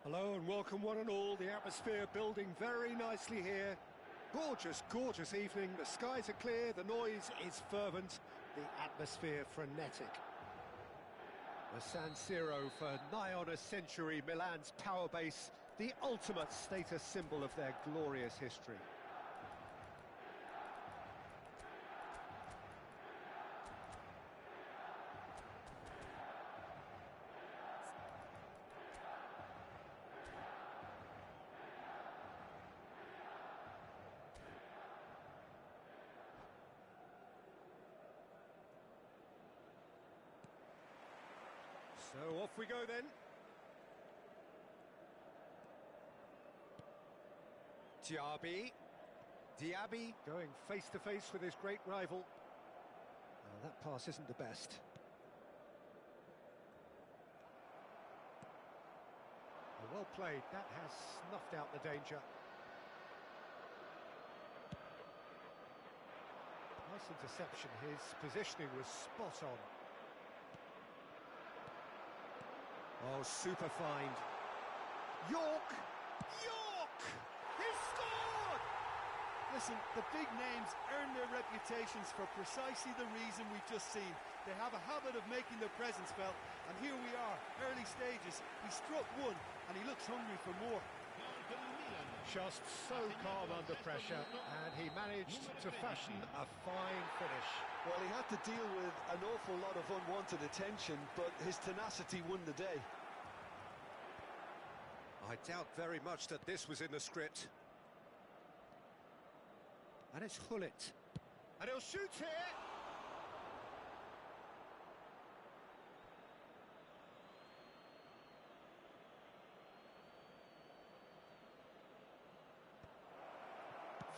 Hello and welcome one and all. The atmosphere building very nicely here. Gorgeous, gorgeous evening. The skies are clear, the noise is fervent, the atmosphere frenetic. The San Siro for nigh on a century, Milan's power base, the ultimate status symbol of their glorious history. So off we go then. Diaby going face to face with his great rival. That pass isn't the best. Well played, that has snuffed out the danger. Nice interception, his positioning was spot on. Oh, super find. York! He scored! Listen, the big names earn their reputations for precisely the reason we've just seen. They have a habit of making their presence felt, and here we are, early stages. He struck one, and he looks hungry for more. Just so calm under pressure, and he managed to fashion a fine finish. Well, he had to deal with an awful lot of unwanted attention, but his tenacity won the day. I doubt very much that this was in the script. And it's Hullet. And he'll shoot here!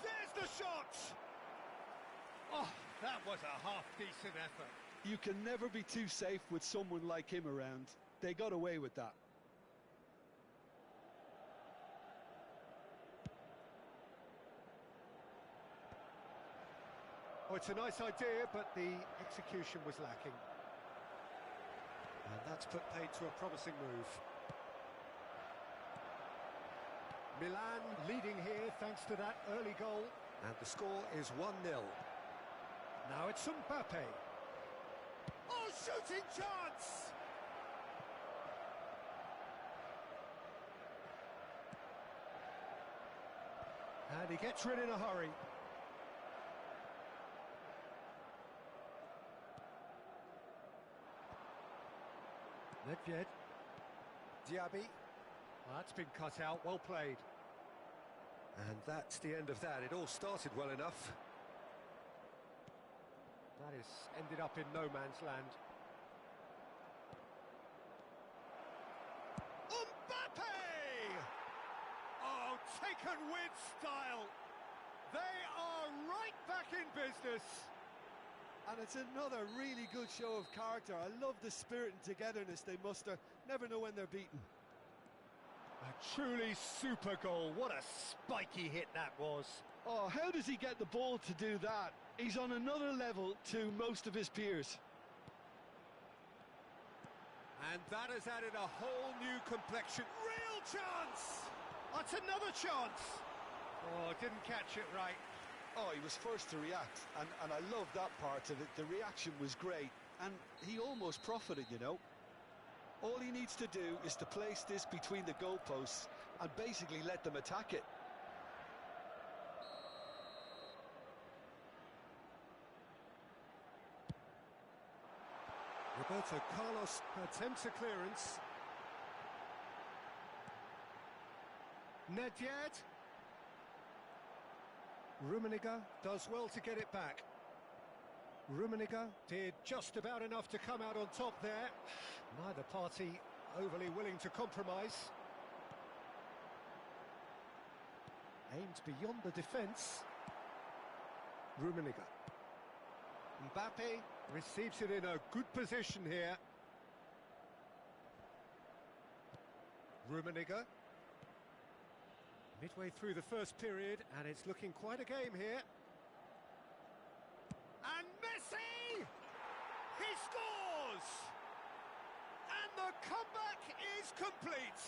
There's the shot! Oh, that was a half-decent effort. You can never be too safe with someone like him around. They got away with that. Oh, it's a nice idea, but the execution was lacking. And that's put paid to a promising move. Milan leading here thanks to that early goal. And the score is 1-0. Now it's Mbappe. Oh, shooting chance! And he gets rid in a hurry. Nedved. Diaby. Well, that's been cut out, well played. And that's the end of that. It all started well enough. That is ended up in no man's land. Mbappe! Oh, taken with style. They are right back in business. And it's another really good show of character. I love the spirit and togetherness they muster. Never know when they're beaten. A truly super goal. What a spiky hit that was. Oh, how does he get the ball to do that? He's on another level to most of his peers. And that has added a whole new complexion. Real chance! That's another chance! Oh, didn't catch it right. Oh, he was first to react, and I love that part of it. The reaction was great, and he almost profited, you know. All he needs to do is to place this between the goalposts and basically let them attack it. Roberto Carlos attempts a clearance. Nedved. Rummenigge does well to get it back. Rummenigge did just about enough to come out on top there. Neither party overly willing to compromise. Aimed beyond the defence. Rummenigge. Mbappe receives it in a good position here. Rummenigge. Midway through the first period, and it's looking quite a game here. And Messi! He scores! And the comeback is complete.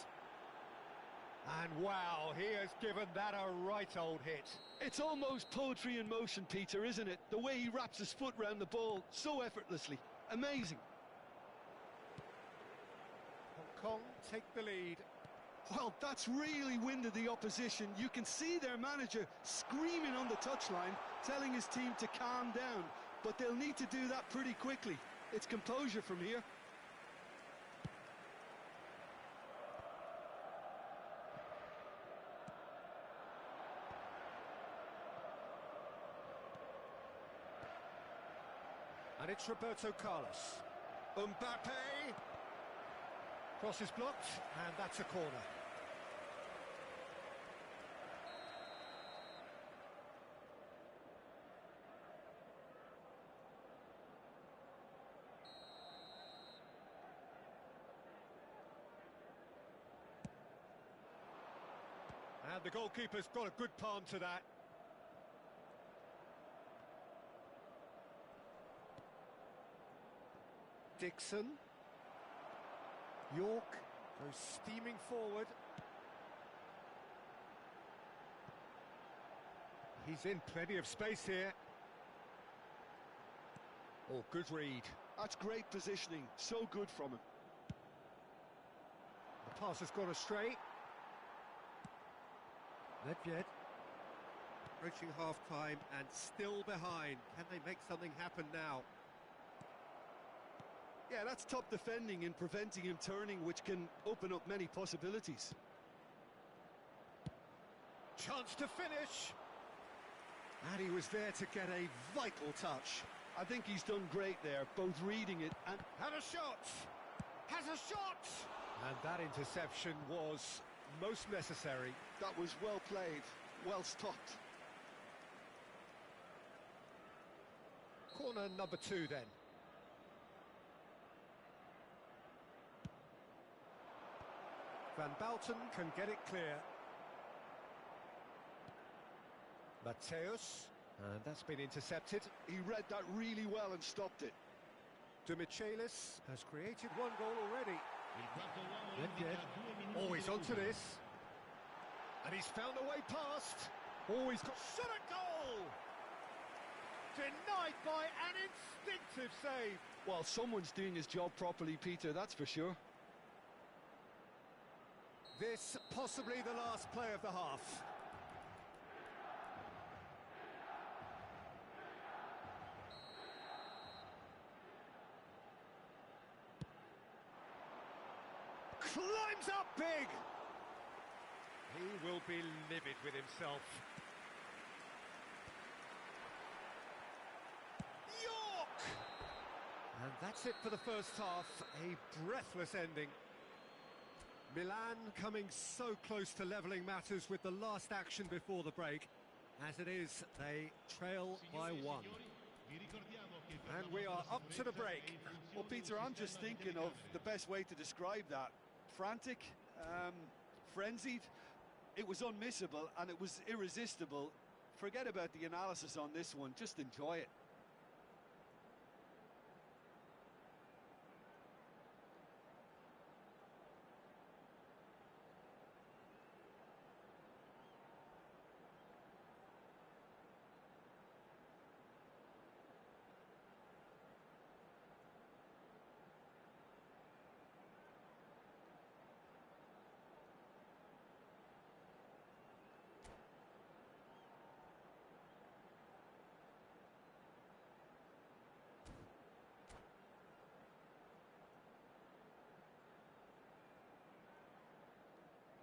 And wow, he has given that a right old hit. It's almost poetry in motion, Peter, isn't it? The way he wraps his foot round the ball so effortlessly. Amazing. Hong Kong take the lead. Well, that's really winded the opposition. You can see their manager screaming on the touchline, telling his team to calm down. But they'll need to do that pretty quickly. It's composure from here. And it's Roberto Carlos. Mbappe. Cross is blocked, and that's a corner. And the goalkeeper's got a good palm to that. Dixon. York goes steaming forward. He's in plenty of space here. Oh, good read. That's great positioning. So good from him. The pass has gone astray. Nedved. Approaching half-time and still behind. Can they make something happen now? Yeah, that's top defending and preventing him turning, which can open up many possibilities. Chance to finish. And he was there to get a vital touch. I think he's done great there, both reading it and... Had a shot! Has a shot! And that interception was most necessary. That was well played, well stopped. Corner number 2 then. Van Bouten can get it clear. Mateus, and that's been intercepted. He read that really well and stopped it. Demichelis has created one goal already. Oh, he's onto this. And he's found a way past. Oh, he's got shot at goal! Denied by an instinctive save. Well, someone's doing his job properly, Peter, that's for sure. This possibly the last play of the half. Climbs up big! He will be livid with himself. York! And that's it for the first half. A breathless ending. Milan coming so close to levelling matters with the last action before the break. As it is, they trail by 1. And we are up to the break. Well, Peter, I'm just thinking of the best way to describe that. Frantic, frenzied. It was unmissable and it was irresistible. Forget about the analysis on this one, just enjoy it.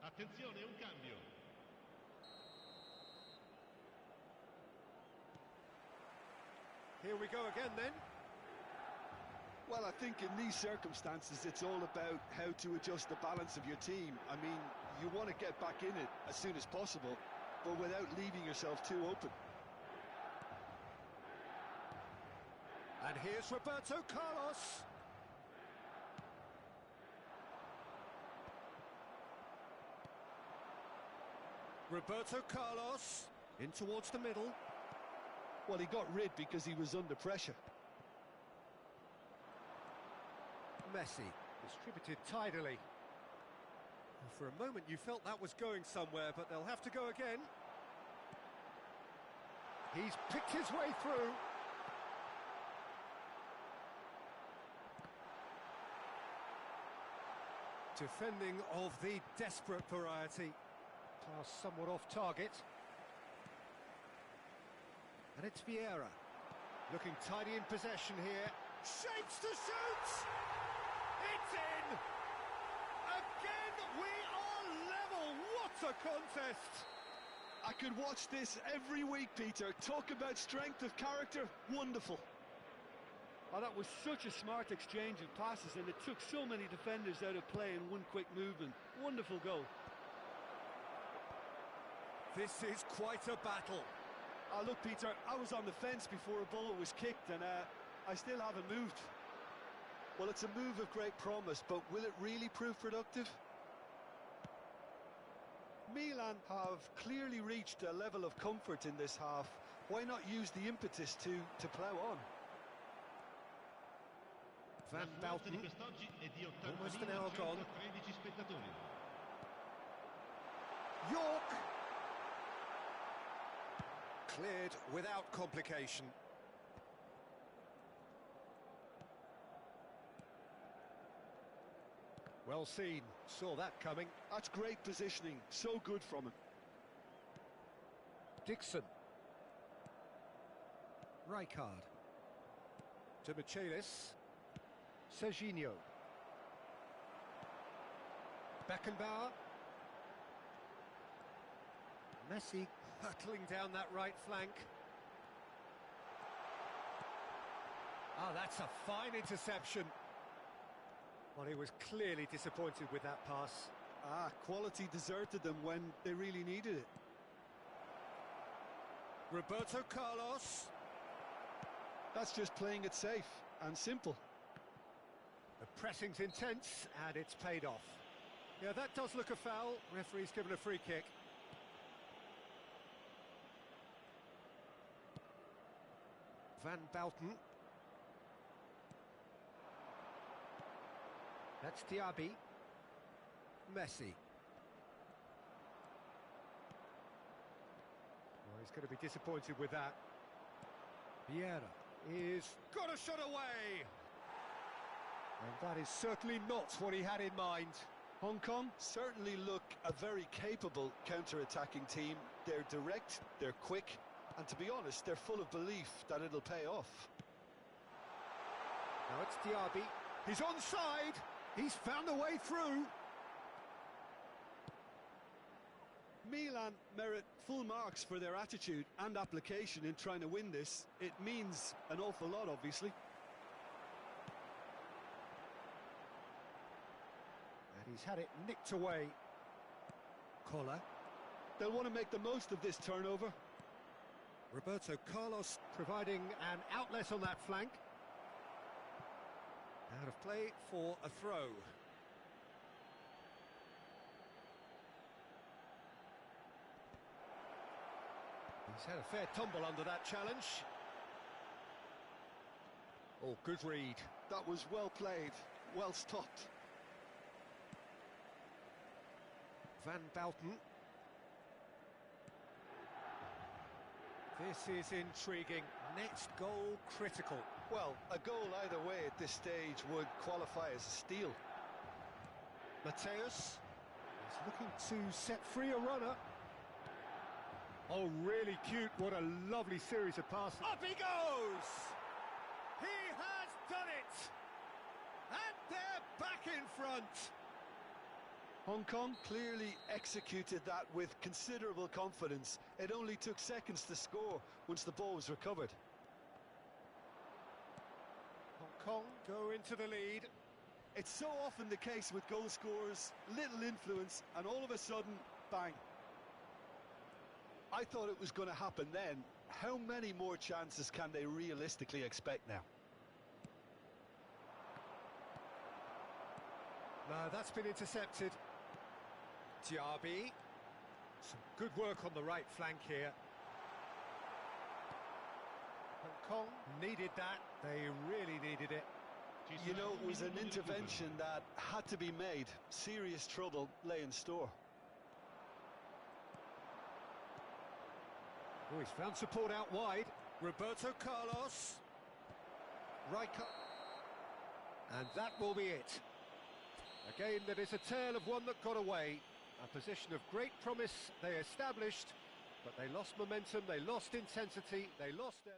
Attenzione, un cambio. Here we go again then. Well, I think in these circumstances it's all about how to adjust the balance of your team. I mean, you want to get back in it as soon as possible, but without leaving yourself too open. And here's Roberto Carlos. Roberto Carlos in towards the middle. Well, he got rid because he was under pressure. Messi distributed tidily. For a moment you felt that was going somewhere, but they'll have to go again. He's picked his way through. Defending of the desperate variety. Pass somewhat off target. And it's Vieira. Looking tidy in possession here. Shapes to shoot! It's in! Again, we are level! What a contest! I could watch this every week, Peter. Talk about strength of character. Wonderful. Oh, that was such a smart exchange of passes, and it took so many defenders out of play in one quick movement. Wonderful goal. This is quite a battle. Look, Peter, I was on the fence before a ball was kicked, and I still haven't moved. Well, it's a move of great promise, but will it really prove productive? Milan have clearly reached a level of comfort in this half. Why not use the impetus to plough on? Van Belten, almost an hour gone. York! Cleared without complication. Well seen, saw that coming. That's great positioning, so good from him. Dixon. Rijkaard. To Michelis. Serginho. Beckenbauer. Messi hurtling down that right flank. Ah, that's a fine interception. Well, he was clearly disappointed with that pass. Quality deserted them when they really needed it. Roberto Carlos. That's just playing it safe and simple. The pressing's intense, and it's paid off. Yeah, that does look a foul. Referee's given a free kick. Van Belten. That's Diaby. Messi. Well, he's going to be disappointed with that. Vieira is got a shot away! And that is certainly not what he had in mind. Hong Kong certainly look a very capable counter-attacking team. They're direct, they're quick, and to be honest, they're full of belief that it'll pay off. Now it's Diaby. He's onside! He's found a way through. Milan merit full marks for their attitude and application in trying to win this. It means an awful lot, obviously. And he's had it nicked away. Collar. They'll want to make the most of this turnover. Roberto Carlos providing an outlet on that flank. Out of play for a throw. He's had a fair tumble under that challenge. Oh, good read. That was well played, well stopped. Van Belten. This is intriguing. Next goal critical. Well, a goal either way at this stage would qualify as a steal. Mateus is looking to set free a runner. Oh, really cute. What a lovely series of passes. Up he goes! He has done it! And they're back in front. Hong Kong clearly executed that with considerable confidence. It only took seconds to score once the ball was recovered. Hong Kong go into the lead. It's so often the case with goal scorers, little influence, and all of a sudden, bang. I thought it was going to happen then. How many more chances can they realistically expect now? No, that's been intercepted. Diaby. Some good work on the right flank here. Hong Kong needed that. They really needed it. You know, it was an intervention that had to be made. Serious trouble lay in store. Oh, he's found support out wide. Roberto Carlos. Riker. And that will be it. A game that is a tale of one that got away. A position of great promise they established, but they lost momentum, they lost intensity, they lost their...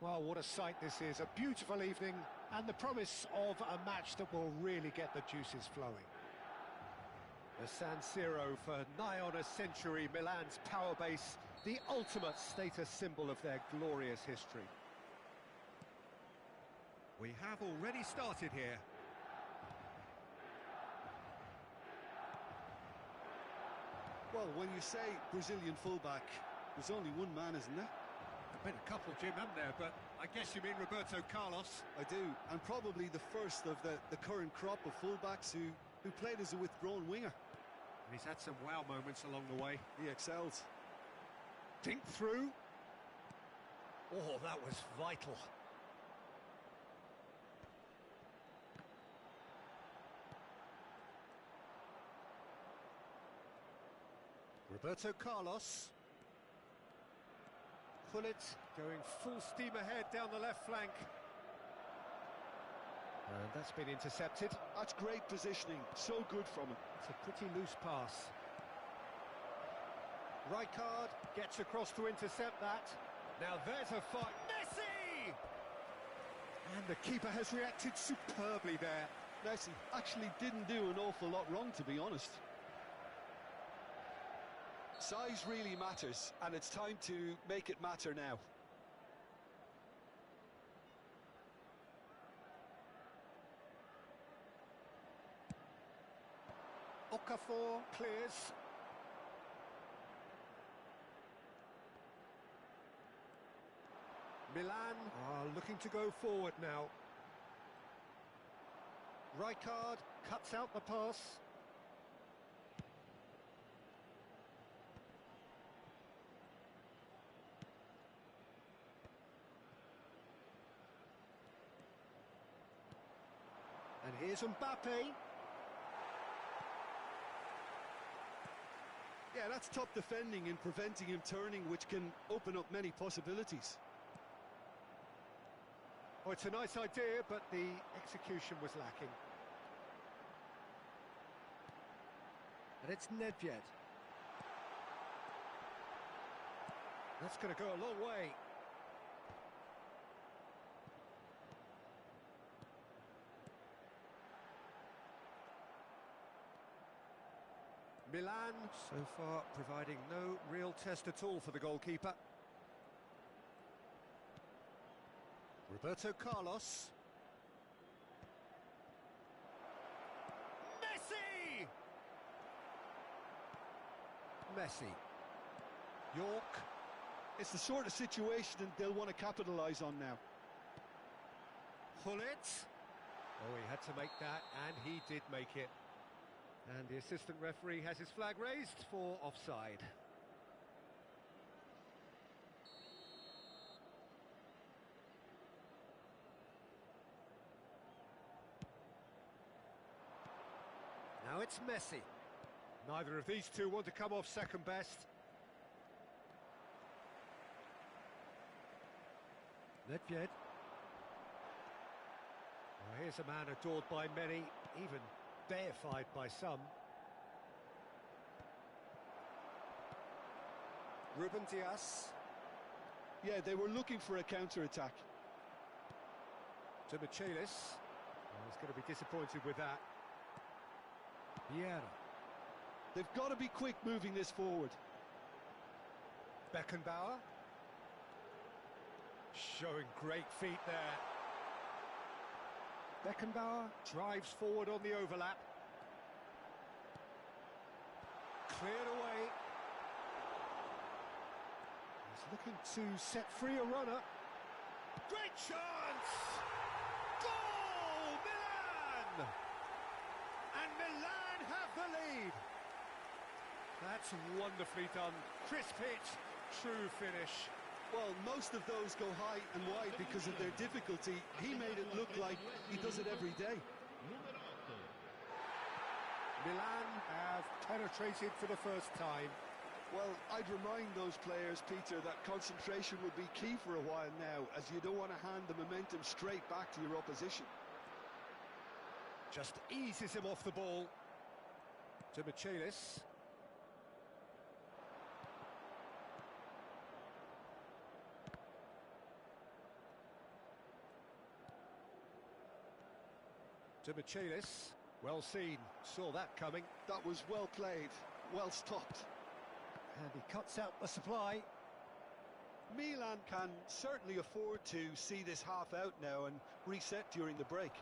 Well, what a sight this is. A beautiful evening and the promise of a match that will really get the juices flowing. The San Siro for nigh on a century, Milan's power base, the ultimate status symbol of their glorious history. We have already started here. Well, when you say Brazilian fullback, there's only one man, isn't there? Been a couple, Jim, haven't there? But I guess you mean Roberto Carlos. I do, and probably the first of the current crop of fullbacks who played as a withdrawn winger. He's had some wow moments along the way. He excels. Dink through. Oh, that was vital. Roberto Carlos. Pullet going full steam ahead down the left flank. And that's been intercepted. That's great positioning, so good from him. It's a pretty loose pass. Rijkaard gets across to intercept that. Now there's a fight. Messi! And the keeper has reacted superbly there. Messi actually didn't do an awful lot wrong, to be honest. Size really matters, and it's time to make it matter now. Okafor clears. Milan are looking to go forward now. Rijkaard cuts out the pass. And here's Mbappe. Yeah, that's top defending and preventing him turning, which can open up many possibilities. Oh, it's a nice idea, but the execution was lacking. And it's Nedved. That's going to go a long way. Milan, so far, providing no real test at all for the goalkeeper. Roberto Carlos. Messi! Messi. York. It's the sort of situation that they'll want to capitalise on now. Pullet. Oh, he had to make that, and he did make it. And the assistant referee has his flag raised for offside. Now it's Messi. Neither of these two want to come off second best. Nedved. Well, here's a man adored by many, even deified by some. Ruben Dias. Yeah, they were looking for a counter-attack. To Michelis. Well, he's going to be disappointed with that. Vieira. They've got to be quick moving this forward. Beckenbauer. Showing great feet there. Beckenbauer drives forward on the overlap. Cleared away. He's looking to set free a runner. Great chance! Goal! Milan! And Milan have the lead. That's wonderfully done. Crisp hit, true finish. Well, most of those go high and wide because of their difficulty. He made it look like he does it every day. Milan have penetrated for the first time. Well, I'd remind those players, Peter, that concentration would be key for a while now, as you don't want to hand the momentum straight back to your opposition. Just eases him off the ball. To Michelis. To Michelis. Well seen. Saw that coming. That was well played, well stopped. And he cuts out the supply. Milan can certainly afford to see this half out now and reset during the break.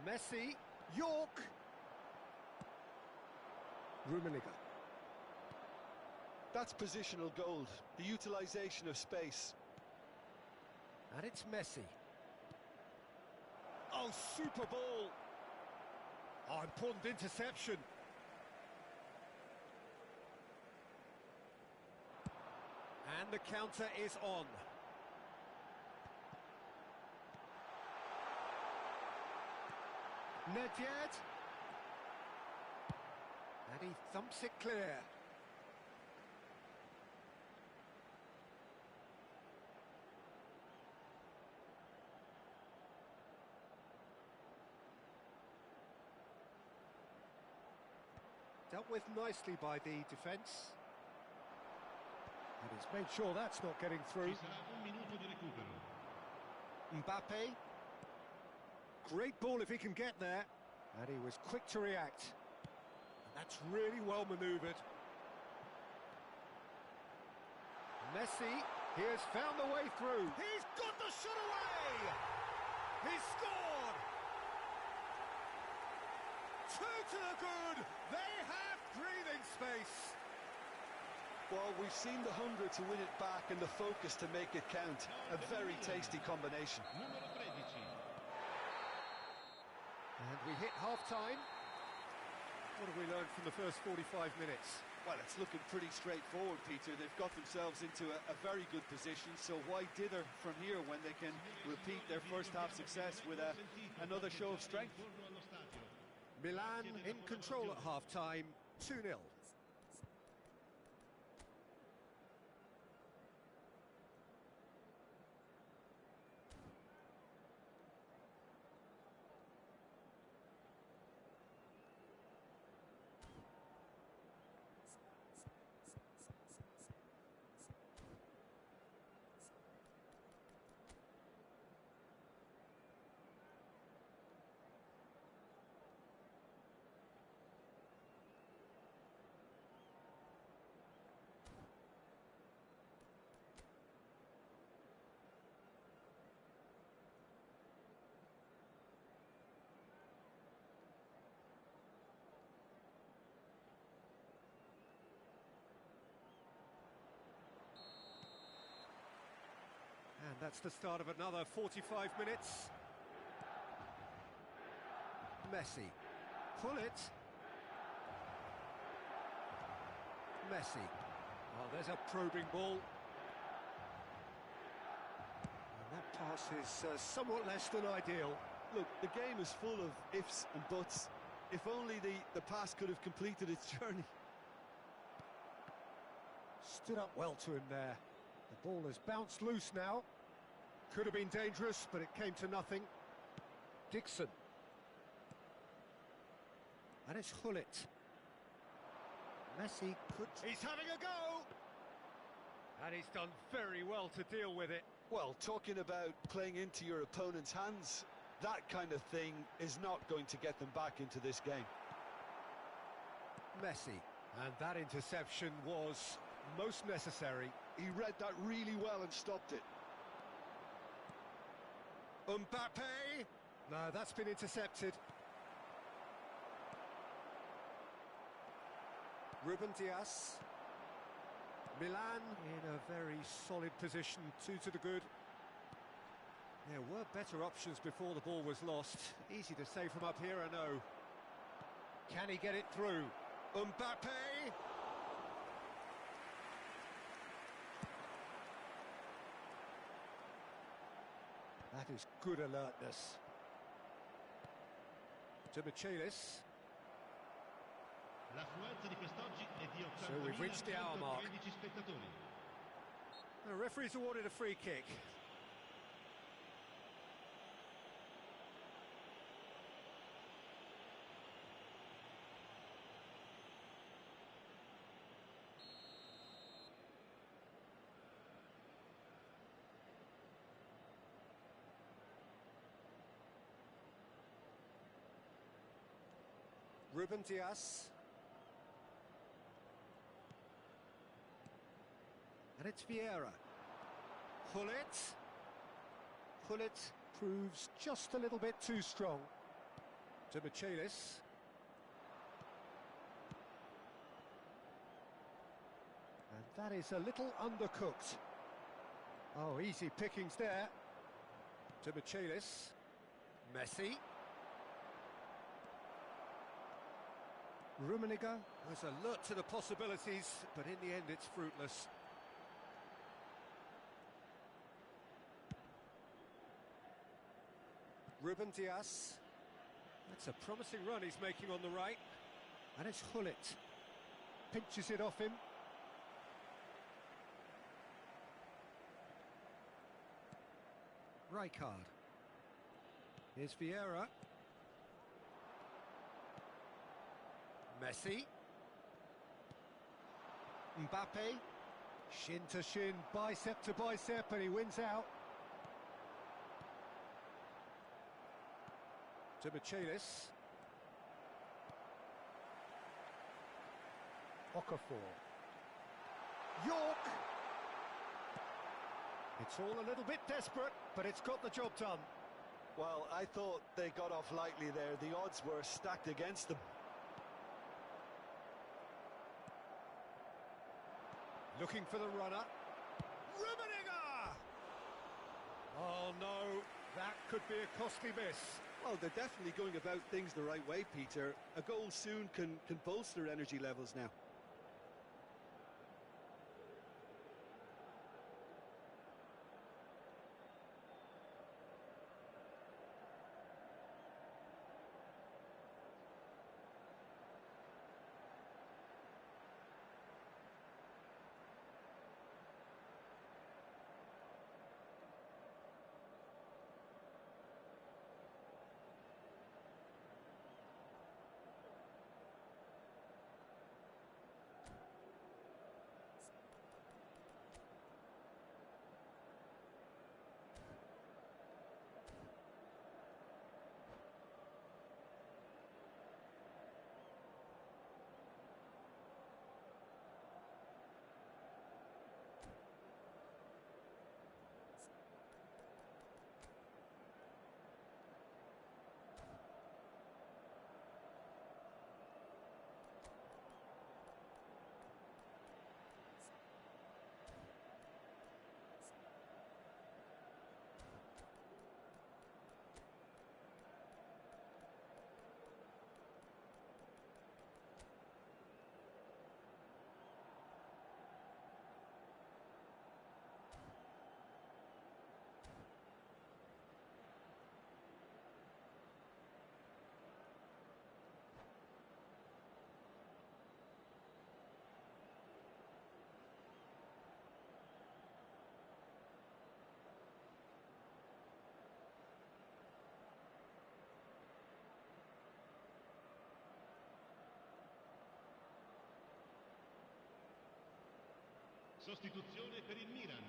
Messi. York. Rummenigge. That's positional gold, the utilisation of space. And it's Messi. Oh, super ball. Oh, important interception. And the counter is on. Nedved. And he thumps it clear. Dealt with nicely by the defence. And he's made sure that's not getting through. Mbappe. Great ball if he can get there. And he was quick to react. And that's really well manoeuvred. Messi, he has found the way through. He's got the shot away! He's scored! Two to the good! They have breathing space! Well, we've seen the hunger to win it back and the focus to make it count. A very tasty combination. And we hit half-time. What have we learned from the first 45 minutes? Well, it's looking pretty straightforward, Peter. They've got themselves into a very good position, so why dither from here when they can repeat their first-half success with another show of strength? Milan in control at half-time, 2-0. And that's the start of another 45 minutes. Messi. Pull it. Messi. Oh, there's a probing ball. And that pass is somewhat less than ideal. Look, the game is full of ifs and buts. If only the pass could have completed its journey. Stood up well to him there. The ball has bounced loose now. Could have been dangerous, but it came to nothing. Dixon. And it's Hullet. Messi could... He's having a go! And he's done very well to deal with it. Well, talking about playing into your opponent's hands, that kind of thing is not going to get them back into this game. Messi. And that interception was most necessary. He read that really well and stopped it. Mbappe! No, that's been intercepted. Ruben Dias. Milan in a very solid position, 2 to the good. There were better options before the ball was lost. Easy to say from up here, I know. Can he get it through? Mbappe! That is good alertness. To Michelis. So we've reached the hour mark. The referee's awarded a free kick. Ruben Dias. And it's Vieira. Hullet. Hullet proves just a little bit too strong. To Michaelis. And that is a little undercooked. Oh, easy pickings there. To Michaelis. Messi. Rummenigge was alert to the possibilities, but in the end it's fruitless. Ruben Dias. That's a promising run he's making on the right. And it's Hullet. Pinches it off him. Rijkaard. Here's Vieira. Messi. Mbappe. Shin to shin, bicep to bicep, and he wins out. To Michaelis. Okafor. York. It's all a little bit desperate, but it's got the job done. Well, I thought they got off lightly there. The odds were stacked against them. Looking for the runner. Rummenigge! Oh no, that could be a costly miss. Well, they're definitely going about things the right way, Peter. A goal soon can bolster energy levels now. Sostituzione per il Milan.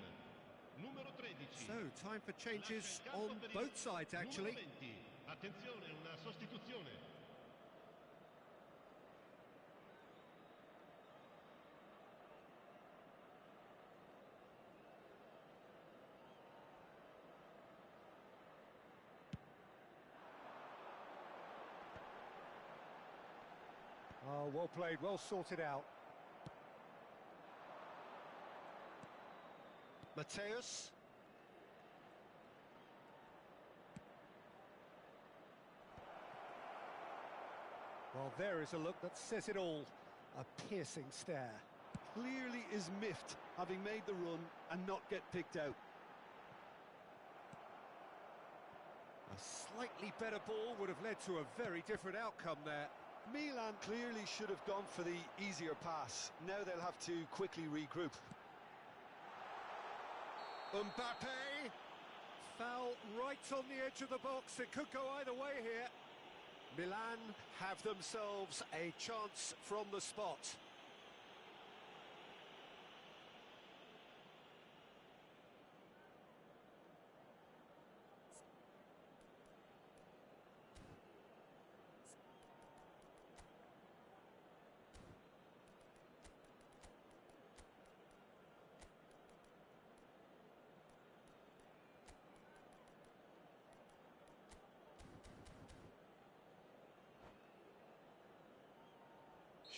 Numero 13. So, time for changes on both sides, actually. Numero 20. Attenzione, una sostituzione. Oh, well played, well sorted out. Mateus. Well, there is a look that says it all. A piercing stare. Clearly is miffed, having made the run and not get picked out. A slightly better ball would have led to a very different outcome there. Milan clearly should have gone for the easier pass. Now they'll have to quickly regroup. Mbappe, foul right on the edge of the box. It could go either way here. Milan have themselves a chance from the spot.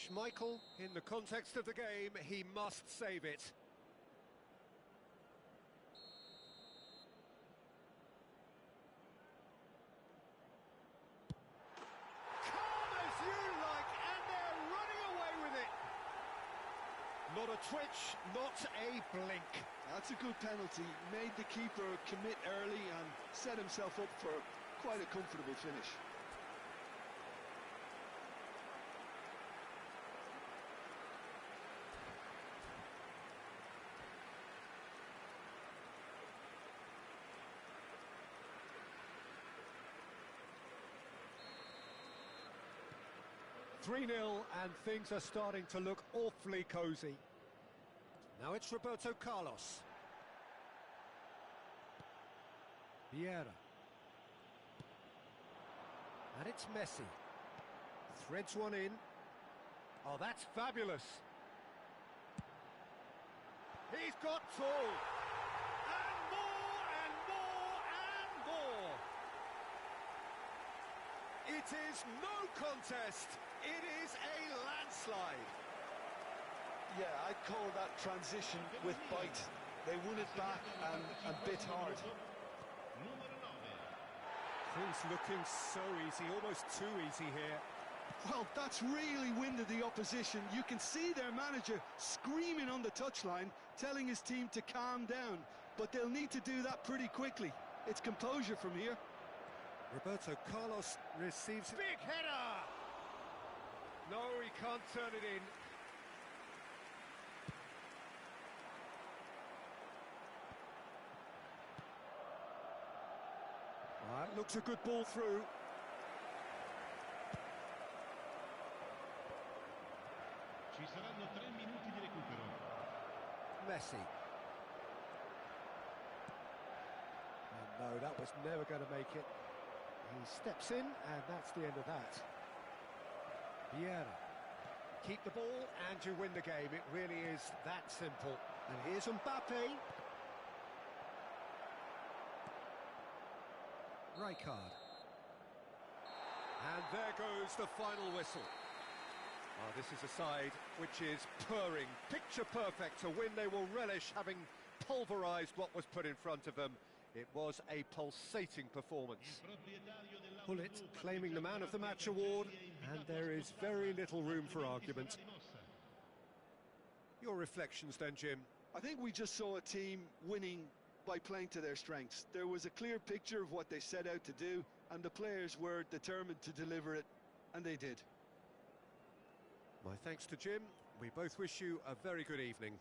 Schmeichel, in the context of the game, he must save it. Calm as you like, and they're running away with it. Not a twitch, not a blink. That's a good penalty. Made the keeper commit early and set himself up for quite a comfortable finish. Three 0 and things are starting to look awfully cosy. Now it's Roberto Carlos. Vieira. And it's Messi. Threads one in. Oh, that's fabulous. He's got two. And more and more and more. It is no contest. It is a landslide. Yeah, I'd call that transition with bite. They won it back and bit hard. Things looking so easy, almost too easy here. Well, that's really winded the opposition. You can see their manager screaming on the touchline, telling his team to calm down. But they'll need to do that pretty quickly. It's composure from here. Roberto Carlos receives... Big header! No, he can't turn it in. That looks a good ball through. Ci saranno 3 minuti di recupero. Messi. And no, that was never going to make it. He steps in, and that's the end of that. Vieira. Keep the ball, and you win the game. It really is that simple. And here's Mbappe. Rijkaard. And there goes the final whistle. Oh, this is a side which is purring, picture perfect. To win, they will relish having pulverised what was put in front of them. It was a pulsating performance. Pullet claiming the Man of the Match award, and there is very little room for argument. Your reflections then, Jim? I think we just saw a team winning by playing to their strengths. There was a clear picture of what they set out to do, and the players were determined to deliver it, and they did. My thanks to Jim. We both wish you a very good evening.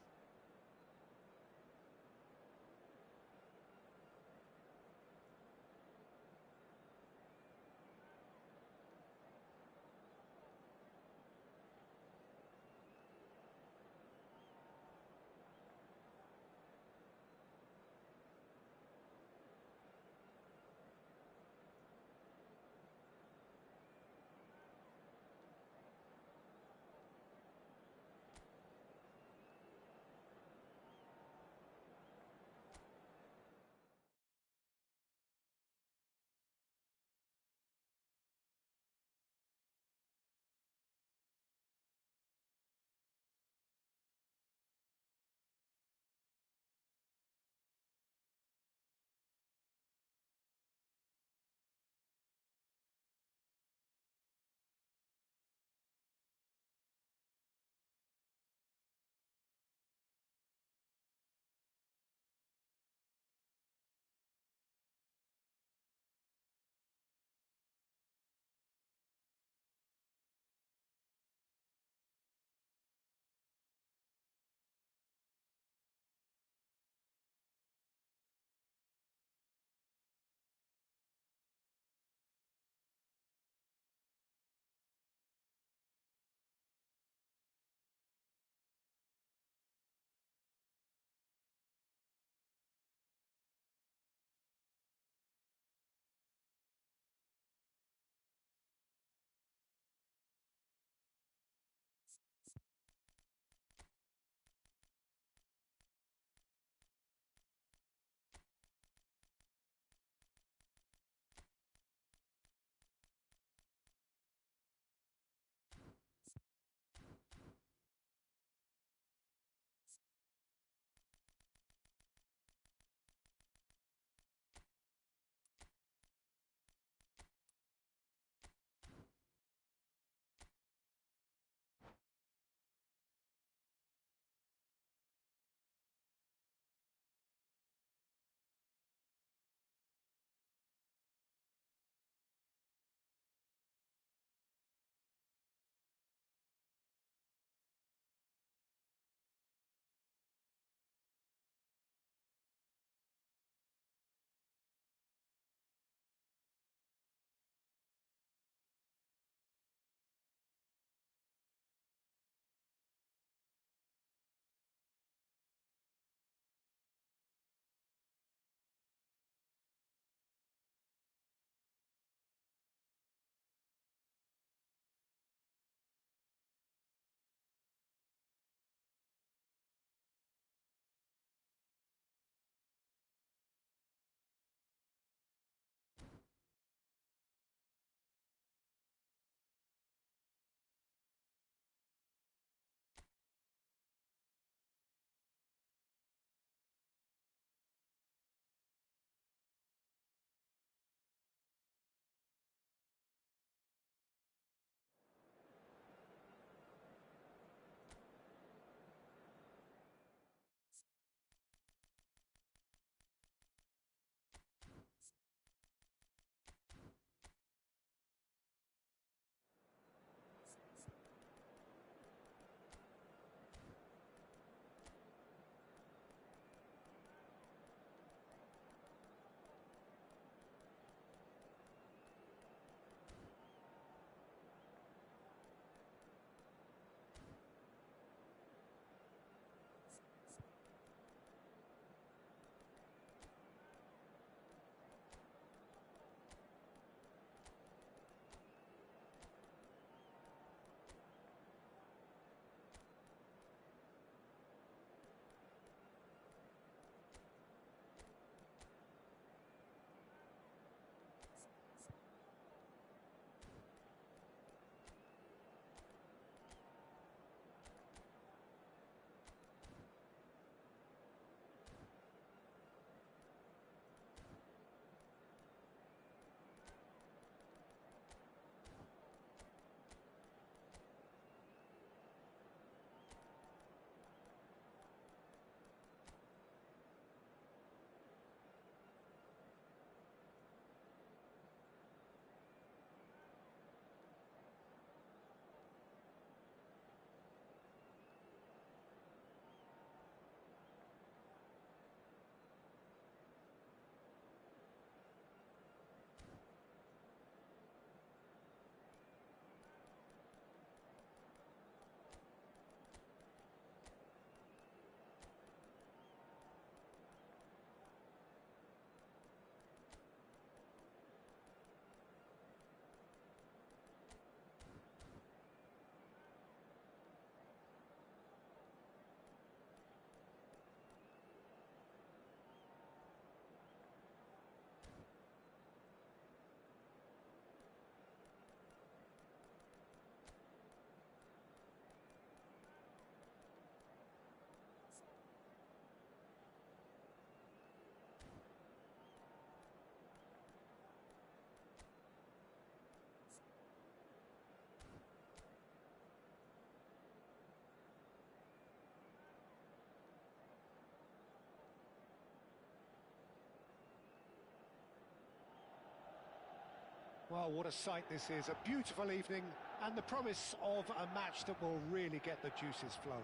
Well, what a sight this is. A beautiful evening and the promise of a match that will really get the juices flowing.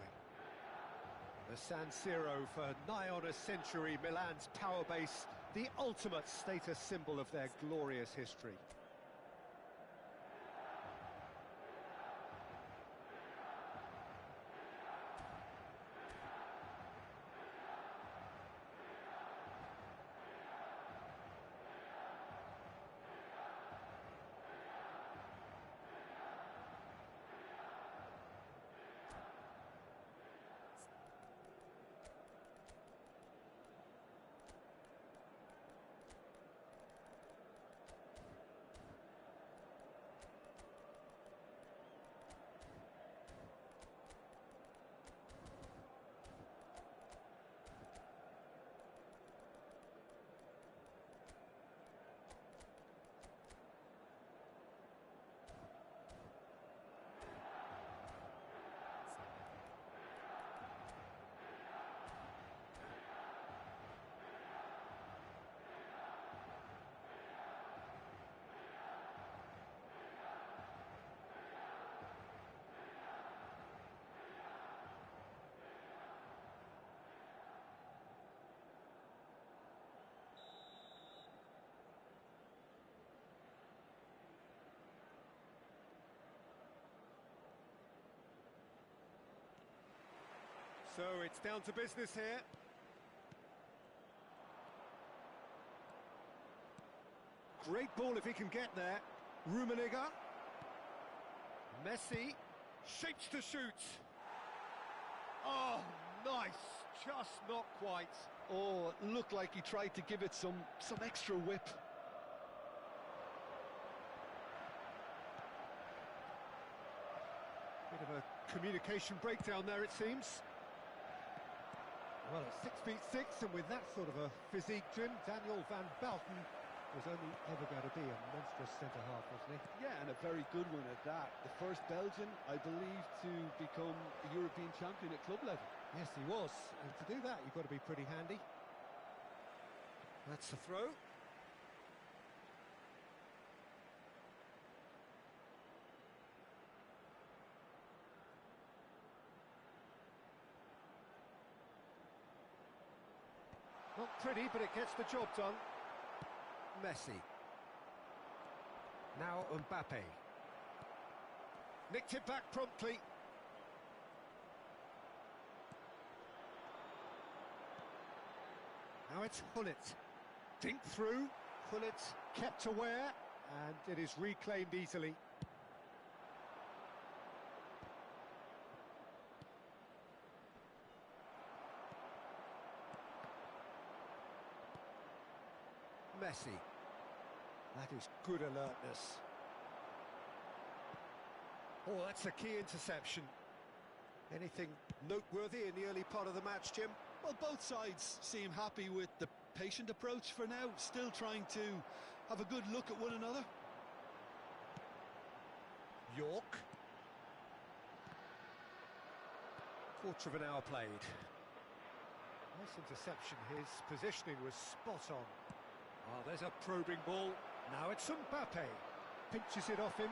The San Siro for nigh on a century, Milan's power base, the ultimate status symbol of their glorious history. So it's down to business here. Great ball if he can get there. Rummenigge. Messi. Shapes to shoot. Oh, nice. Just not quite. Oh, it looked like he tried to give it some extra whip. Bit of a communication breakdown there, it seems. Well, at 6'6", and with that sort of a physique, Jim, Daniel van Bouten was only ever going to be a monstrous centre-half, wasn't he? Yeah, and a very good one at that. The first Belgian, I believe, to become a European champion at club level. Yes, he was. And to do that, you've got to be pretty handy. That's the throw. Not pretty, but it gets the job done. Messi. Now Mbappe. Nicked it back promptly. Now it's Hullet. Dink through. Hullet kept aware, and it is reclaimed easily. Messi. That is good alertness. Oh, that's a key interception. Anything noteworthy in the early part of the match, Jim? Well, both sides seem happy with the patient approach for now, still trying to have a good look at one another. York. Quarter of an hour played. Nice interception. His positioning was spot on. Oh, there's a probing ball. Now it's Mbappe. Pinches it off him.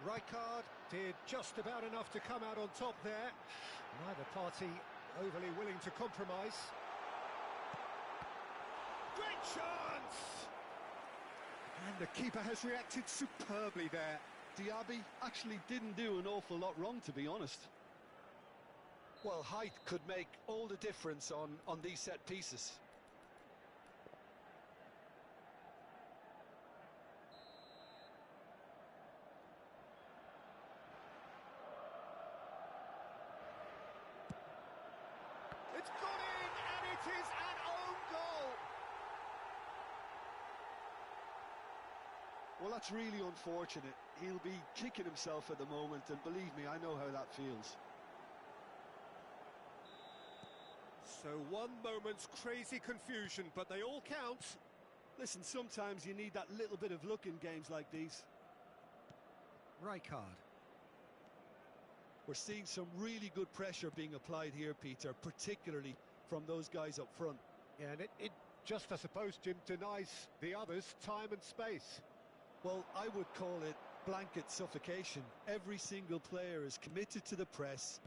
Rijkaard did just about enough to come out on top there. Neither party overly willing to compromise. Great chance! And the keeper has reacted superbly there. Diaby actually didn't do an awful lot wrong, to be honest. Well, height could make all the difference on these set pieces. It's gone in, and it is an own goal. Well, that's really unfortunate. He'll be kicking himself at the moment, and believe me, I know how that feels. So one moment's crazy confusion, but they all count. Listen, sometimes you need that little bit of luck in games like these. Rijkaard. We're seeing some really good pressure being applied here, Peter, particularly from those guys up front. Yeah, and it just, I suppose, Jim, denies the others time and space. Well, I would call it blanket suffocation. Every single player is committed to the press,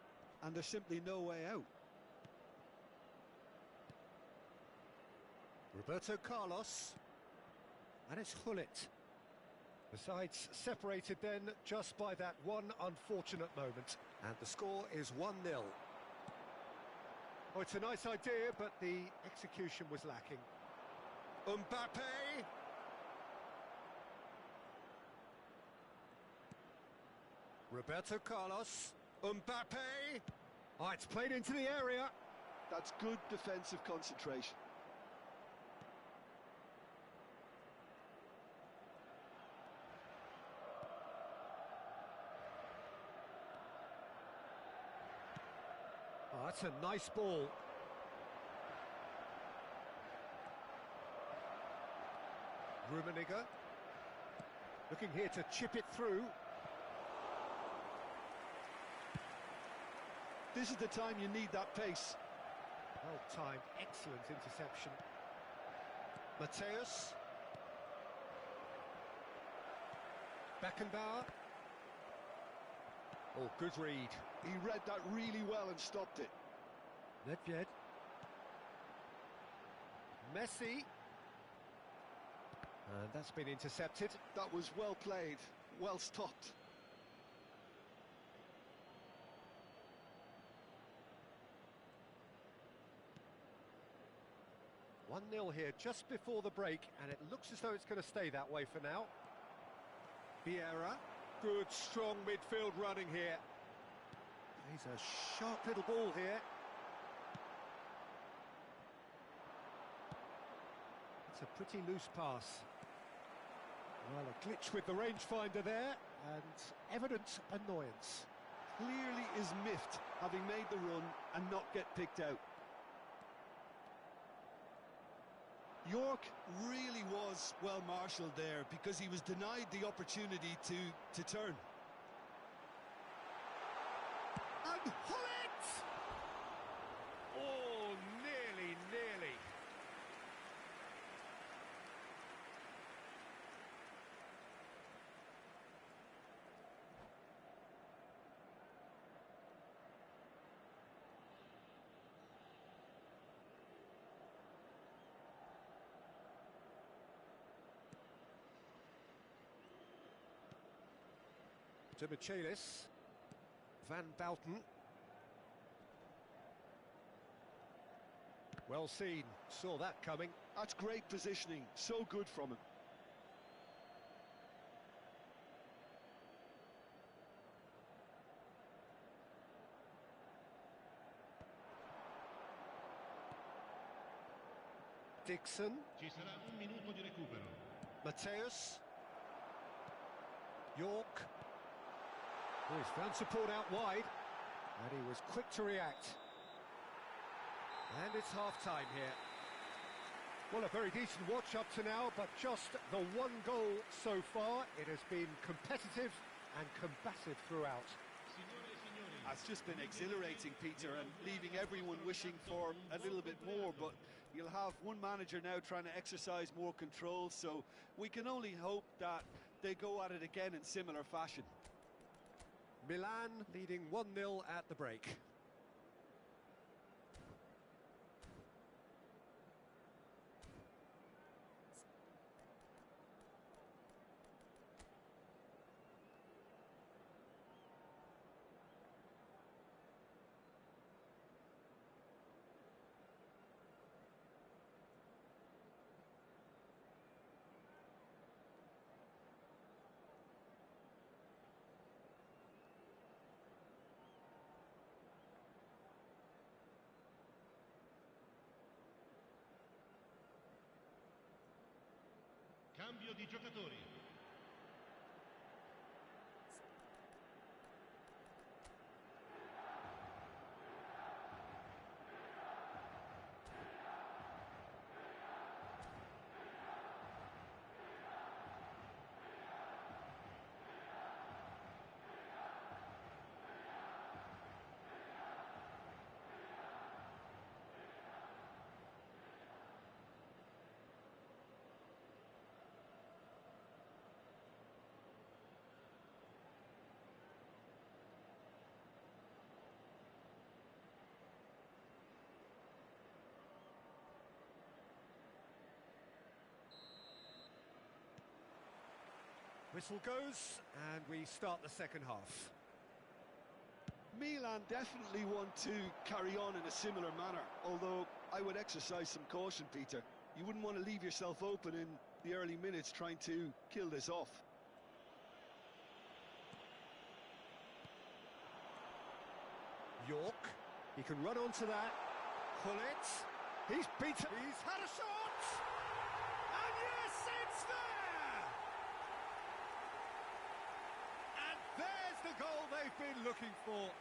and there's simply no way out. Roberto Carlos. And it's Hullet. The sides separated then just by that one unfortunate moment. And the score is 1-0. Oh, it's a nice idea, but the execution was lacking. Mbappe! Roberto Carlos. Mbappe! Oh, it's played into the area. That's good defensive concentration. Oh, that's a nice ball. Rummenigge. Looking here to chip it through. This is the time you need that pace. Well-timed, excellent interception. Mateus. Beckenbauer. Oh, good read. He read that really well and stopped it. Nedved. Messi. And that's been intercepted. That was well played, well stopped. One 0 here just before the break, and it looks as though it's going to stay that way for now. Vieira. Good, strong midfield running here. He's a sharp little ball here. It's a pretty loose pass. Well, a glitch with the rangefinder there, and evident annoyance. Clearly is miffed, having made the run and not get picked out. York really was well marshalled there because he was denied the opportunity to turn. And Hullet! Oh, nearly. To Michelis. Van Bouten. Well seen, saw that coming. That's great positioning, so good from him. Dixon. Ci sarà un minuto di recupero. Mateus. York. Oh, he's found support out wide, and he was quick to react. And it's half-time here. Well, a very decent watch up to now, but just the one goal so far. It has been competitive and combative throughout. It's just been exhilarating, Peter, and leaving everyone wishing for a little bit more, but you'll have one manager now trying to exercise more control, so we can only hope that they go at it again in similar fashion. Milan leading 1-0 at the break. Cambio di giocatori. Whistle goes, and we start the second half. Milan definitely want to carry on in a similar manner, although I would exercise some caution, Peter. You wouldn't want to leave yourself open in the early minutes trying to kill this off. York, he can run onto that. Gullit, he's beaten. He's had a shot! And yes, it's there! And there's the goal they've been looking for.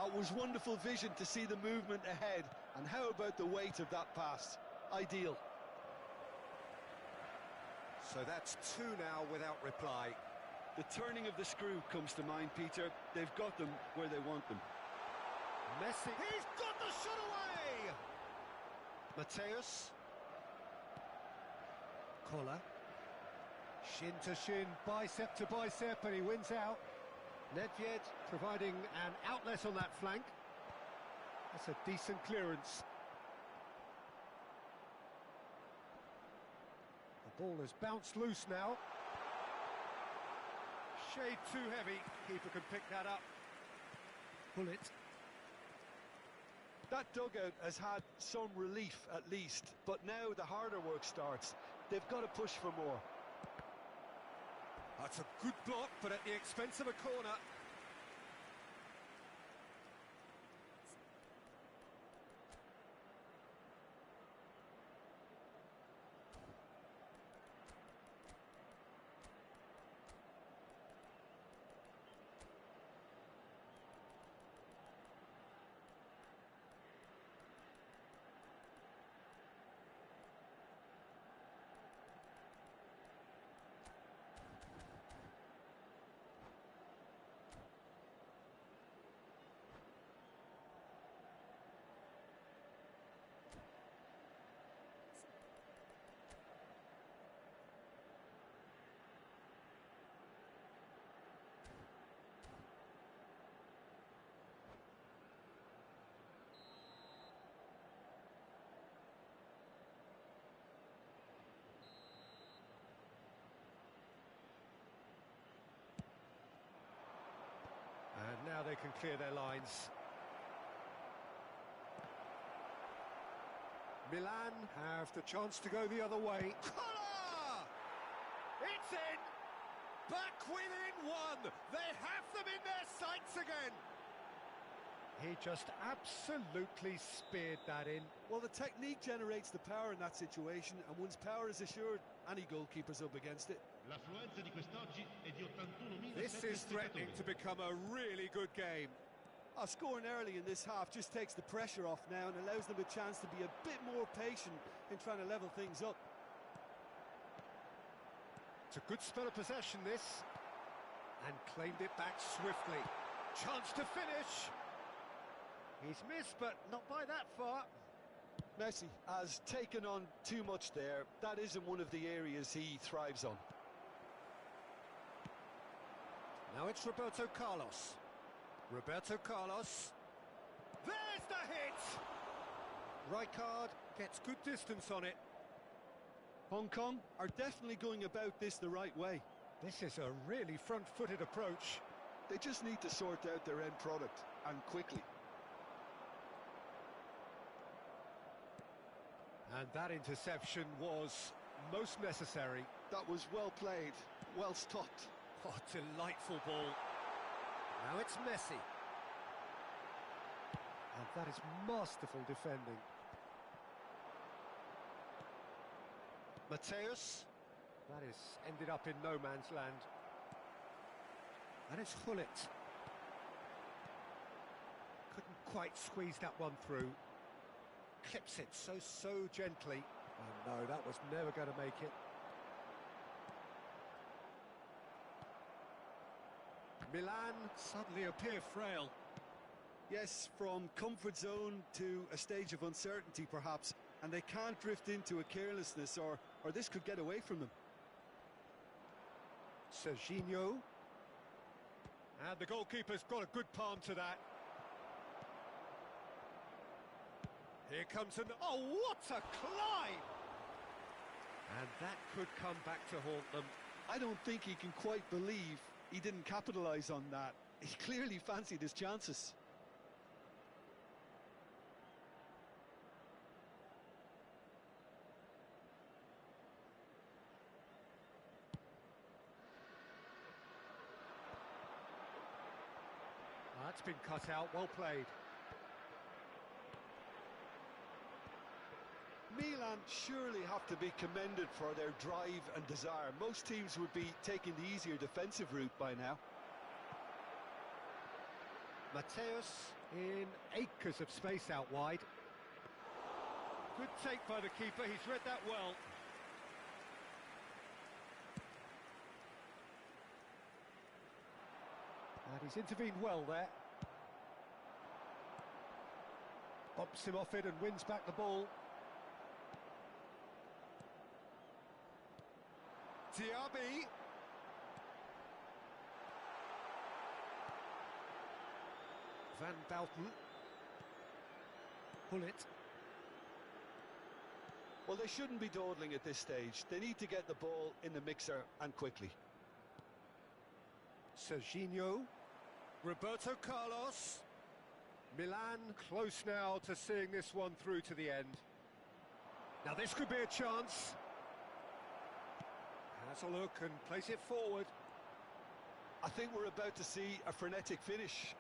It was wonderful vision to see the movement ahead, and how about the weight of that pass? Ideal. So that's two now without reply. The turning of the screw comes to mind, Peter. They've got them where they want them. Messi, he's got the shot away! Mateus. Collar. Shin to shin, bicep to bicep, and he wins out. Nedved providing an outlet on that flank. That's a decent clearance. The ball has bounced loose now. Shade too heavy. Keeper can pick that up. Gullit. That dugout has had some relief at least, but now the harder work starts. They've got to push for more. That's a good block, but at the expense of a corner. And now they can clear their lines. Milan have the chance to go the other way. Collar! It's in! Back within one! They have them in their sights again! He just absolutely speared that in. Well, the technique generates the power in that situation, and once power is assured, any goalkeeper's up against it. L'affluenza di quest'oggi è di 81.000 This is threatening to become a really good game. Scoring early in this half just takes the pressure off now and allows them a chance to be a bit more patient in trying to level things up. It's a good spell of possession, this. And claimed it back swiftly. Chance to finish. He's missed, but not by that far. Messi has taken on too much there. That isn't one of the areas he thrives on. Now it's Roberto Carlos. Roberto Carlos. There's the hit! Rijkaard gets good distance on it. Hong Kong are definitely going about this the right way. This is a really front-footed approach. They just need to sort out their end product, and quickly. And that interception was most necessary. That was well played, well stopped. Oh, delightful ball. Now it's Messi. And that is masterful defending. Mateus. That is ended up in no man's land. And it's Gullit. Couldn't quite squeeze that one through. Clips it so gently. Oh no, that was never going to make it. Milan suddenly appear frail. Yes, from comfort zone to a stage of uncertainty perhaps, and they can't drift into a carelessness or this could get away from them. Serginho. And the goalkeeper's got a good palm to that. Here comes an... Oh, what a climb! And that could come back to haunt them. I don't think he can quite believe he didn't capitalise on that. He clearly fancied his chances. That's been cut out, well played. Milan surely have to be commended for their drive and desire. Most teams would be taking the easier defensive route by now. Mateus in acres of space out wide. Good take by the keeper, he's read that well. And he's intervened well there. Bumps him off it and wins back the ball. Diaby. Van Bouten. Pull it. Well, they shouldn't be dawdling at this stage. They need to get the ball in the mixer and quickly. Serginho. Roberto Carlos. Milan close now to seeing this one through to the end. Now this could be a chance. Has a look and plays it forward. I think we're about to see a frenetic finish.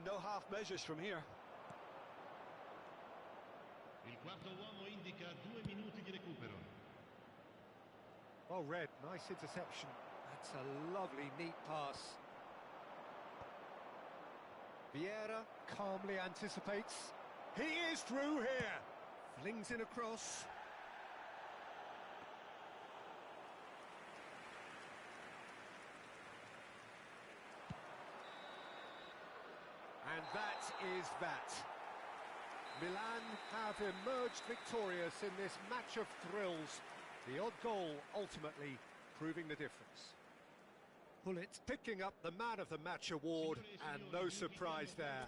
No half measures from here. Il quarto uomo indica 2 minuti di recupero. Well read, nice interception. That's a lovely, neat pass. Vieira calmly anticipates. He is through here. Flings in across. And that is that. Milan have emerged victorious in this match of thrills. The odd goal ultimately proving the difference. Pullet picking up the Man of the Match award, and no surprise there.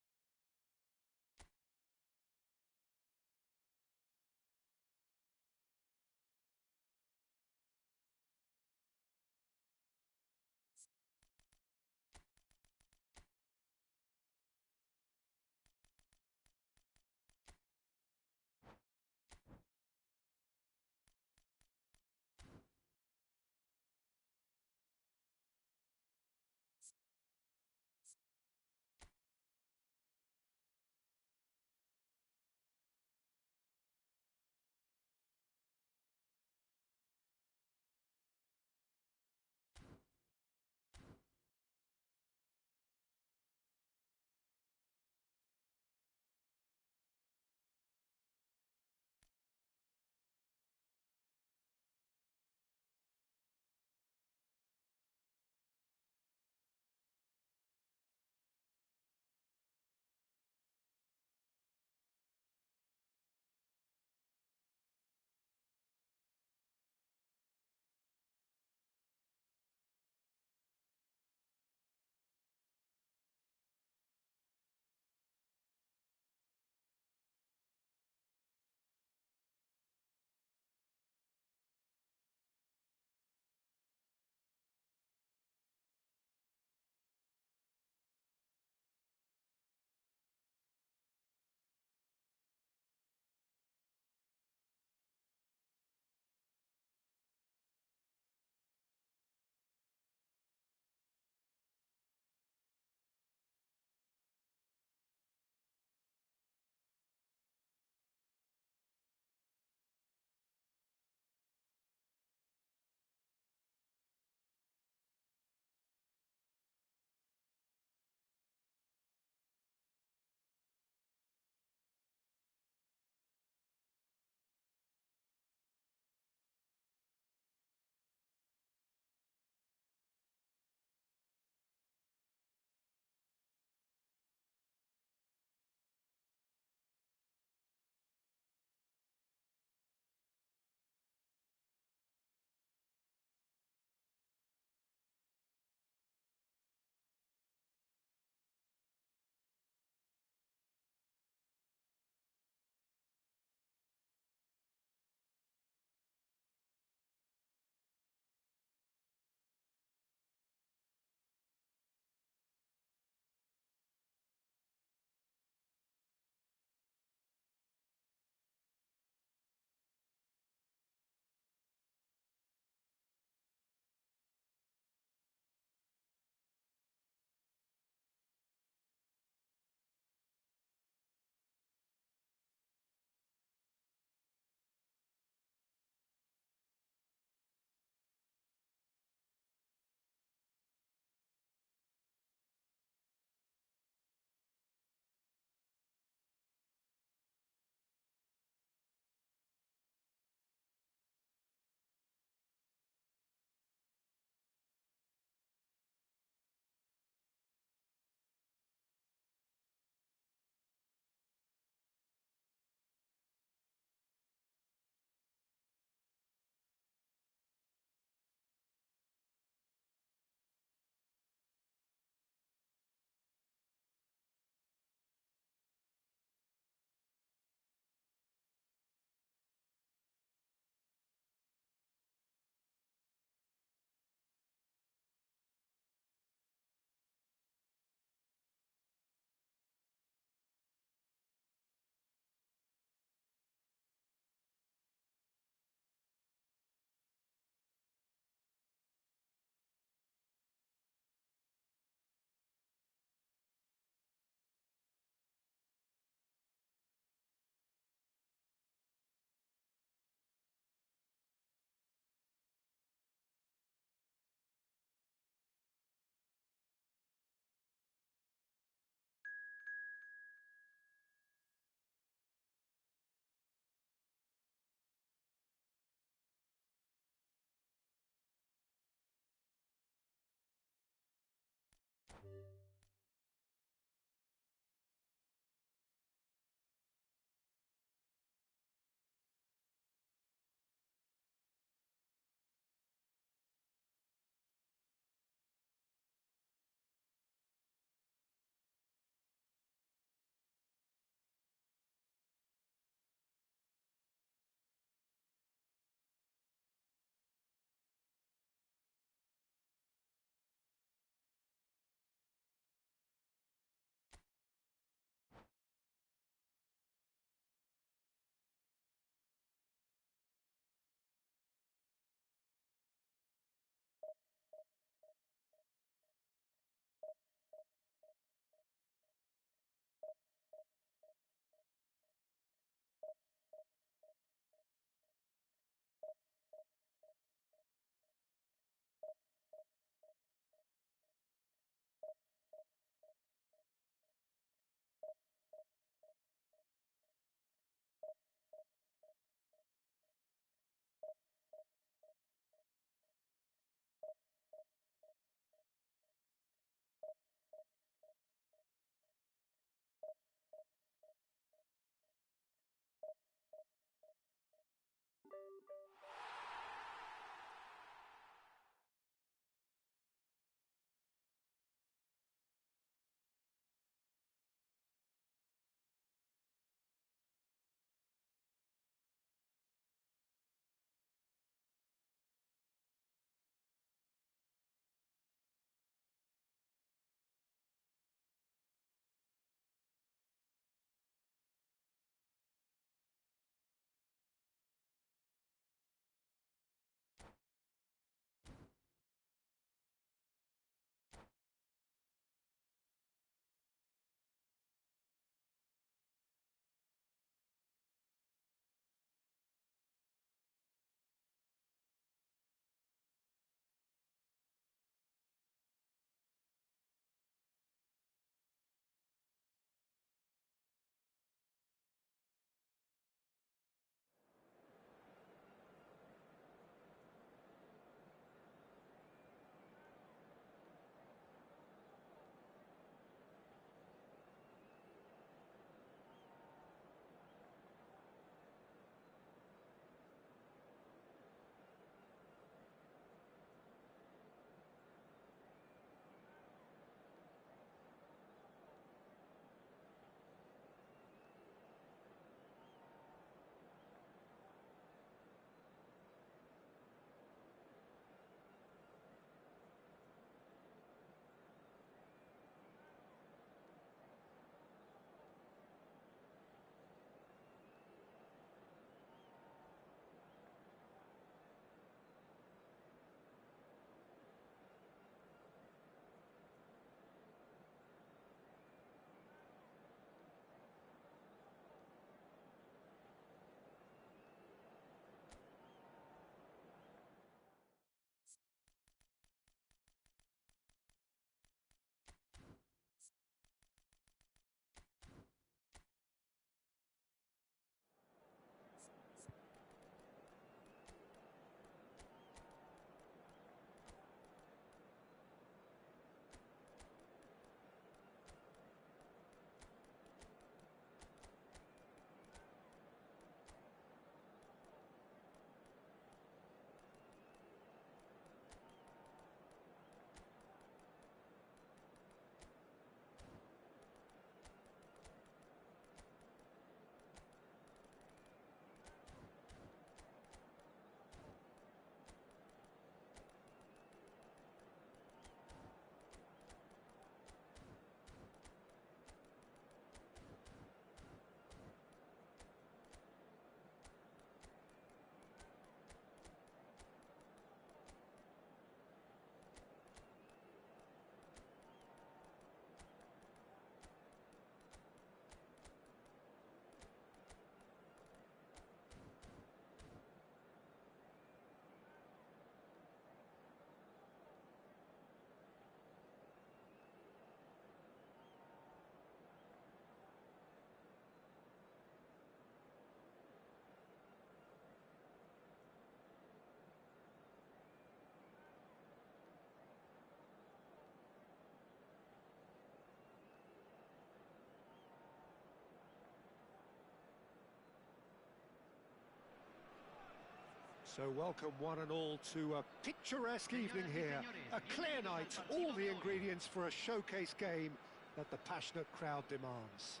So welcome one and all to a picturesque evening here. A clear night, all the ingredients for a showcase game that the passionate crowd demands.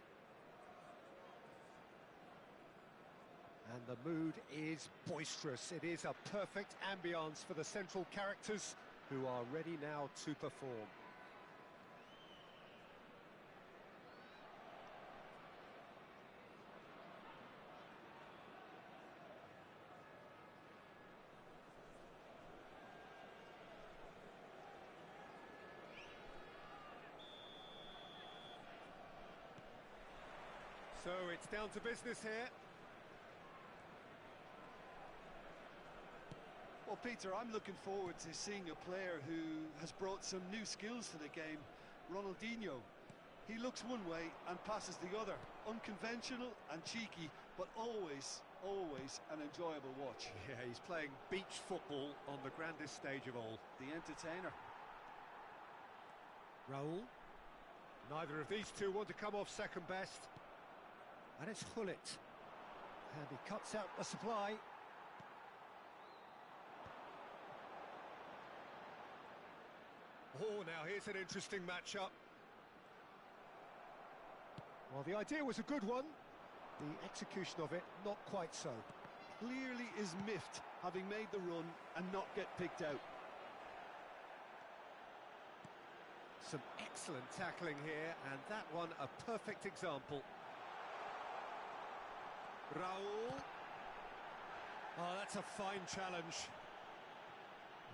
And the mood is boisterous. It is a perfect ambience for the central characters who are ready now to perform. So it's down to business here. Well, Peter, I'm looking forward to seeing a player who has brought some new skills to the game. Ronaldinho. He looks one way and passes the other. Unconventional and cheeky, but always an enjoyable watch. Yeah, he's playing beach football on the grandest stage of all. The entertainer. Raul. Neither of these two want to come off second best. And it's Hullet. And he cuts out the supply. Oh, now here's an interesting matchup. Well, the idea was a good one. The execution of it, not quite so. Clearly is miffed, having made the run and not get picked out. Some excellent tackling here, and that one a perfect example. Raul. Oh, that's a fine challenge.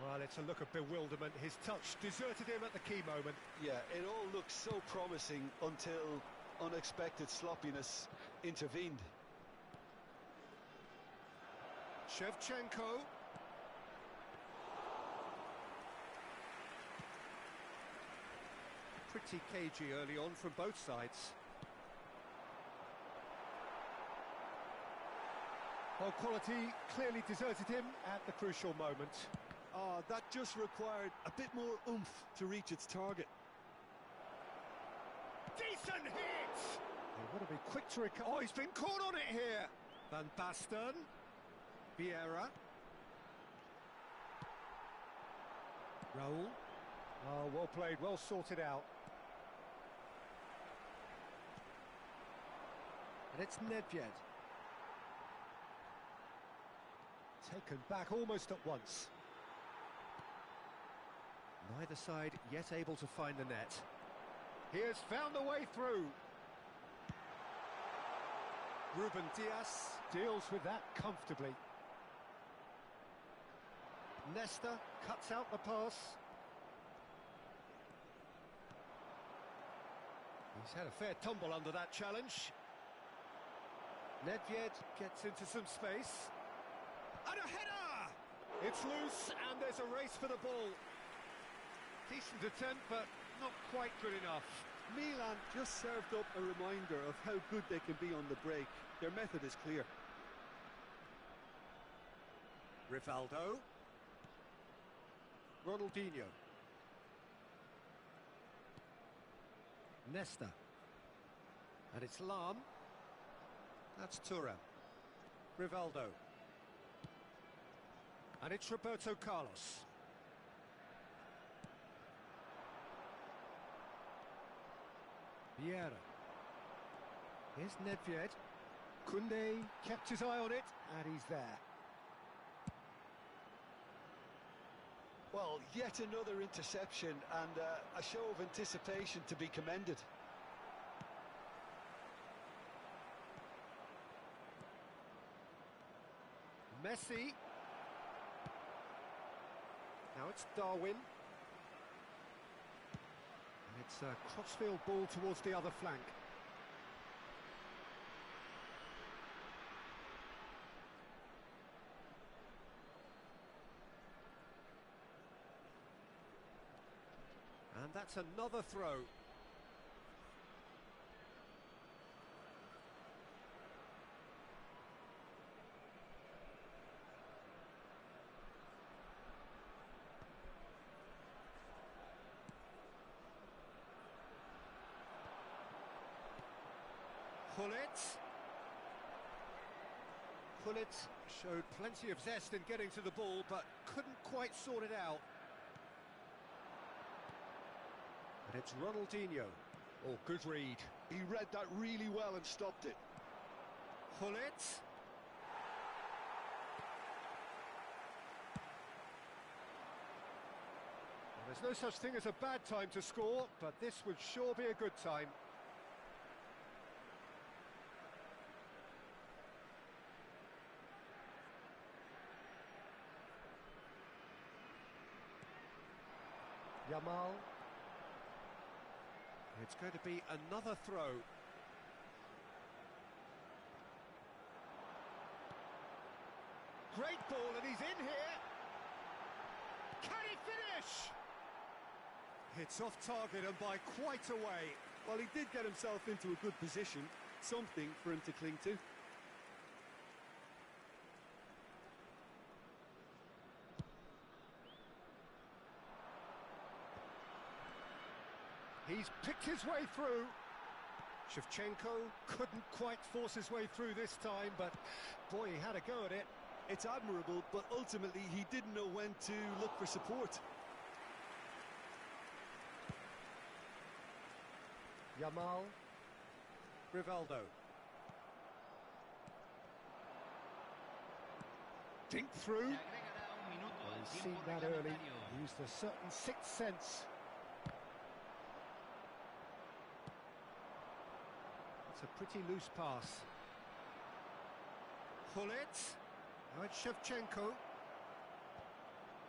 Well, it's a look of bewilderment. His touch deserted him at the key moment. Yeah, it all looked so promising until unexpected sloppiness intervened. Shevchenko. Pretty cagey early on from both sides. Well, quality clearly deserted him at the crucial moment. Oh, that just required a bit more oomph to reach its target. Decent hit! They want to be quick to recover. Oh, he's been caught on it here. Van Basten. Vieira. Raul. Oh, well played, well sorted out. And it's Nedved. Taken back almost at once. Neither side yet able to find the net. He has found a way through. Ruben Dias deals with that comfortably. Nesta cuts out the pass. He's had a fair tumble under that challenge. Nedved gets into some space. And a header! It's loose and there's a race for the ball. Decent attempt, but not quite good enough. Milan just served up a reminder of how good they can be on the break. Their method is clear. Rivaldo. Ronaldinho. Nesta. And it's Lam. That's Thuram. Rivaldo. And it's Roberto Carlos. Vieira. Here's Nedved. Koundé kept his eye on it, and he's there. Well, yet another interception and a show of anticipation to be commended. Messi. Now it's Darwin. And it's a crossfield ball towards the other flank. And that's another throw. Hullet. Gullit showed plenty of zest in getting to the ball, but couldn't quite sort it out. But it's Ronaldinho. Oh, good read. He read that really well and stopped it. Gullit. There's no such thing as a bad time to score, but this would sure be a good time. Yamal. It's going to be another throw. Great ball, and he's in here. Can he finish? It's off target and by quite a way. Well, he did get himself into a good position, something for him to cling to. He's picked his way through. Shevchenko couldn't quite force his way through this time, but boy, he had a go at it. It's admirable, but ultimately he didn't know when to look for support. Yamal. Rivaldo. Dink through. Well, he's seen that early. Used a certain sixth sense. It's a pretty loose pass. Gullit. Now it's Shevchenko.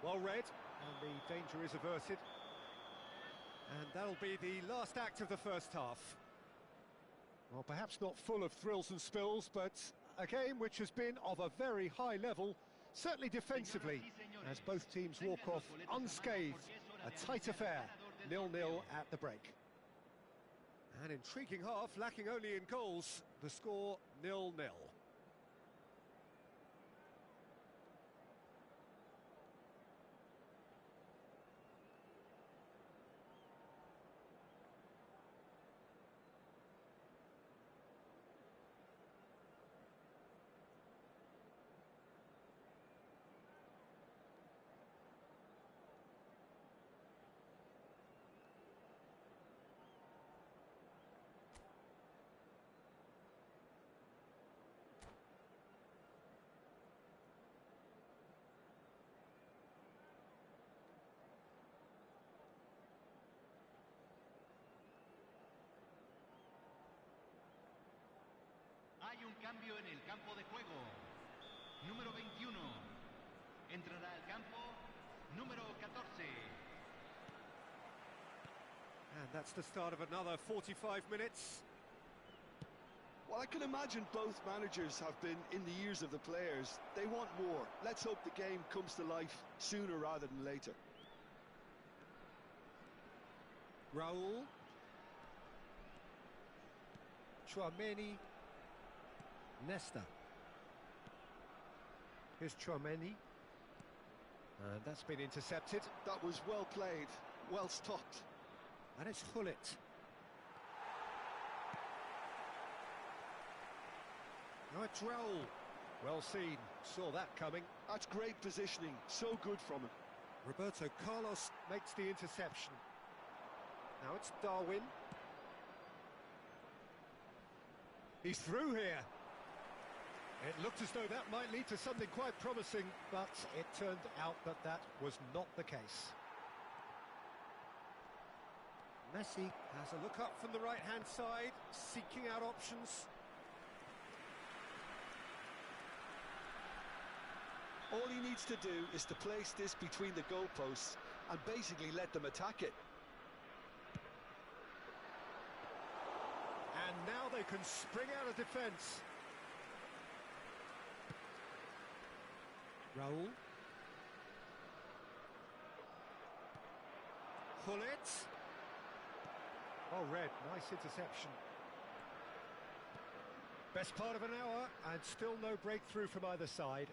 Well read, and the danger is averted. And that'll be the last act of the first half. Well, perhaps not full of thrills and spills, but a game which has been of a very high level, certainly defensively, as both teams walk off unscathed. A tight affair, 0-0 at the break. An intriguing half, lacking only in goals. The score 0-0. Hay un cambio en el campo de juego. Número 21. Entrará al campo número 14. And that's the start of another 45 minutes. Well, I can imagine both managers have been in the ears of the players. They want more. Let's hope the game comes to life sooner rather than later. Raul. Chouameni. Nesta. Here's Chouameni. And that's been intercepted. That was well played, well stopped. And it's Gullit. Now it's Raul. Well seen, saw that coming. That's great positioning, so good from him. Roberto Carlos makes the interception. Now it's Darwin. He's through here. It looked as though that might lead to something quite promising, but it turned out that that was not the case. Messi has a look up from the right-hand side, seeking out options. All he needs to do is to place this between the goalposts and basically let them attack it. And now they can spring out of defence. Raul. Gullit. Well read, nice interception. Best part of an hour, and still no breakthrough from either side.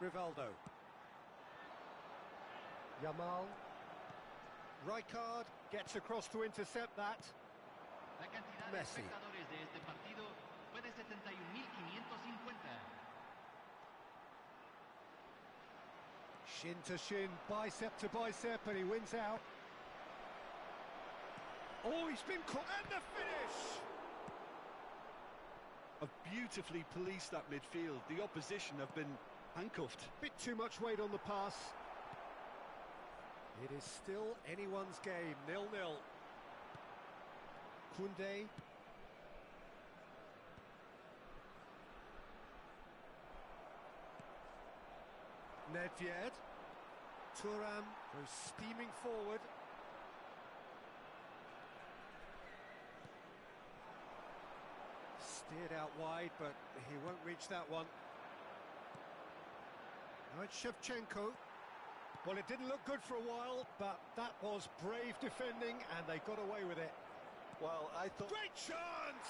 Rivaldo. Yamal. Rijkaard gets across to intercept that. La cantidad de Messi. espectadores de este partido fue de 71.550. Shin to shin, bicep to bicep, and he wins out. Oh, he's been caught, and the finish! Have beautifully policed that midfield. The opposition have been handcuffed. Bit too much weight on the pass. It is still anyone's game, 0-0. Koundé. Nedved. Thuram goes steaming forward. Steered out wide, but he won't reach that one. Now it's Shevchenko. Well, it didn't look good for a while, but that was brave defending, and they got away with it. Well, I thought... Great chance!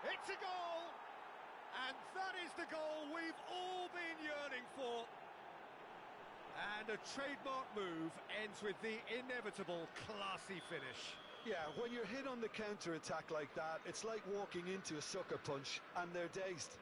It's a goal! And that is the goal we've all been yearning for. And a trademark move ends with the inevitable classy finish. Yeah, when you're hit on the counter-attack like that, it's like walking into a sucker punch, and they're dazed.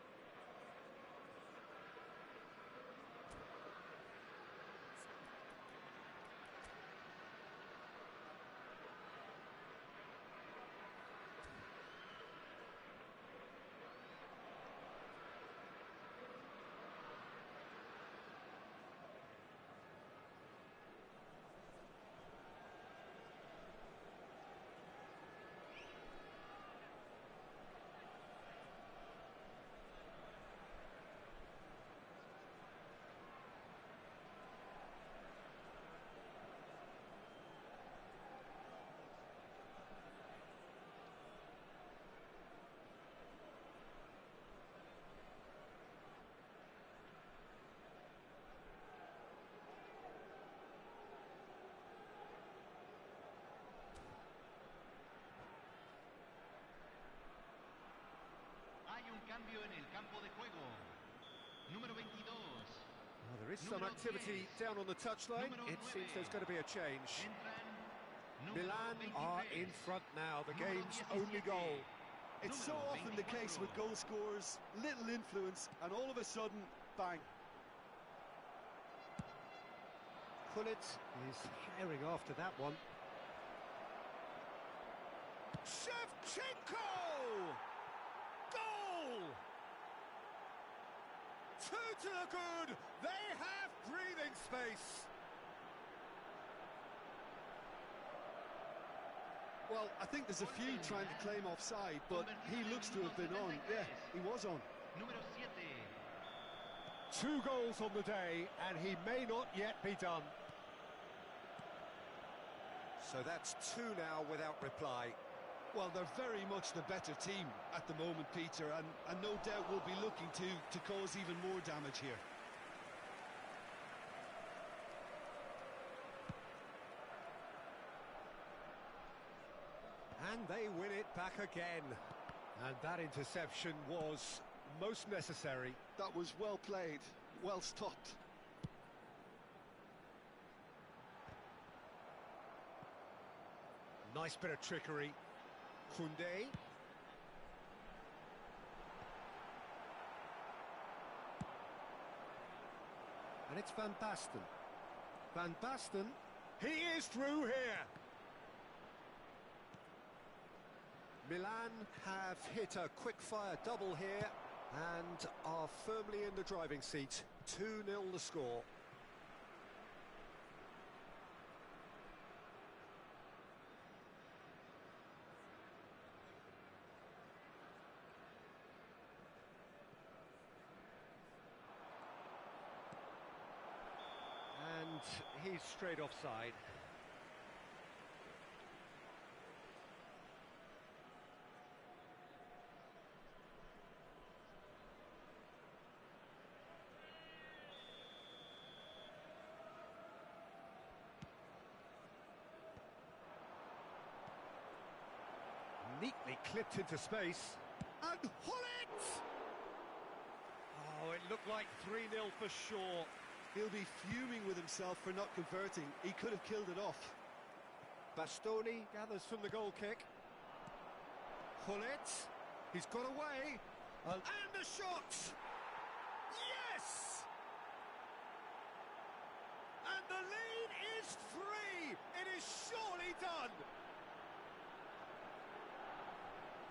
Cambio en el campo de juego. Número 22. Well, there is some activity down on the touchline. It seems there's going to be a change. Milan are in front now, the game's only goal. It's so often the case with goal scorers, little influence, and all of a sudden, bang. Gullit is herring after that one. Shevchenko! Goal! 2 to the good. They have breathing space. Well, I think there's a few trying to claim offside, but he looks to have been on. Yeah, he was on. Número 7. 2 goals on the day, and he may not yet be done. So that's 2 now without reply. Well, they're very much the better team at the moment, Peter, and no doubt will be looking to cause even more damage here. And they win it back again. And that interception was most necessary. That was well played, well stopped. Nice bit of trickery. Koundé. And it's Van Basten. Van Basten, he is through here. Milan have hit a quick-fire double here and are firmly in the driving seat. 2-0 the score. And he's straight offside. Neatly clipped into space. And Gullit! Oh, it looked like 3-0 for sure. He'll be fuming with himself for not converting. He could have killed it off. Bastoni gathers from the goal kick. Hullet, he's got away, and the shot! Yes! And the lead is 3! It is surely done!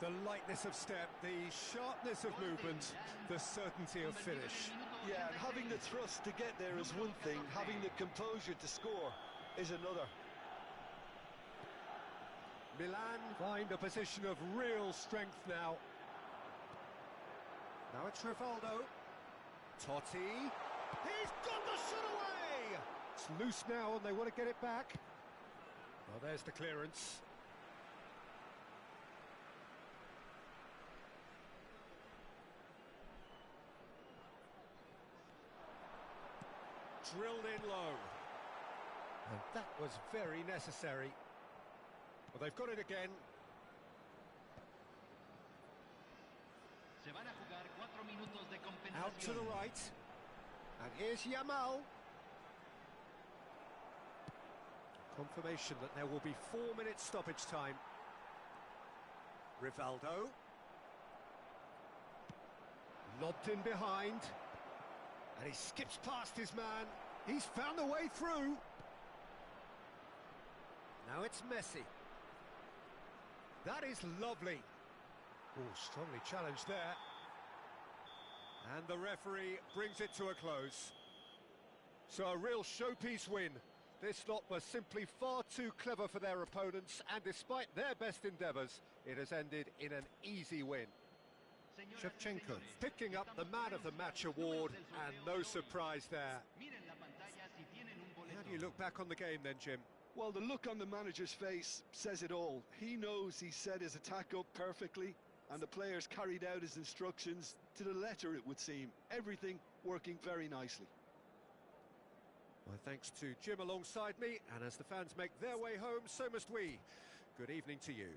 The lightness of step, the sharpness of movement, the certainty of finish. Yeah, and having the thrust to get there is one thing, having the composure to score is another. Milan find a position of real strength now. Now it's Rivaldo. Totti. He's got the shot away! It's loose now and they want to get it back. Well, there's the clearance. Drilled in low. And that was very necessary. Well, they've got it again. Se van a jugar 4 minutos de compensación. Out to the right. And here's Yamal. Confirmation that there will be 4 minutes stoppage time. Rivaldo. Lobbed in behind. And he skips past his man. He's found a way through. Now it's Messi. That is lovely. Oh, strongly challenged there. And the referee brings it to a close. So a real showpiece win. This lot was simply far too clever for their opponents, and despite their best endeavours, it has ended in an easy win. Shevchenko picking up the Man of the Match award, and no surprise there. How do you look back on the game then, Jim? Well, the look on the manager's face says it all. He knows he set his attack up perfectly, and the players carried out his instructions to the letter, it would seem. Everything working very nicely. My thanks to Jim alongside me, and as the fans make their way home, so must we. Good evening to you.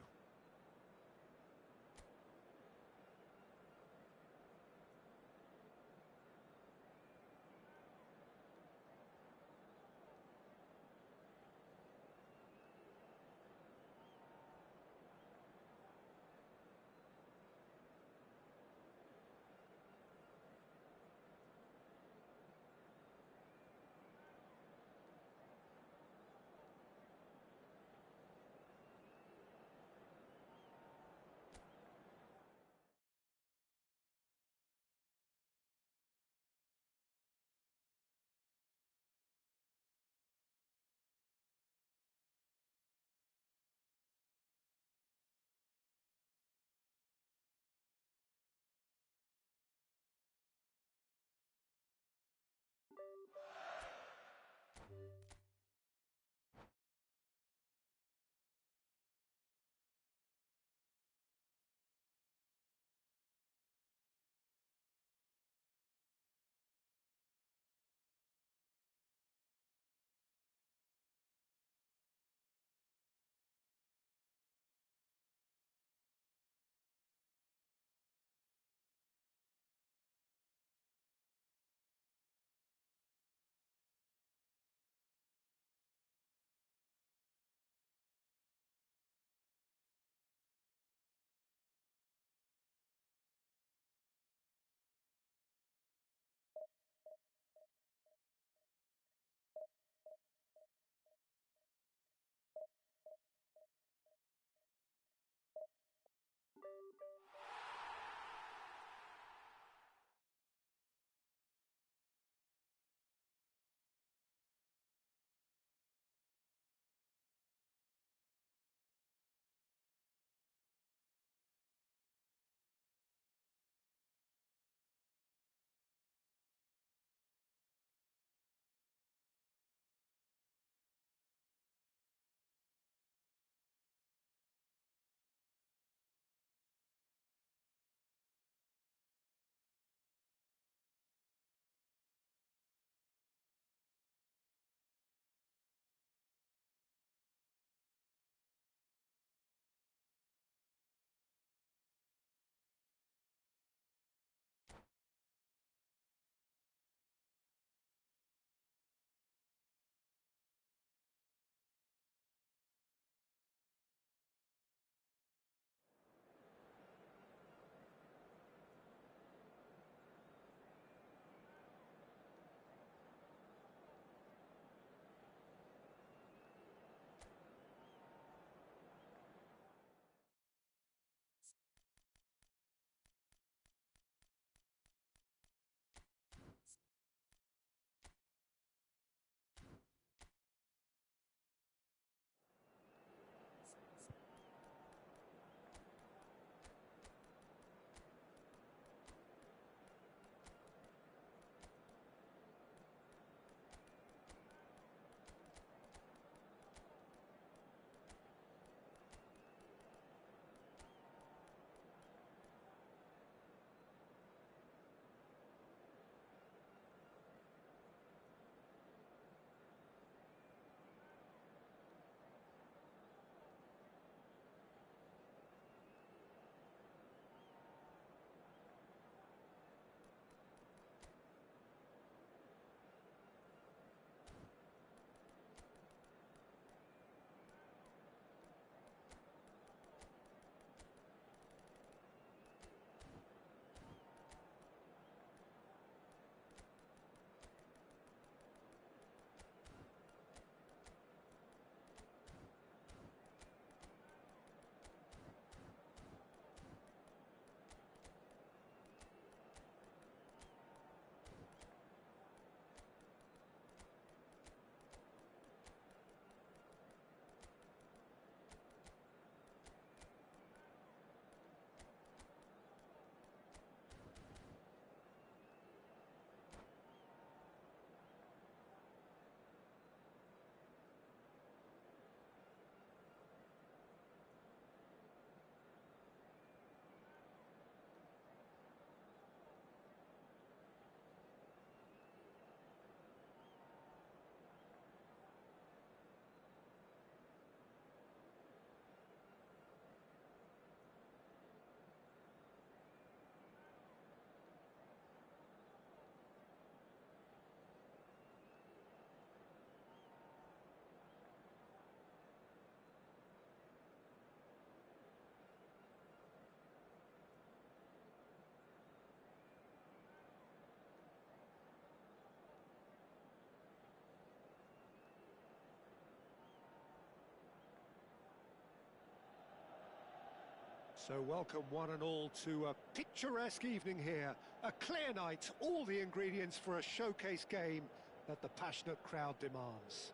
So welcome one and all to a picturesque evening here. A clear night, all the ingredients for a showcase game that the passionate crowd demands.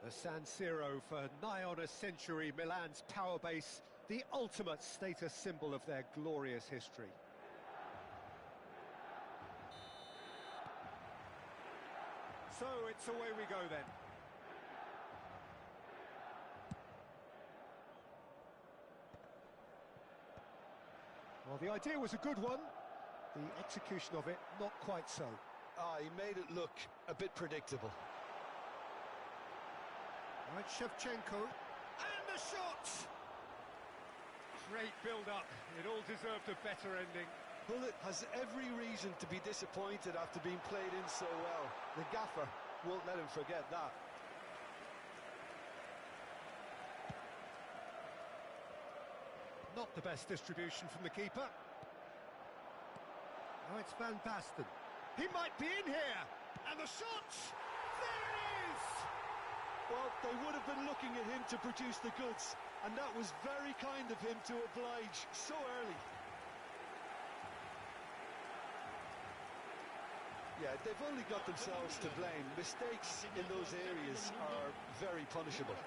The San Siro for nigh on a century, Milan's power base, the ultimate status symbol of their glorious history. So it's away we go then. Well, the idea was a good one. The execution of it, not quite so. He made it look a bit predictable. Right, Shevchenko. And the shot! Great build-up. It all deserved a better ending. Bullet has every reason to be disappointed after being played in so well. The gaffer won't let him forget that. Not the best distribution from the keeper. Oh, it's Van Basten. He might be in here! And the shot! There it is! Well, they would have been looking at him to produce the goods, and that was very kind of him to oblige so early. Yeah, they've only got themselves to blame. Mistakes in those areas are very punishable.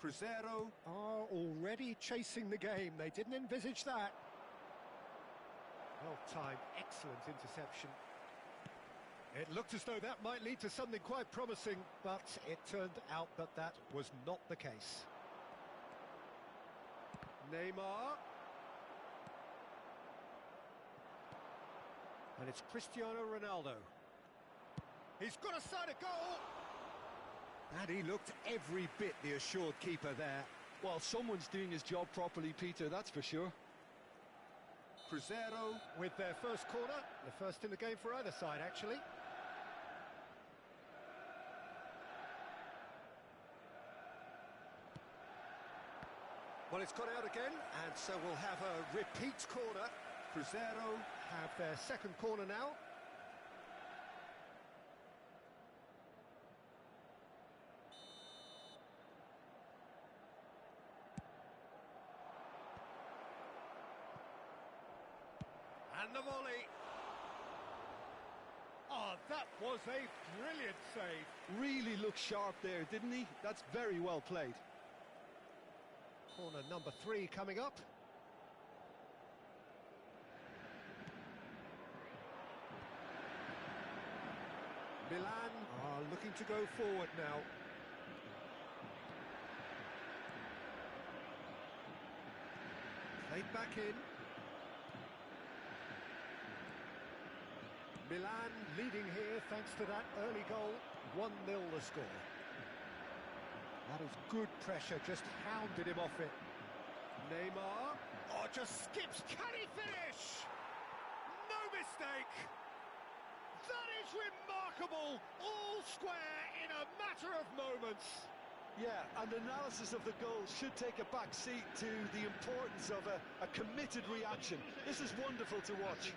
Cruzeiro are already chasing the game. They didn't envisage that. Well-timed, excellent interception. It looked as though that might lead to something quite promising, but it turned out that that was not the case. Neymar. And it's Cristiano Ronaldo. He's got a side of goal. And he looked every bit the assured keeper there. Well, someone's doing his job properly, Peter, that's for sure. Cruzeiro with their first corner. The first in the game for either side, actually. Well, it's got out again, and so we'll have a repeat corner. Cruzeiro have their second corner now. And the volley. Oh, that was a brilliant save. Really looked sharp there, didn't he? That's very well played. Corner number 3 coming up. Milan are looking to go forward now. Played back in. Milan leading here thanks to that early goal. 1-0 the score. That is good pressure, just hounded him off it. Neymar. Oh, just skips. Can he finish? No mistake. That is remarkable. All square in a matter of moments. Yeah, and analysis of the goal should take a back seat to the importance of a committed reaction. This is wonderful to watch.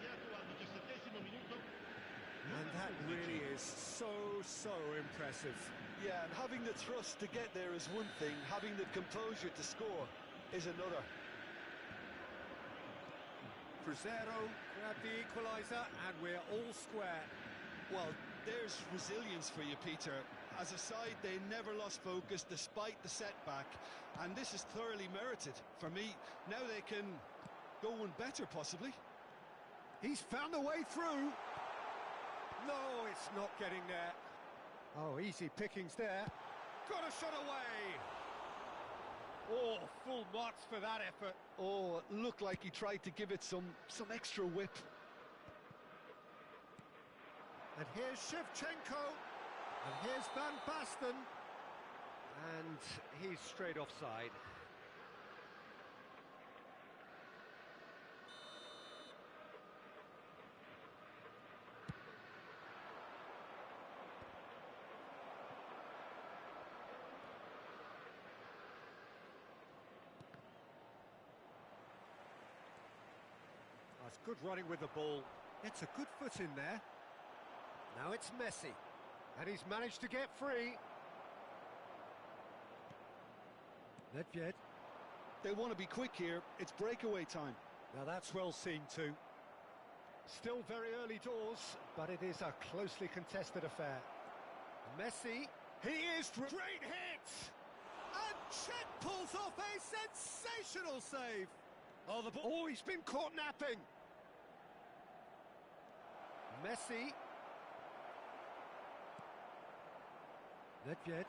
And that really is so impressive. Yeah, and having the thrust to get there is one thing, having the composure to score is another. Cruzeiro grab the equaliser, and we're all square. Well, there's resilience for you, Peter. As a side, they never lost focus despite the setback, and this is thoroughly merited. For me, now they can go one better, possibly. He's found a way through. No, it's not getting there. Oh, easy pickings there. Got a shot away. Oh, full marks for that effort. Oh, it looked like he tried to give it some extra whip. And here's Shevchenko. And here's Van Basten. And he's straight offside. That's good running with the ball. It's a good foot in there. Now it's Messi. And he's managed to get free. Nedved. They want to be quick here. It's breakaway time. Now that's well seen too. Still very early doors, but it is a closely contested affair. Messi. He is... Great hit! And Chet pulls off a sensational save. Oh, the ball... Oh, he's been caught napping. Messi. Nedved.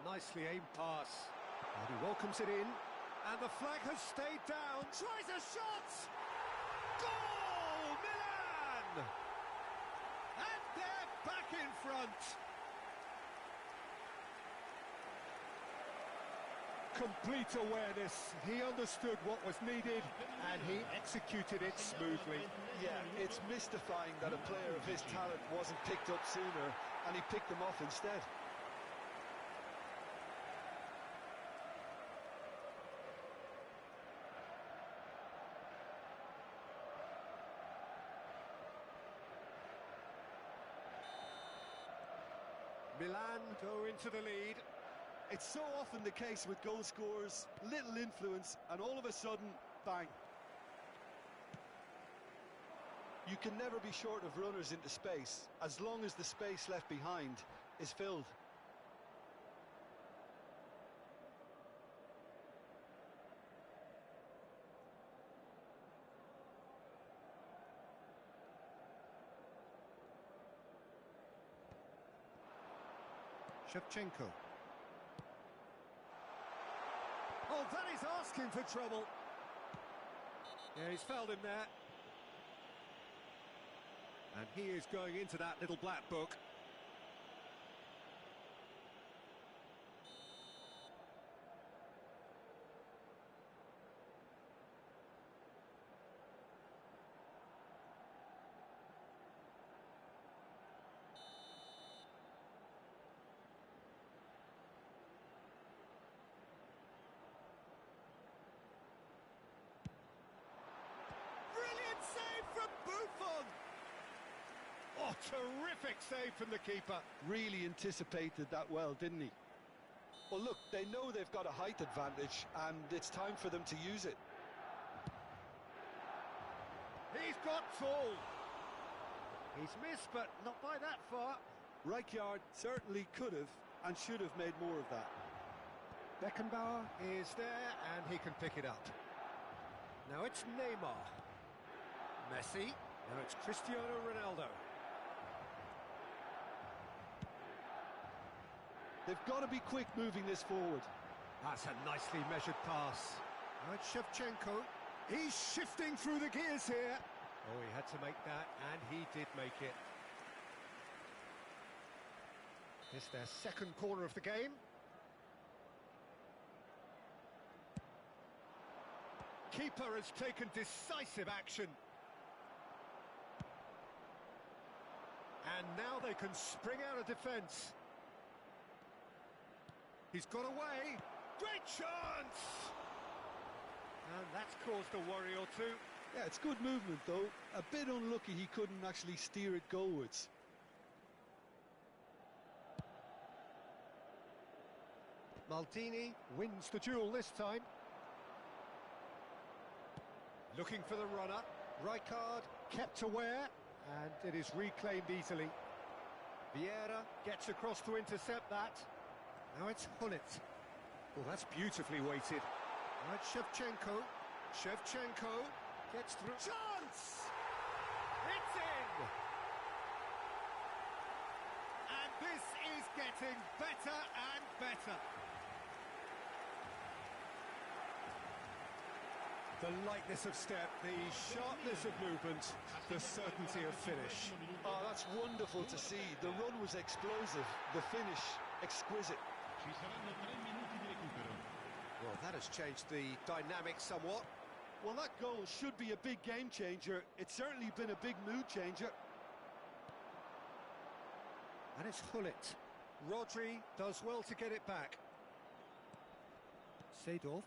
Nicely aimed pass. And he welcomes it in. And the flag has stayed down. Tries a shot! Goal! Milan! And they're back in front. Complete awareness. He understood what was needed and he executed it smoothly. Yeah, it's mystifying that a player of his talent wasn't picked up sooner and he picked them off instead. Milan go into the lead. It's so often the case with goal scorers, little influence, and all of a sudden, bang. You can never be short of runners into space, as long as the space left behind is filled. Shevchenko. Oh, that is asking for trouble. Yeah, he's fouled him there. And he is going into that little black book. Brilliant save from Buffon! Oh, terrific save from the keeper. Really anticipated that well, didn't he? Well, look, they know they've got a height advantage, and it's time for them to use it. He's got tall. He's missed, but not by that far. Rijkaard certainly could have and should have made more of that. Beckenbauer is there, and he can pick it up. Now it's Neymar. Messi. Now it's Cristiano Ronaldo. They've got to be quick moving this forward. That's a nicely measured pass. Now it's Shevchenko. He's shifting through the gears here. Oh, he had to make that, and he did make it. It's their second corner of the game. Keeper has taken decisive action. And now they can spring out of defence. He's got away. Great chance! And that's caused a worry or two. Yeah, it's good movement, though. A bit unlucky he couldn't actually steer it goalwards. Maldini wins the duel this time. Looking for the runner. Rijkaard kept aware, and it is reclaimed easily. Vieira gets across to intercept that. Now it's Hullet. Well, that's beautifully weighted. Now it's Shevchenko. Shevchenko gets through. Chance! It's in! And this is getting better and better. The lightness of step, the sharpness of movement, the certainty of finish. Oh, that's wonderful to see. The run was explosive, the finish exquisite. Well, that has changed the dynamic somewhat. Well, that goal should be a big game changer. It's certainly been a big mood changer. And it's Hullet. Rodri does well to get it back. Seedorf.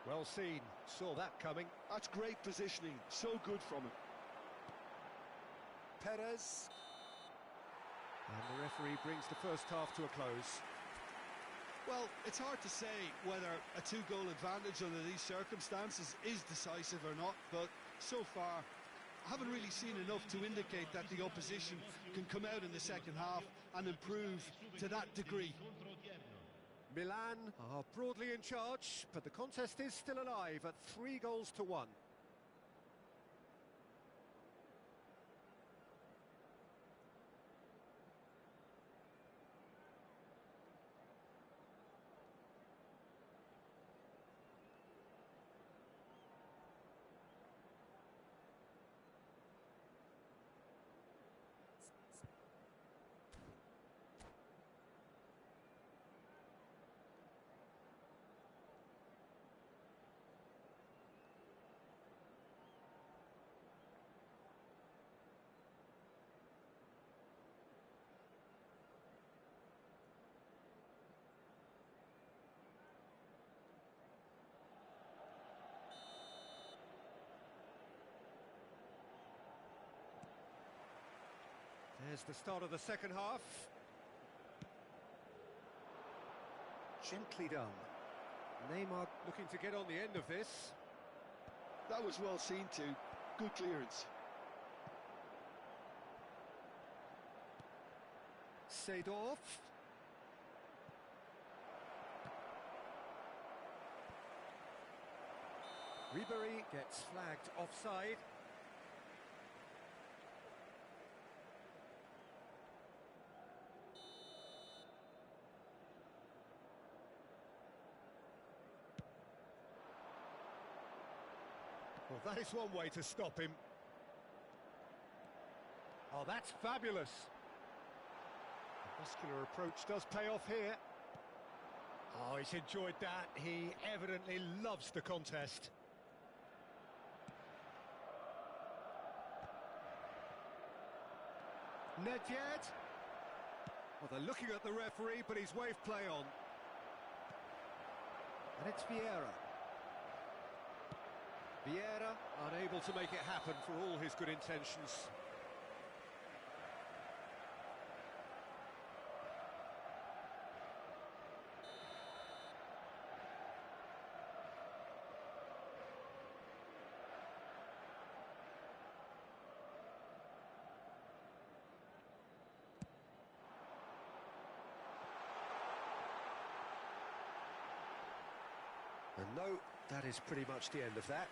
Well seen, saw that coming. That's great positioning, so good from him. Perez. And the referee brings the first half to a close. Well, it's hard to say whether a two-goal advantage under these circumstances is decisive or not, but so far I haven't really seen enough to indicate that the opposition can come out in the second half and improve to that degree. Milan are broadly in charge, but the contest is still alive at 3-1. There's the start of the second half. Gently done. Neymar looking to get on the end of this. That was well seen too. Good clearance. Seedorf. Ribery gets flagged offside. Well, that is one way to stop him. Oh, that's fabulous. The muscular approach does pay off here. Oh, he's enjoyed that. He evidently loves the contest. Nedved. Well, they're looking at the referee, but he's waved play on. And it's Vieira. Vieira unable to make it happen for all his good intentions. And no, that is pretty much the end of that.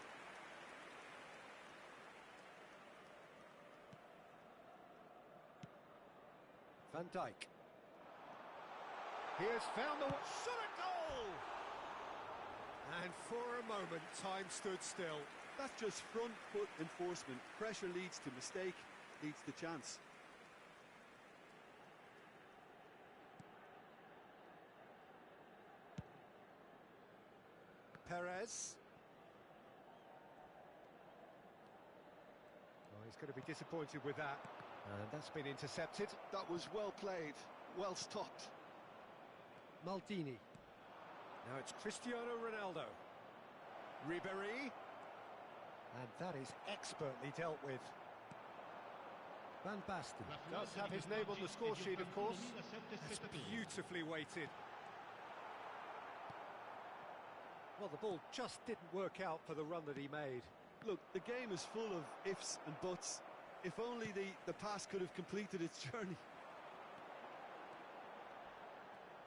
Van Dijk. He has found the shot at goal! And for a moment, time stood still. That's just front foot enforcement. Pressure leads to mistake, leads to chance. Perez. Oh, he's going to be disappointed with that. And that's been intercepted. That was well played, well stopped. Maldini. Now it's Cristiano Ronaldo. Ribery. And that is expertly dealt with. Van Basten does have his name on the score sheet, of course. That's beautifully weighted. Well, the ball just didn't work out for the run that he made. Look, the game is full of ifs and buts. If only the pass could have completed its journey.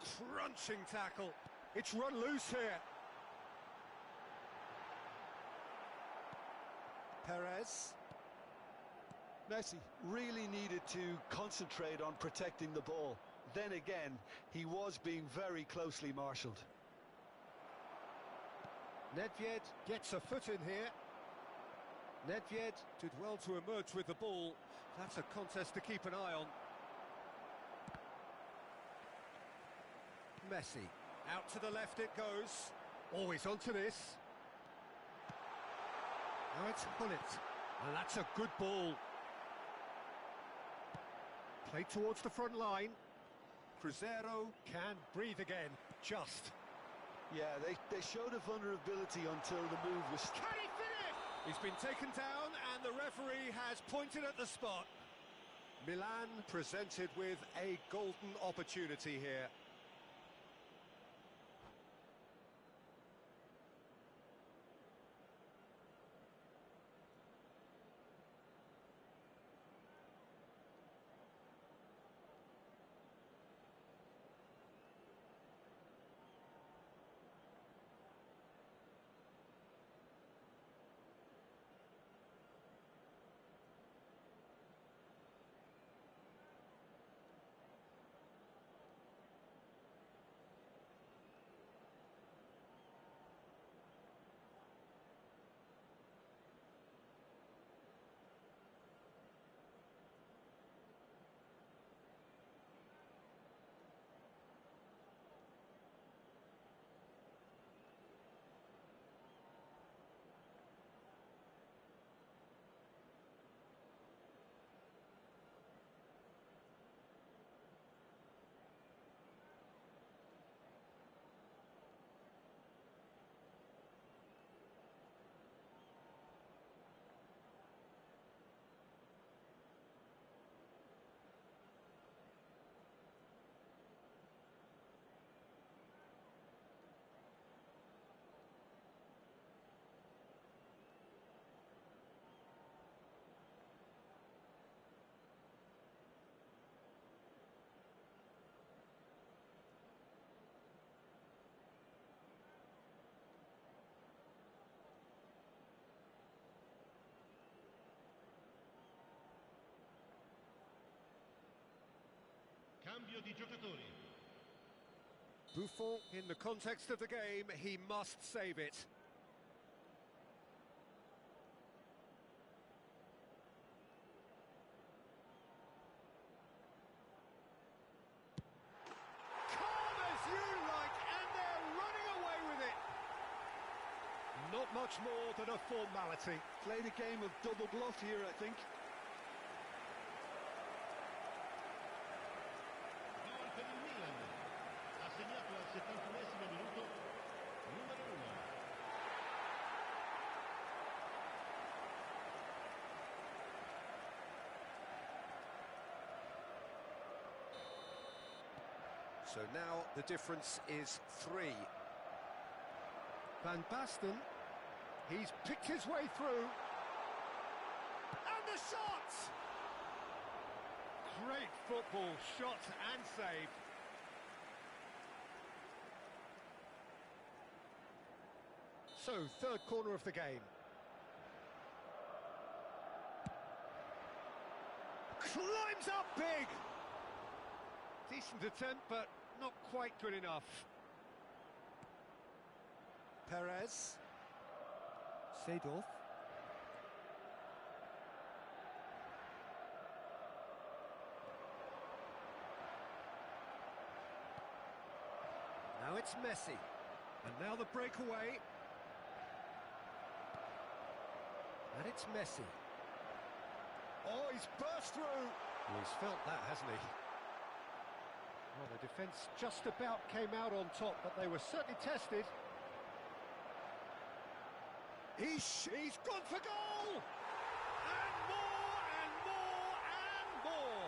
Crunching tackle. It's run loose here. Perez. Messi really needed to concentrate on protecting the ball. Then again, he was being very closely marshalled. Nedved gets a foot in here. Nedved did well to emerge with the ball. That's a contest to keep an eye on. Messi. Out to the left it goes. Always onto this. Now it's Hullet. And that's a good ball. Played towards the front line. Cruzeiro can breathe again. Just. Yeah, they showed a vulnerability until the move was... Can he finish? He's been taken down and the referee has pointed at the spot. Milan presented with a golden opportunity here. Cambio di giocatori. Buffon, in the context of the game, he must save it. Calm as you like, and they're running away with it. Not much more than a formality. Played a game of double bluff here, I think. Gol per il Milan. Ha segnato al 71esimo minuto numero 1. So now the difference is 3. Van Basten, he's picked his way through. And the shot! Great football, shot and save. So, third corner of the game. Climbs up big! Decent attempt, but not quite good enough. Perez. Seedorf. Now it's Messi. And now the breakaway. And it's Messi. Oh, he's burst through. Well, he's felt that, hasn't he? Well, the defence just about came out on top, but they were certainly tested. He's gone for goal! And more, and more, and more!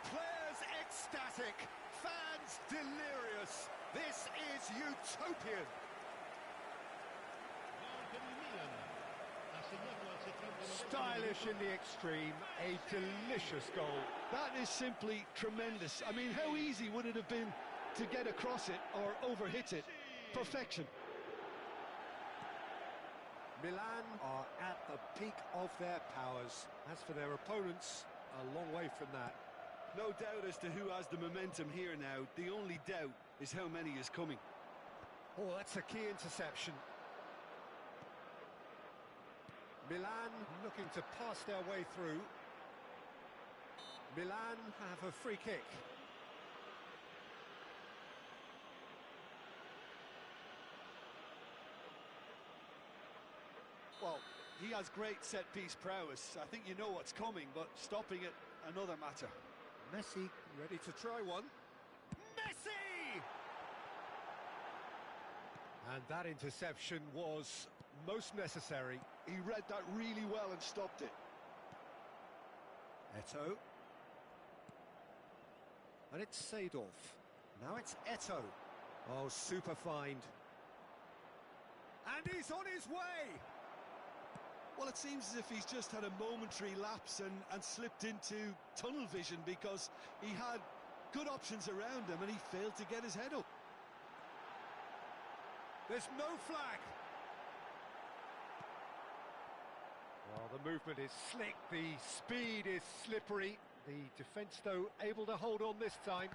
Players ecstatic, fans delirious. This is utopian. Gol per il Milan. Ha segnato al 79esimo Stylish in the extreme, a delicious goal. That is simply tremendous. I mean, how easy would it have been to get across it or overhit it? Perfection. Milan are at the peak of their powers. As for their opponents, a long way from that. No doubt as to who has the momentum here now. The only doubt is how many is coming. Oh, that's a key interception. Milan looking to pass their way through. Milan have a free kick. Well, he has great set-piece prowess. I think you know what's coming, but stopping it, another matter. Messi ready to try one. Messi! And that interception was most necessary. He read that really well and stopped it. Eto'o. And it's Seedorf. Now it's Eto'o. Oh, super find. And he's on his way! Well, it seems as if he's just had a momentary lapse and slipped into tunnel vision, because he had good options around him and he failed to get his head up. There's no flag. Well, the movement is slick, the speed is slippery. The defence, though, able to hold on this time.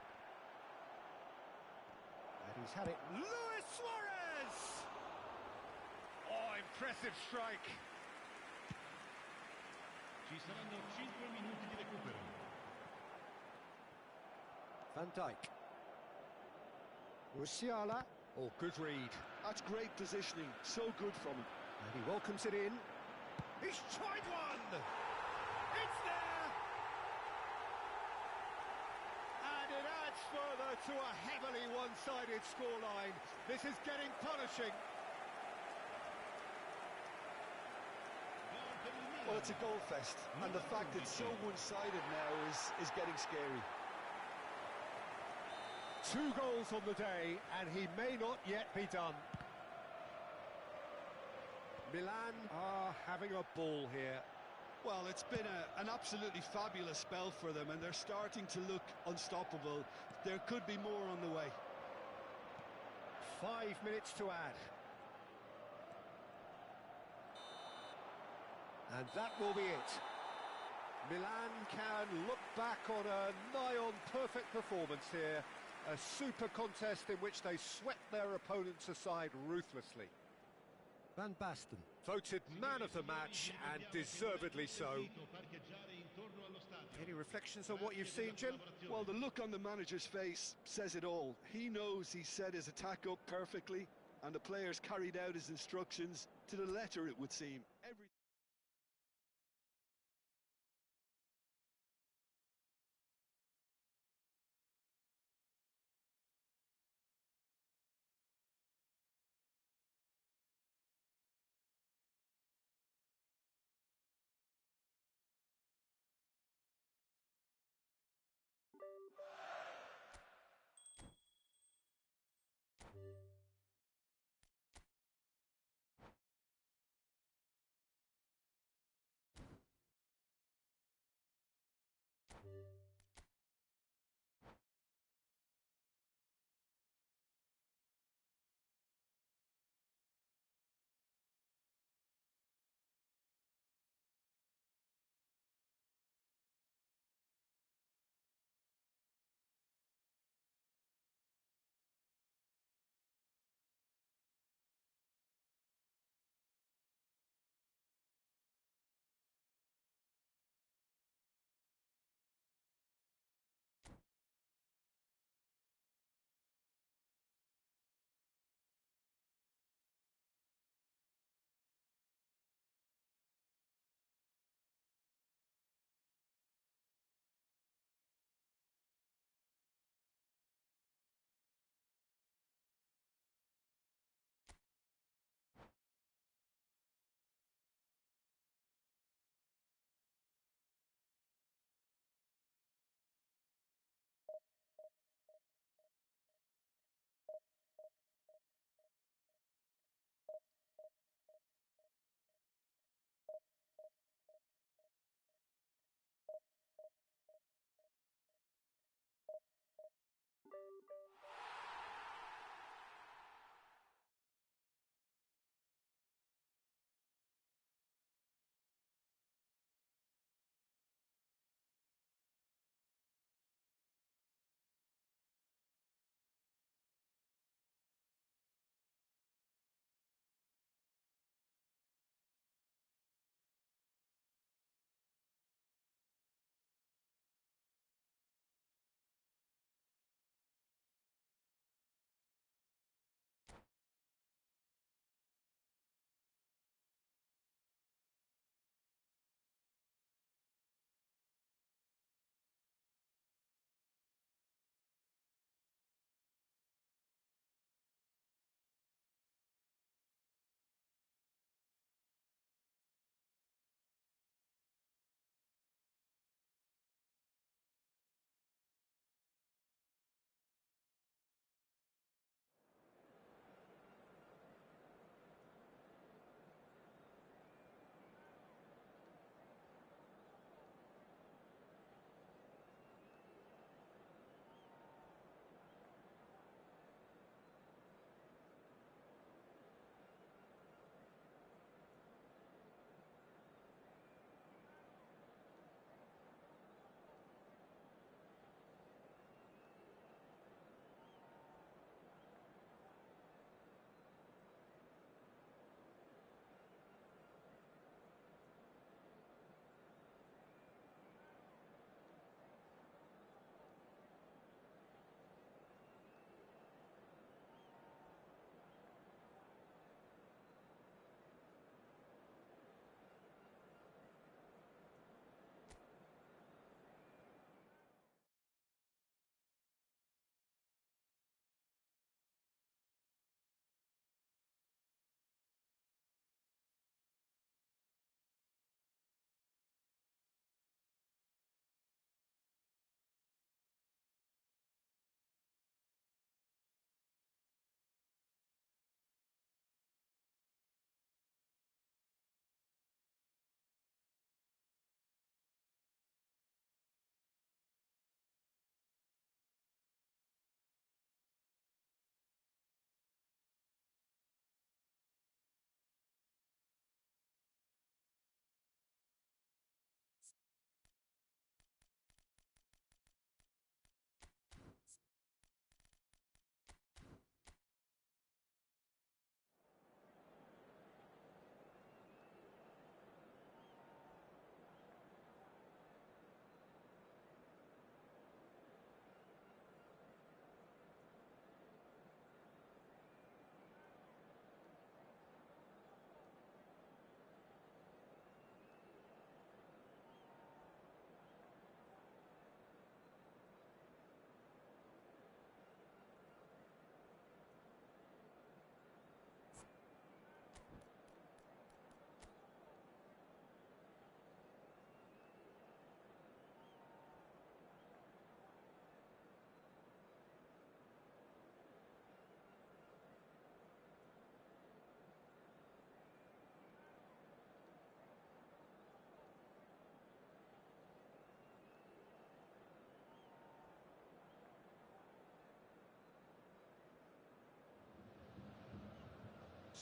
And he's had it. Luis Suarez! Oh, impressive strike. Ci saranno 5 minuti di recupero. Van Dijk. Musiala. Oh, good read. That's great positioning, so good from him. And he welcomes it in. He's tried one! It's there! And it adds further to a heavily one-sided scoreline. This is getting punishing. Well, it's a goal fest, and the fact it's so one-sided now is getting scary. 2 goals on the day, and he may not yet be done. Milan are having a ball here. Well, it's been an absolutely fabulous spell for them, and they're starting to look unstoppable. There could be more on the way. 5 minutes to add. And that will be it. Milan can look back on a nigh-on perfect performance here. A super contest in which they swept their opponents aside ruthlessly. Van Basten, voted man of the match, and deservedly so. Any reflections on what you've seen, Jim? Well, the look on the manager's face says it all. He knows he set his attack up perfectly, and the players carried out his instructions to the letter, it would seem.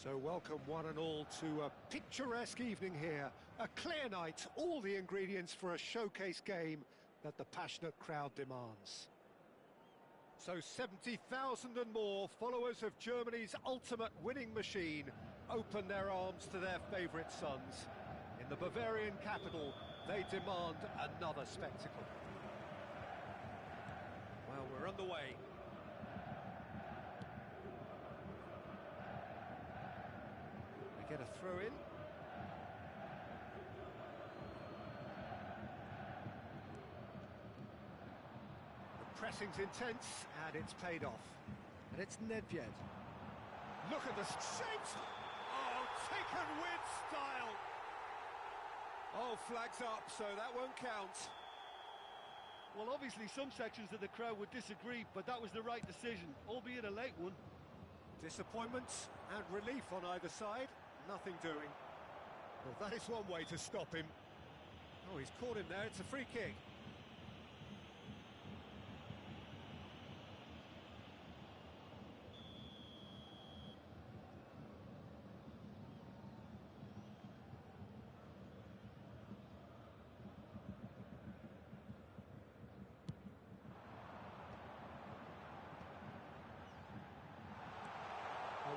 So welcome one and all to a picturesque evening here. A clear night, all the ingredients for a showcase game that the passionate crowd demands. So 70,000 and more followers of Germany's ultimate winning machine open their arms to their favourite sons. In the Bavarian capital, they demand another spectacle. Well, we're underway. We get a throw in. The pressing's intense, and it's paid off. And it's Nedved. Look at the shapes! Oh, taken with style! Oh, flags up, so that won't count. Well, obviously some sections of the crowd would disagree, but that was the right decision, albeit a late one. Disappointment and relief on either side, nothing doing. Well, that is one way to stop him. Oh, he's caught him there, it's a free kick.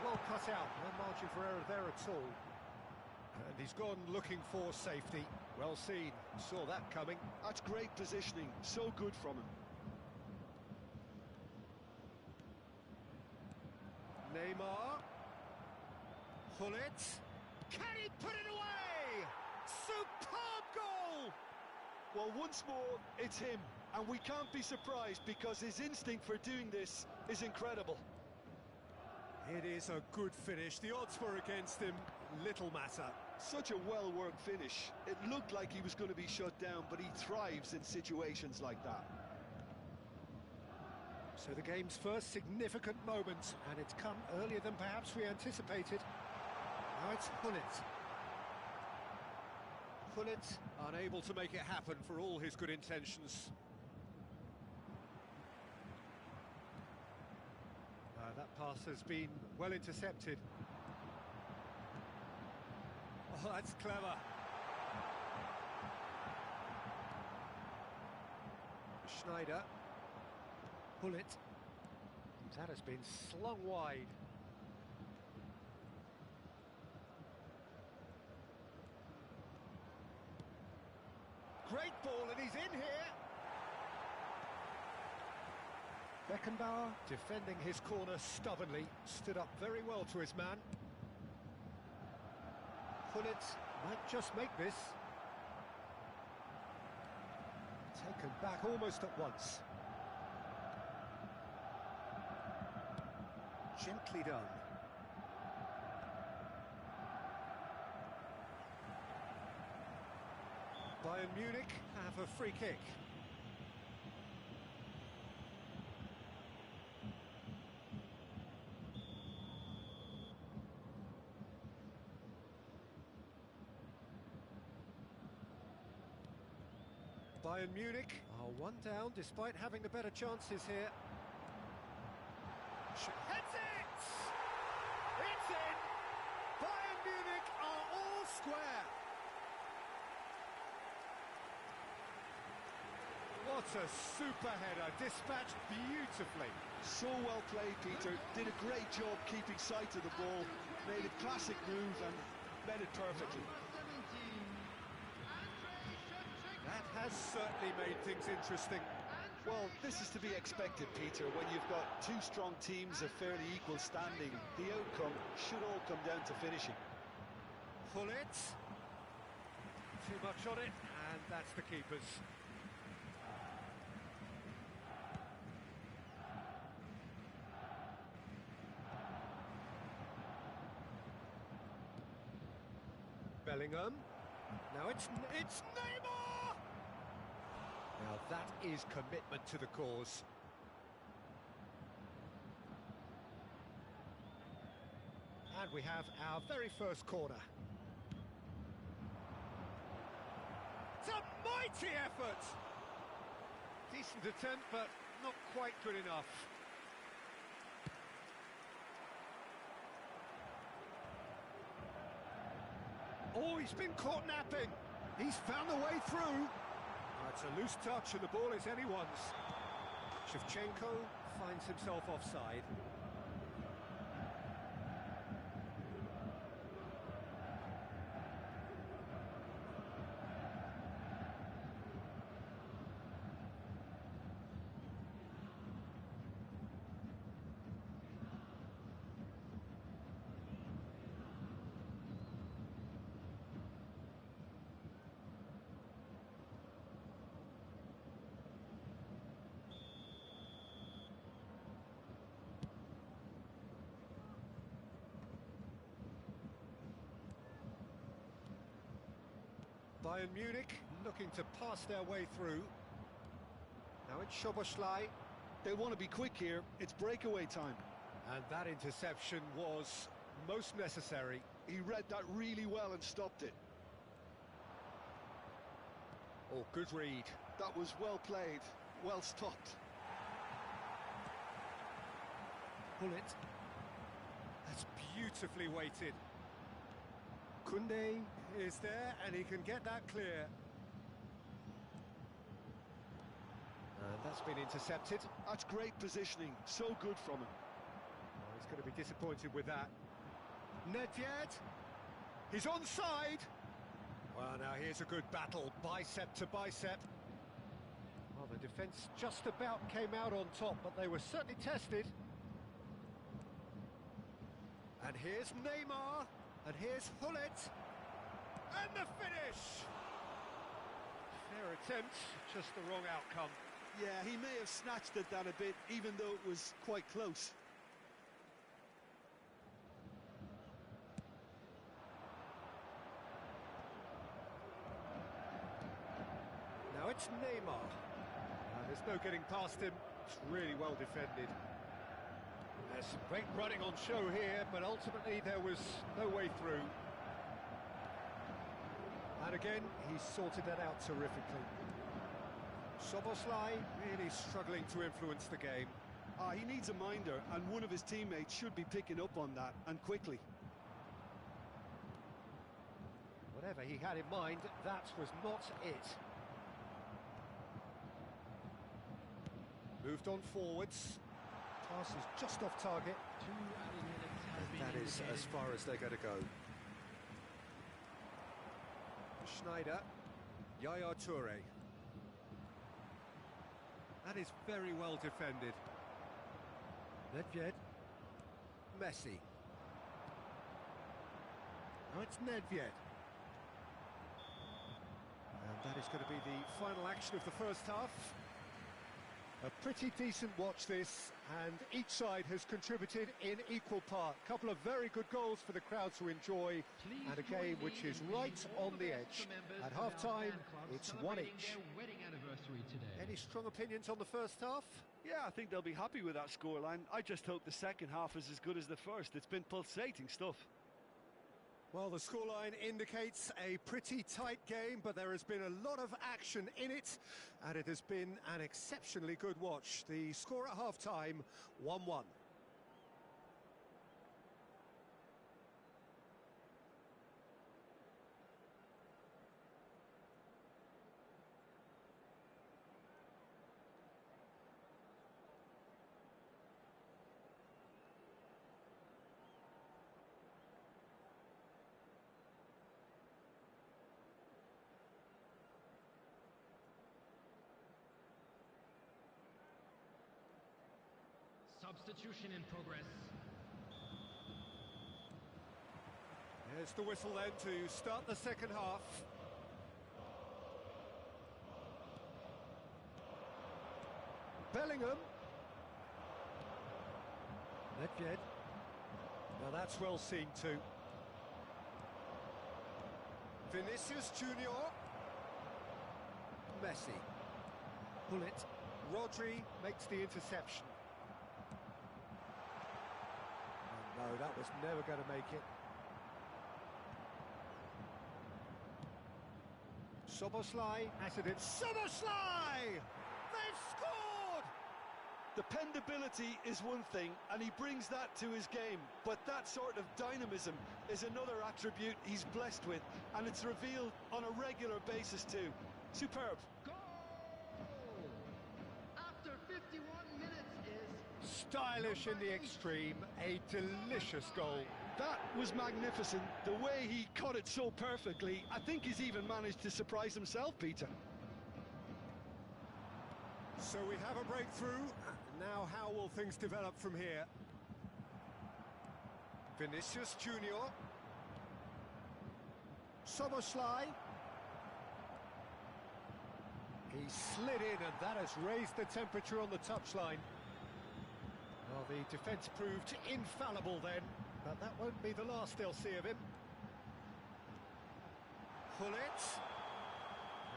Well cut out, no margin for error there at all. And he's gone looking for safety. Well seen, saw that coming. That's great positioning, so good from him. Neymar. Hullet. Can he put it away? Superb goal! Well, once more, it's him. And we can't be surprised because his instinct for doing this is incredible. It is a good finish. The odds were against him. Little matter. Such a well-worked finish. It looked like he was going to be shut down, but he thrives in situations like that. So the game's first significant moment, and it's come earlier than perhaps we anticipated. Now it's Hullet. Hullet unable to make it happen for all his good intentions. That pass has been well intercepted. Oh, that's clever. Schneider. Hullet. That has been slung wide. Great ball, and he's in here. Beckenbauer, defending his corner stubbornly, stood up very well to his man. Hullet might just make this. Taken back almost at once. Gently done. Bayern Munich have a free kick. Bayern Munich are one down despite having the better chances here. Heads it! It's in! Bayern Munich are all square! What a super header, dispatched beautifully. So well played, Peter. Did a great job keeping sight of the ball. Made a classic move and made it perfectly. That has certainly made things interesting. Well, this is to be expected, Peter. When you've got two strong teams of fairly equal standing, the outcome should all come down to finishing. Hullet. Too much on it, and that's the keeper's. Bellingham. Now it's Neymar! Now that is commitment to the cause. And we have our very first corner. It's a mighty effort! Decent attempt, but not quite good enough. Oh, he's been caught napping. He's found a way through. It's a loose touch and the ball is anyone's. Shevchenko finds himself offside. Bayern Munich looking to pass their way through. Now it's Szoboszlai. They want to be quick here. It's breakaway time. And that interception was most necessary. He read that really well and stopped it. Oh, good read. That was well played, well stopped. Pull it. That's beautifully weighted. Koundé is there and he can get that clear. And that's been intercepted. That's great positioning, so good from him. Oh, he's going to be disappointed with that. Nedved, he's onside. Well, now here's a good battle, bicep to bicep. Well, the defence just about came out on top, but they were certainly tested. And here's Neymar, and here's Hullet, and the finish! Fair attempt, just the wrong outcome. Yeah, he may have snatched at that a bit, even though it was quite close. Now it's Neymar. There's no getting past him. It's really well defended. There's some great running on show here, but ultimately there was no way through. And again, he sorted that out terrifically. Szoboszlai really struggling to influence the game. He needs a minder, and one of his teammates should be picking up on that, and quickly. Whatever he had in mind, that was not it. Moved on forwards. Pass is just off target. That is as far as they're going to go. Schneider, Yaya Toure. That is very well defended. Nedved, Messi. Now it's Nedved. And that is going to be the final action of the first half. A pretty decent watch this, and each side has contributed in equal part. A couple of very good goals for the crowd to enjoy, and a game which is right on the edge. At half-time, it's one each. Any strong opinions on the first half? Yeah, I think they'll be happy with that scoreline. I just hope the second half is as good as the first. It's been pulsating stuff. Well, the scoreline indicates a pretty tight game, but there has been a lot of action in it, and it has been an exceptionally good watch. The score at half-time, 1-1. Substitution in progress. Here's the whistle then to start the second half. Bellingham. Nedved. Now that's well seen too. Vinicius Junior. Messi. Hullet. Rodri makes the interception. Oh, no, that was never going to make it. Szoboszlai has it in. Szoboszlai! They've scored! Dependability is one thing, and he brings that to his game, but that sort of dynamism is another attribute he's blessed with, and it's revealed on a regular basis too. Superb. Goal! After 51 minutes is... Stylish in the extreme, a delicious goal. That was magnificent. The way he cut it so perfectly, I think he's even managed to surprise himself, Peter. So we have a breakthrough. Now how will things develop from here? Vinicius Junior. Soboslai. He slid in and that has raised the temperature on the touchline. Well, the defence proved infallible then, but that won't be the last they'll see of him. Pull it.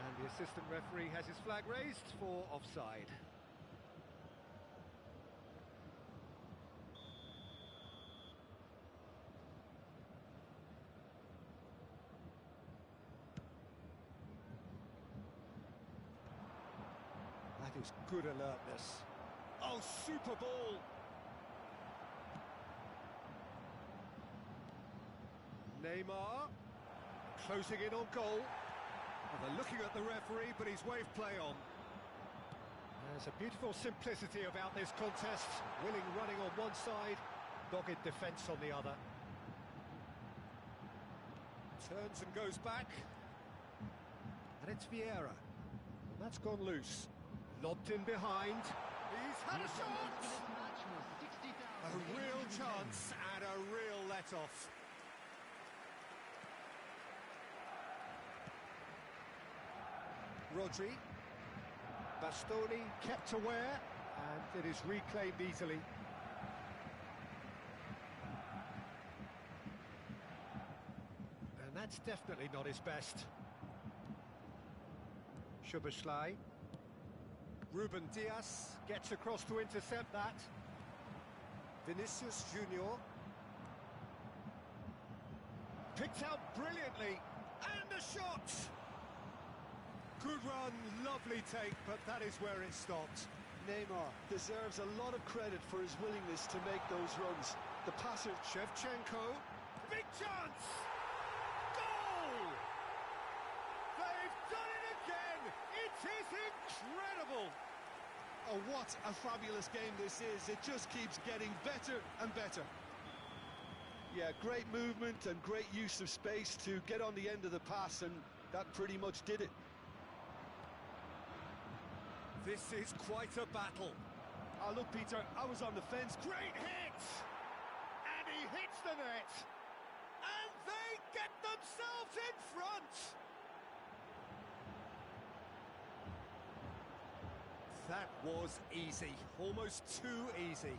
And the assistant referee has his flag raised for offside. That is good alertness. Oh, super ball! Neymar, closing in on goal. Well, they're looking at the referee, but he's waved play on. There's a beautiful simplicity about this contest. Willing running on one side, dogged defence on the other. Turns and goes back. And it's Vieira. And that's gone loose. Lobbed in behind. He's had a shot! A real chance and a real let-off. Rodri. Bastoni kept aware, and it is reclaimed easily. And that's definitely not his best. Szoboszlai. Ruben Dias gets across to intercept that. Vinicius Junior. Picked out brilliantly, and the shot! Good run, lovely take, but that is where it stopped. Neymar deserves a lot of credit for his willingness to make those runs. The passer... Shevchenko. Big chance! Goal! They've done it again! It is incredible! Oh, what a fabulous game this is. It just keeps getting better and better. Yeah, great movement and great use of space to get on the end of the pass, and that pretty much did it. This is quite a battle. Oh, look, Peter, I was on the fence. Great hit! And he hits the net! And they get themselves in front! That was easy, almost too easy.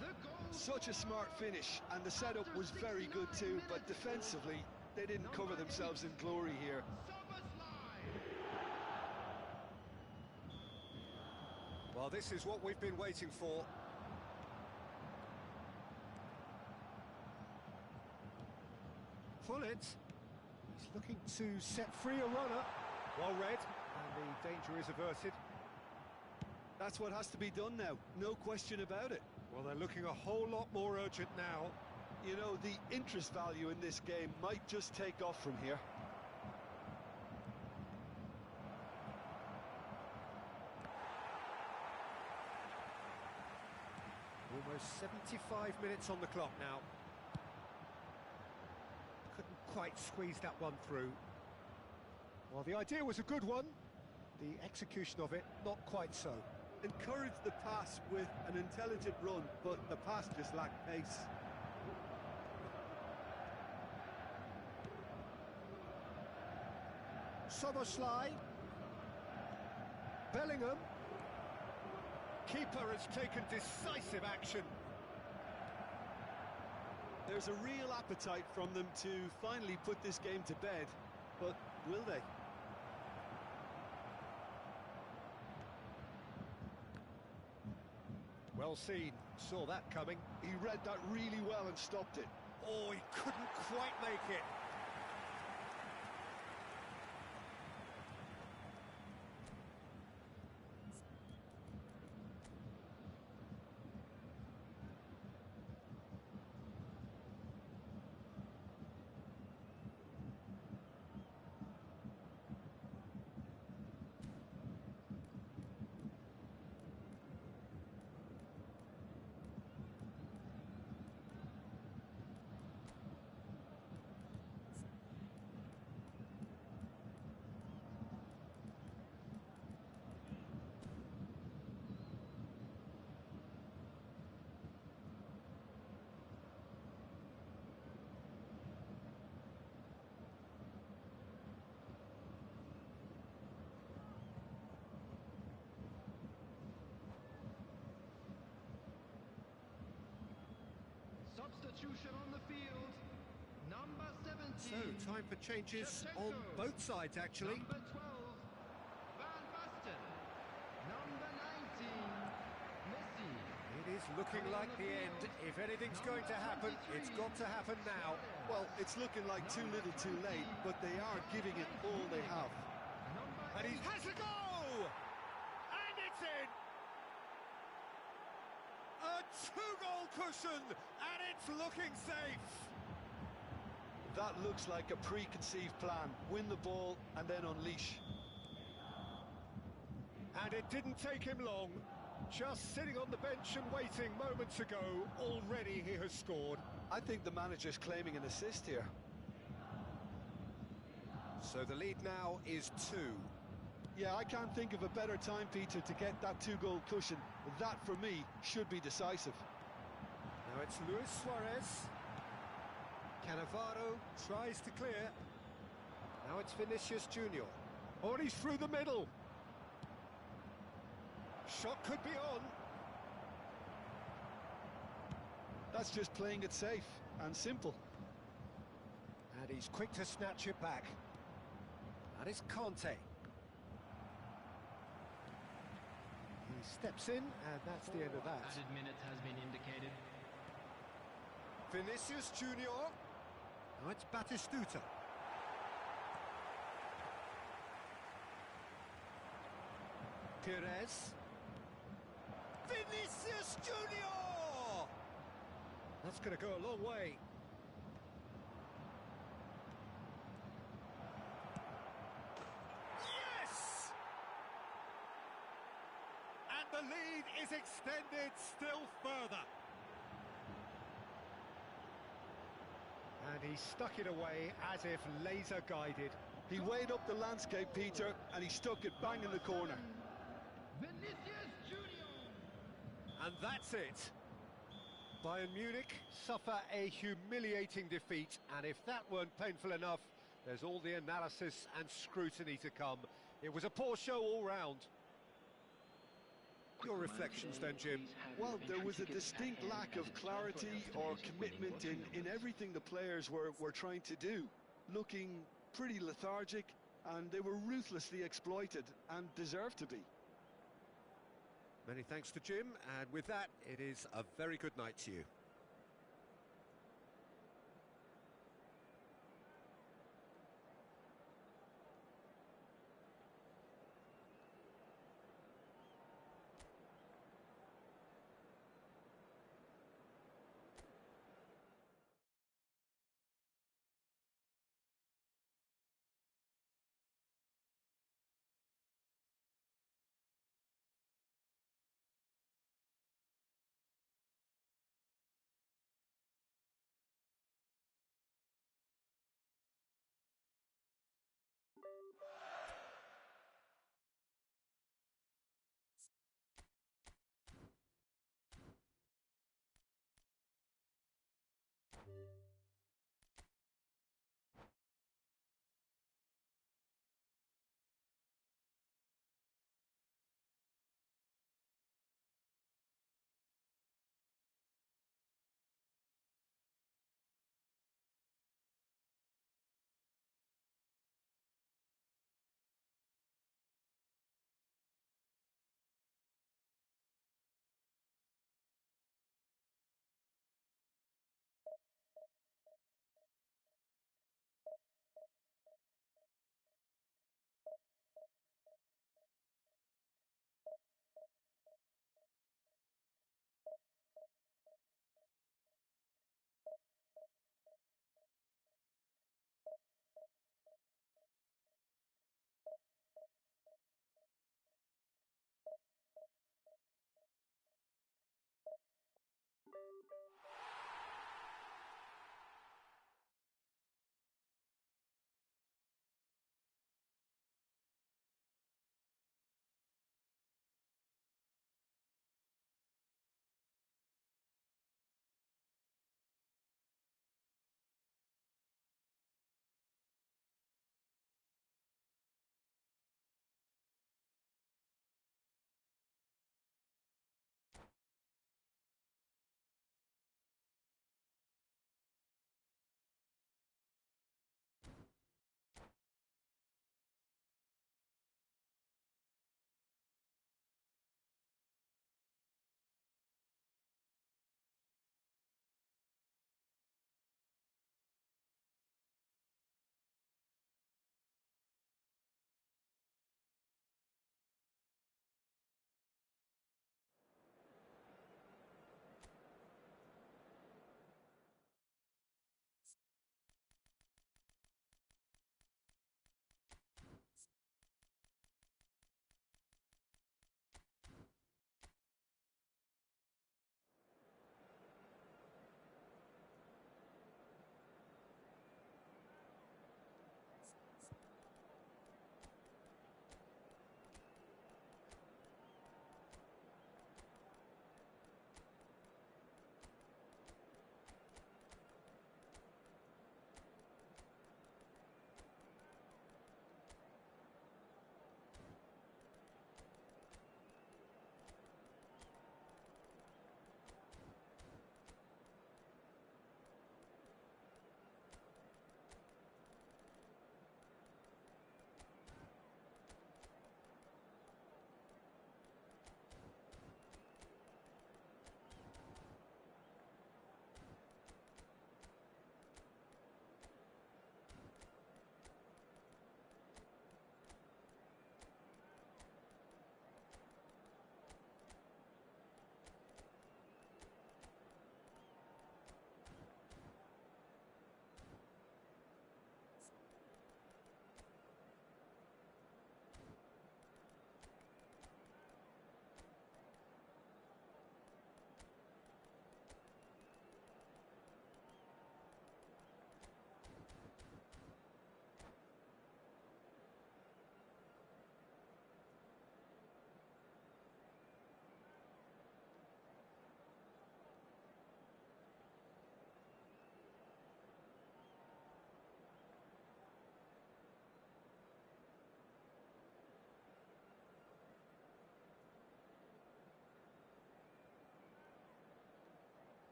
Such a smart finish, and the setup was very good too, but defensively, they didn't cover themselves in glory here. Well, this is what we've been waiting for. Pull it. He's looking to set free a runner. Well read, and the danger is averted. That's what has to be done now, no question about it. Well, they're looking a whole lot more urgent now. You know, the interest value in this game might just take off from here. Almost 75 minutes on the clock now. Couldn't quite squeeze that one through. Well, the idea was a good one. The execution of it, not quite so. Encouraged the pass with an intelligent run, but the pass just lacked pace. Szoboszlai. Bellingham. Keeper has taken decisive action. There's a real appetite from them to finally put this game to bed, but will they? Well seen, saw that coming. He read that really well and stopped it. Oh, he couldn't quite make it. Substitution on the field. Number 17. So, time for changes on Shevchenko. both sides, actually. Number 12. Van Basten. Number 19. Messi. It is looking like the end. If anything's going to happen, it's got to happen now. Well, it's looking like too little too late, but they are giving it all they have. And he has a go! And it's in! A two-goal cushion, and it's looking safe. That looks like a preconceived plan. Win the ball and then unleash. And it didn't take him long. Just sitting on the bench and waiting moments ago, already he has scored. I think the manager's claiming an assist here. So the lead now is 2. Yeah, I can't think of a better time, Peter, to get that two-goal cushion. That, for me, should be decisive. Now it's Luis Suarez. Cannavaro tries to clear. Now it's Vinicius Junior. Oh, and he's through the middle. Shot could be on. That's just playing it safe and simple. And he's quick to snatch it back. That is Conte. He steps in, and that's the end of that. Added minute has been indicated. Vinicius Junior. Now it's Batistuta. Perez. Vinicius Junior! That's going to go a long way. Yes! And the lead is extended still further. And he stuck it away as if laser guided. He weighed up the landscape, Peter, and he stuck it bang in the corner. Vinicius Junior. And that's it. Bayern Munich suffer a humiliating defeat, and if that weren't painful enough, there's all the analysis and scrutiny to come. It was a poor show all round. Your reflections then, Jim? Well, there was a distinct lack of clarity or commitment in everything the players were trying to do. Looking pretty lethargic, and they were ruthlessly exploited, and deserved to be. Many thanks to Jim, and with that, it is a very good night to you.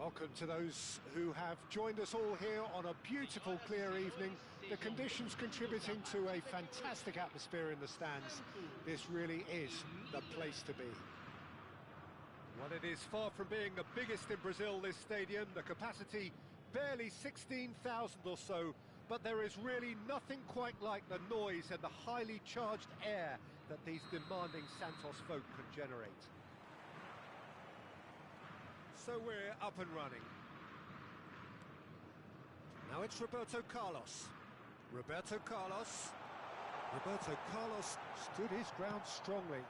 Welcome to those who have joined us all here on a beautiful, clear evening. The conditions contributing to a fantastic atmosphere in the stands. This really is the place to be. Well, it is far from being the biggest in Brazil, this stadium. The capacity barely 16,000 or so, but there is really nothing quite like the noise and the highly charged air that these demanding Santos folk can generate. So we're up and running. Now it's Roberto Carlos. Roberto Carlos stood his ground strongly.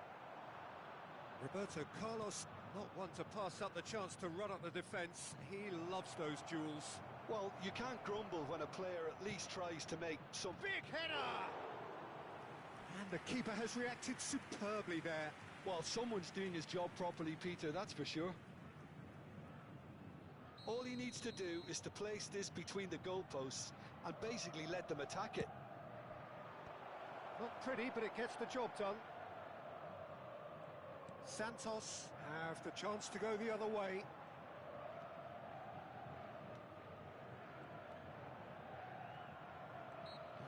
Roberto Carlos, not one to pass up the chance to run up the defence. He loves those duels. Well, you can't grumble when a player at least tries to make some... Big header! And the keeper has reacted superbly there. Well, someone's doing his job properly, Peter, that's for sure. All he needs to do is to place this between the goalposts and basically let them attack it. Not pretty, but it gets the job done. Santos have the chance to go the other way.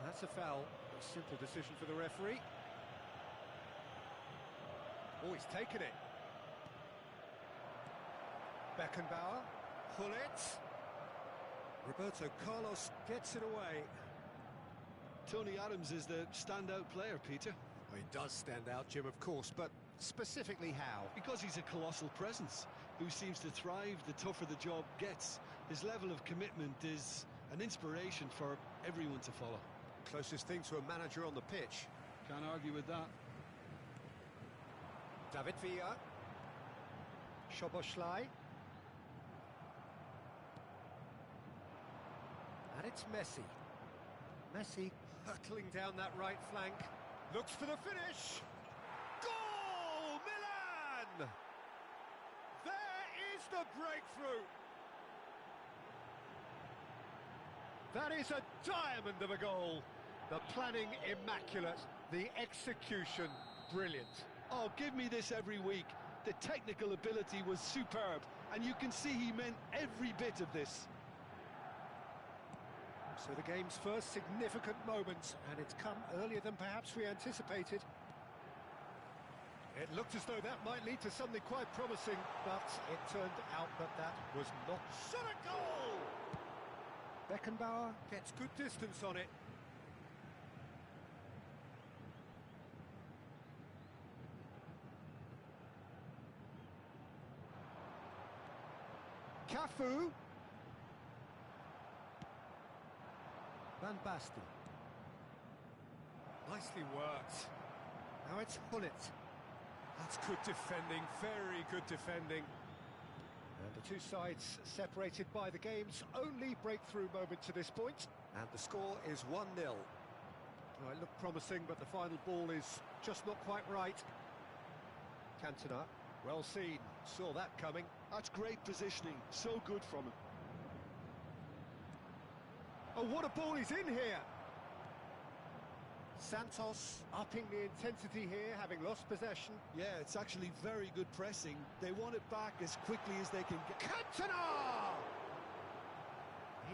That's a foul. A simple decision for the referee. Oh, he's taken it. Beckenbauer. Pull it. Roberto Carlos gets it away. Tony Adams is the standout player, Peter. Well, he does stand out, Jim, of course, but specifically how? Because he's a colossal presence who seems to thrive the tougher the job gets. His level of commitment is an inspiration for everyone to follow. Closest thing to a manager on the pitch. Can't argue with that. David Villa. Szoboszlai. And it's Messi. Messi hurtling down that right flank. Looks for the finish. Goal! Milan! There is the breakthrough. That is a diamond of a goal. The planning immaculate. The execution brilliant. Oh, give me this every week. The technical ability was superb, and you can see he meant every bit of this. So the game's first significant moment, and it's come earlier than perhaps we anticipated. It looked as though that might lead to something quite promising, but it turned out that that was not. Shot a goal! Beckenbauer gets good distance on it. Cafu. Van Basten. Nicely worked. Now it's Hullet. That's good defending, very good defending. And the two sides separated by the game's only breakthrough moment to this point. And the score is 1-0. Well, it looked promising, but the final ball is just not quite right. Cantona, well seen, saw that coming. That's great positioning, so good from him. Oh, what a ball he's in here! Santos upping the intensity here, having lost possession. Yeah, it's actually very good pressing. They want it back as quickly as they can get. Cantona!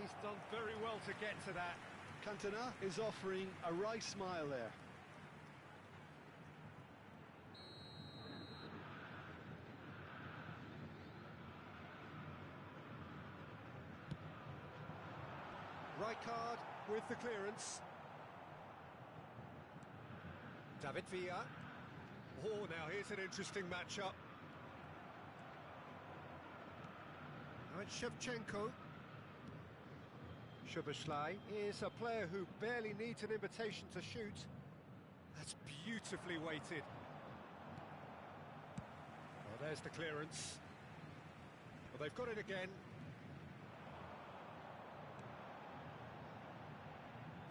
He's done very well to get to that. Cantona is offering a wry smile there. Rijkaard with the clearance. David Villa. Oh, now here's an interesting matchup. Now it's Shevchenko. Szoboszlai is a player who barely needs an invitation to shoot. That's beautifully weighted. Well, there's the clearance. Well, they've got it again.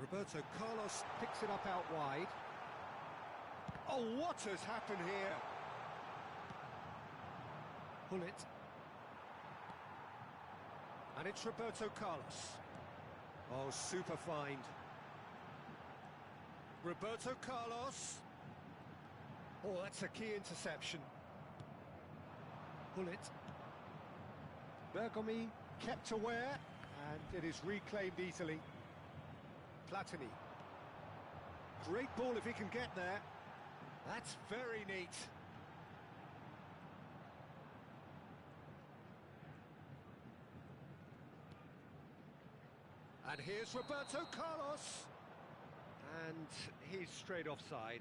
Roberto Carlos picks it up out wide. Oh, what has happened here? Hullet. And it's Roberto Carlos. Oh, super find. Roberto Carlos. Oh, that's a key interception. Hullet. Bergomi kept aware, and it is reclaimed easily. Platini. Great ball if he can get there. That's very neat. And here's Roberto Carlos. And he's straight offside.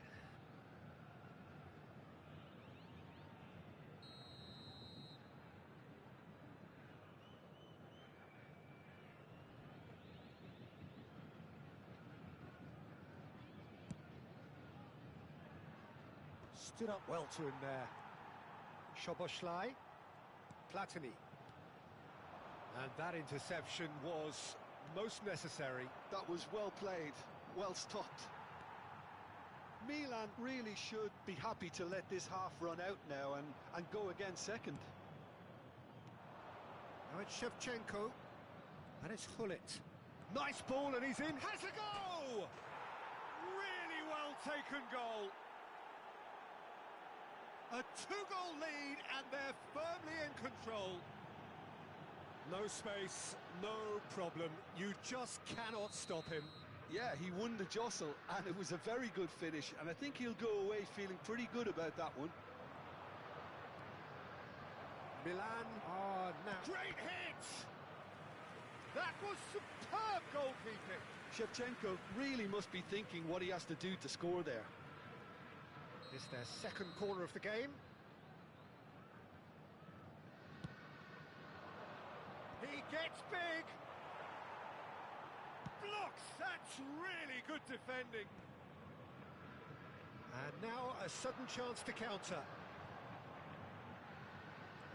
Stood up well to him there. Szoboszlai. Platini. And that interception was most necessary. That was well played, well stopped. Milan really should be happy to let this half run out now and go again second. Now it's Shevchenko. And it's Hullet. Nice ball and he's in. Has a goal! Really well taken goal. A two-goal lead and they're firmly in control. No space, no problem. You just cannot stop him. Yeah, he won the jostle and it was a very good finish, and I think he'll go away feeling pretty good about that one. Milan are now... Great hit! That was superb goalkeeping. Shevchenko really must be thinking what he has to do to score there. It's their second corner of the game. He gets big. Blocks. That's really good defending. And now a sudden chance to counter.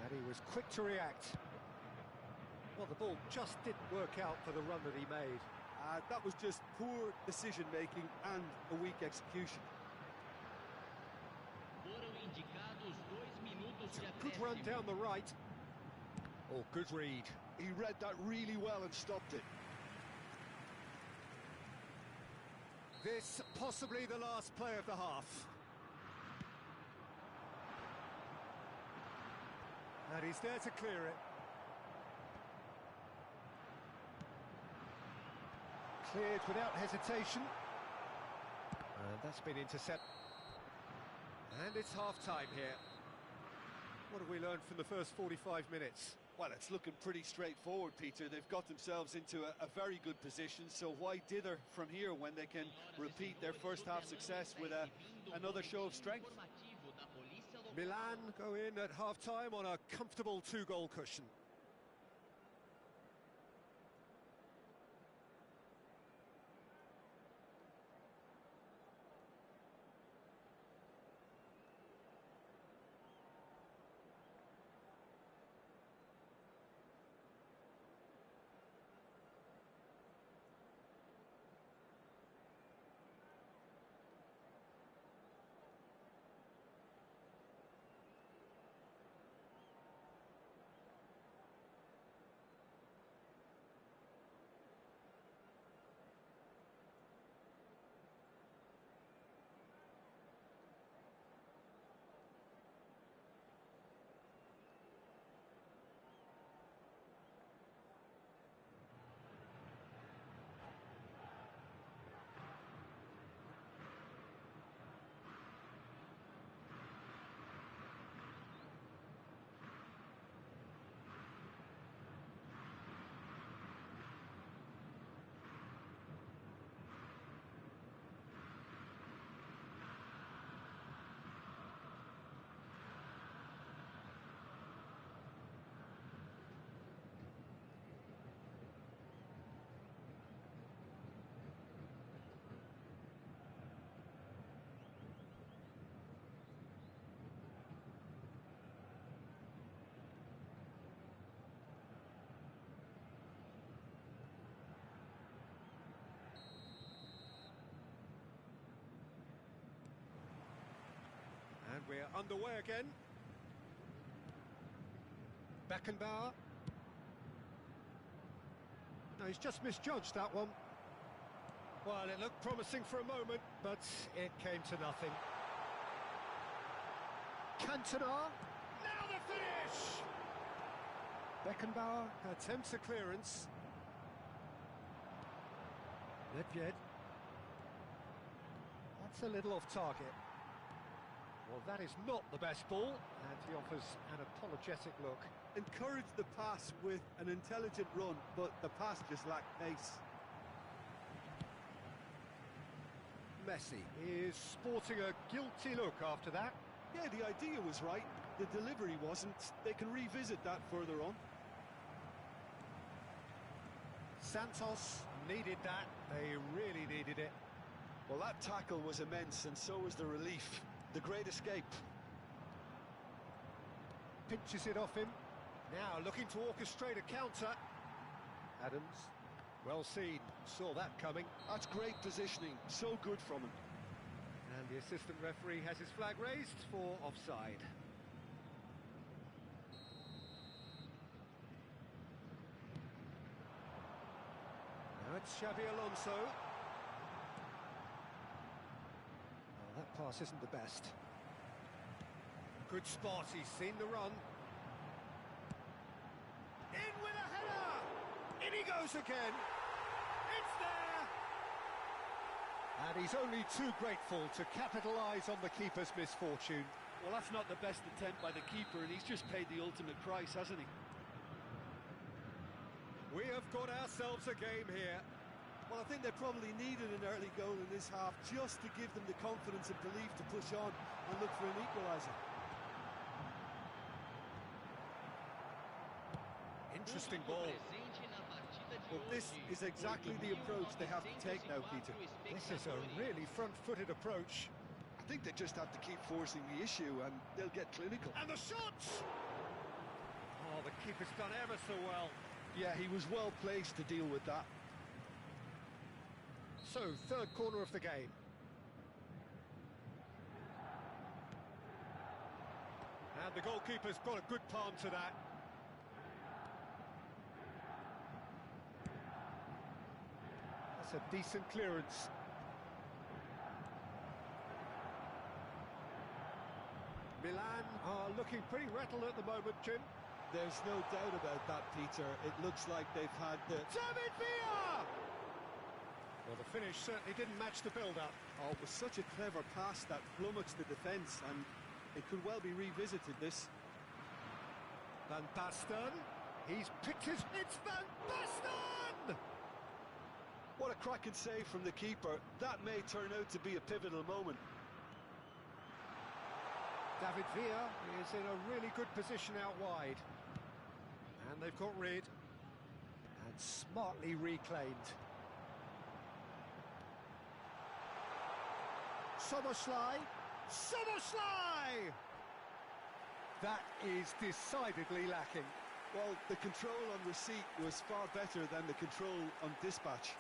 And he was quick to react. Well, the ball just didn't work out for the run that he made. That was just poor decision-making and a weak execution. Good run down the right. Oh, good read. He read that really well and stopped it. This possibly the last play of the half. And he's there to clear it. Cleared without hesitation. And that's been intercepted. And it's half-time here. What have we learned from the first 45 minutes? Well, it's looking pretty straightforward, Peter. They've got themselves into a very good position, so why dither from here when they can repeat their first half success with another show of strength? Milan go in at half-time on a comfortable two-goal cushion. And we're underway again. Beckenbauer. No, he's just misjudged that one. Well, it looked promising for a moment, but it came to nothing. Cantona. Now the finish! Beckenbauer attempts a clearance. Nedved. That's a little off target. Well, that is not the best ball, and he offers an apologetic look. Encourage the pass with an intelligent run, but the pass just lacked pace. Messi is sporting a guilty look after that. Yeah, the idea was right. The delivery wasn't. They can revisit that further on. Santos needed that. They really needed it. Well, that tackle was immense, and so was the relief. The great escape. Pinches it off him. Now looking to orchestrate a counter. Adams, well seen, saw that coming. That's great positioning, so good from him. And the assistant referee has his flag raised for offside. Now it's Xabi Alonso. Oh, that pass isn't the best. Good spot, he's seen the run. In with a header! In he goes again! It's there! And he's only too grateful to capitalise on the keeper's misfortune. Well, that's not the best attempt by the keeper, and he's just paid the ultimate price, hasn't he? We have got ourselves a game here. Well, I think they probably needed an early goal in this half just to give them the confidence and belief to push on and look for an equaliser. Interesting ball. Well, this is exactly the approach they have to take now, Peter. This is a really front-footed approach. I think they just have to keep forcing the issue, and they'll get clinical. And the shots! Oh, the keeper's done ever so well. Yeah, he was well placed to deal with that. So, third corner of the game. And the goalkeeper's got a good palm to that. That's a decent clearance. Milan are looking pretty rattled at the moment, Jim. There's no doubt about that, Peter. It looks like they've had the... David Villa! Well, the finish certainly didn't match the build-up. Oh, it was such a clever pass that flummoxed the defence, and it could well be revisited, this. Van Basten, he's picked his... It's Van Basten! What a cracking save from the keeper. That may turn out to be a pivotal moment. David Villa is in a really good position out wide. And they've got rid. And smartly reclaimed. Soboslai! Soboslai! That is decidedly lacking. Well, the control on receipt was far better than the control on dispatch.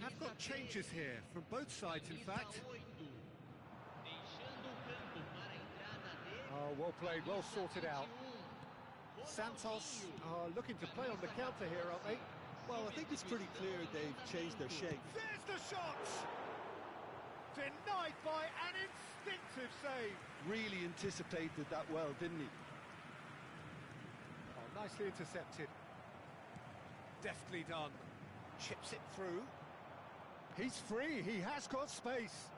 have got changes here, from both sides in fact. Oh, well played, well sorted out. Santos are looking to play on the counter here, aren't they? Well, I think it's pretty clear they've changed their shape. There's the shot! Denied by an instinctive save. Really anticipated that well, didn't he? Oh, nicely intercepted. Deftly done. Chips it through. He's free, he has got space.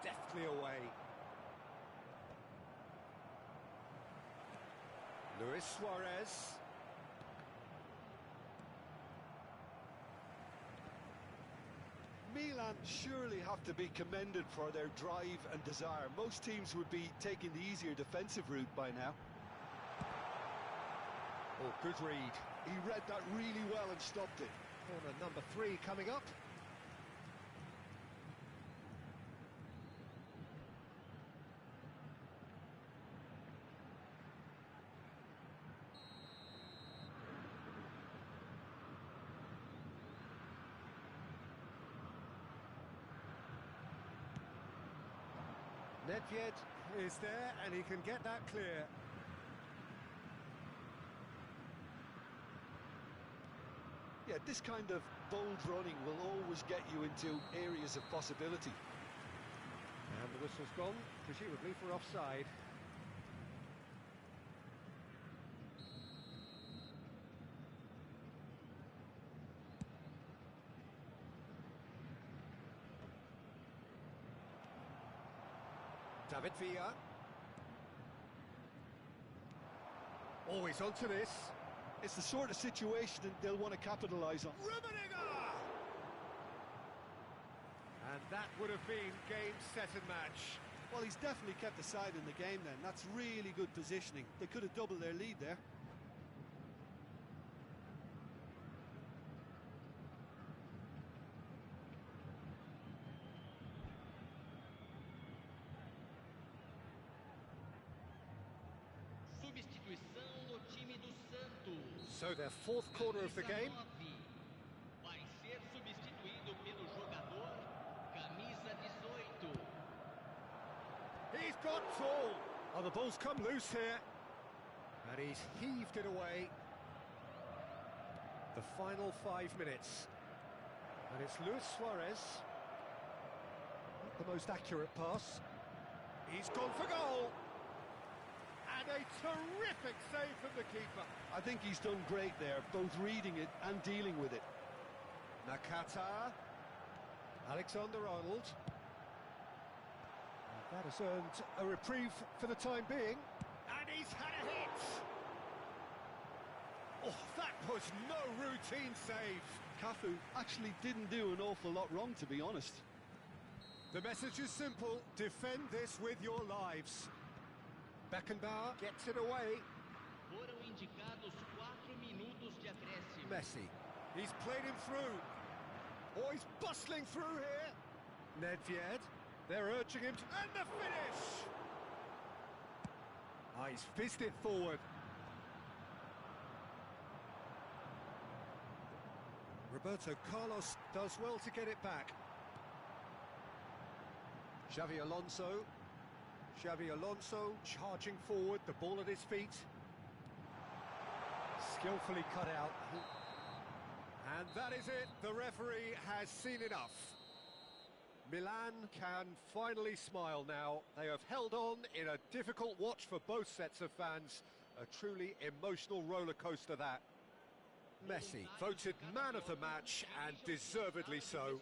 Deftly away. Luis Suarez. Milan surely have to be commended for their drive and desire. Most teams would be taking the easier defensive route by now. Oh, good read. He read that really well and stopped it. Corner number 3 coming up. Nedved is there and he can get that clear. Yeah, this kind of bold running will always get you into areas of possibility. And the whistle's gone, presumably for offside. David Villa. Always onto this. It's the sort of situation that they'll want to capitalise on. Rummenigge! And that would have been game, set and match. Well, he's definitely kept the side in the game then. That's really good positioning. They could have doubled their lead there. So their 4th corner of the game. Vai ser substituído pelo jogador camisa 18. He's got tall. Oh, the ball's come loose here. And he's heaved it away. The final 5 minutes. And it's Luis Suarez. Not the most accurate pass. He's gone for goal. And a terrific save from the keeper. I think he's done great there, both reading it and dealing with it. Nakata. Alexander-Arnold. That has earned a reprieve for the time being. And he's had a hit! Oh, that was no routine save. Cafu actually didn't do an awful lot wrong, to be honest. The message is simple. Defend this with your lives. Beckenbauer gets it away. Foram indicados 4 minutos de acréscimo. Messi. He's played him through. Oh, he's bustling through here. Nedved. They're urging him to... And the finish! Ah, he's fizzed it forward. Roberto Carlos does well to get it back. Xavi Alonso. Xavi Alonso charging forward, the ball at his feet. Skillfully cut out. And that is it. The referee has seen enough. Milan can finally smile now. They have held on in a difficult watch for both sets of fans. A truly emotional roller coaster that. Messi voted man of the match, and deservedly so.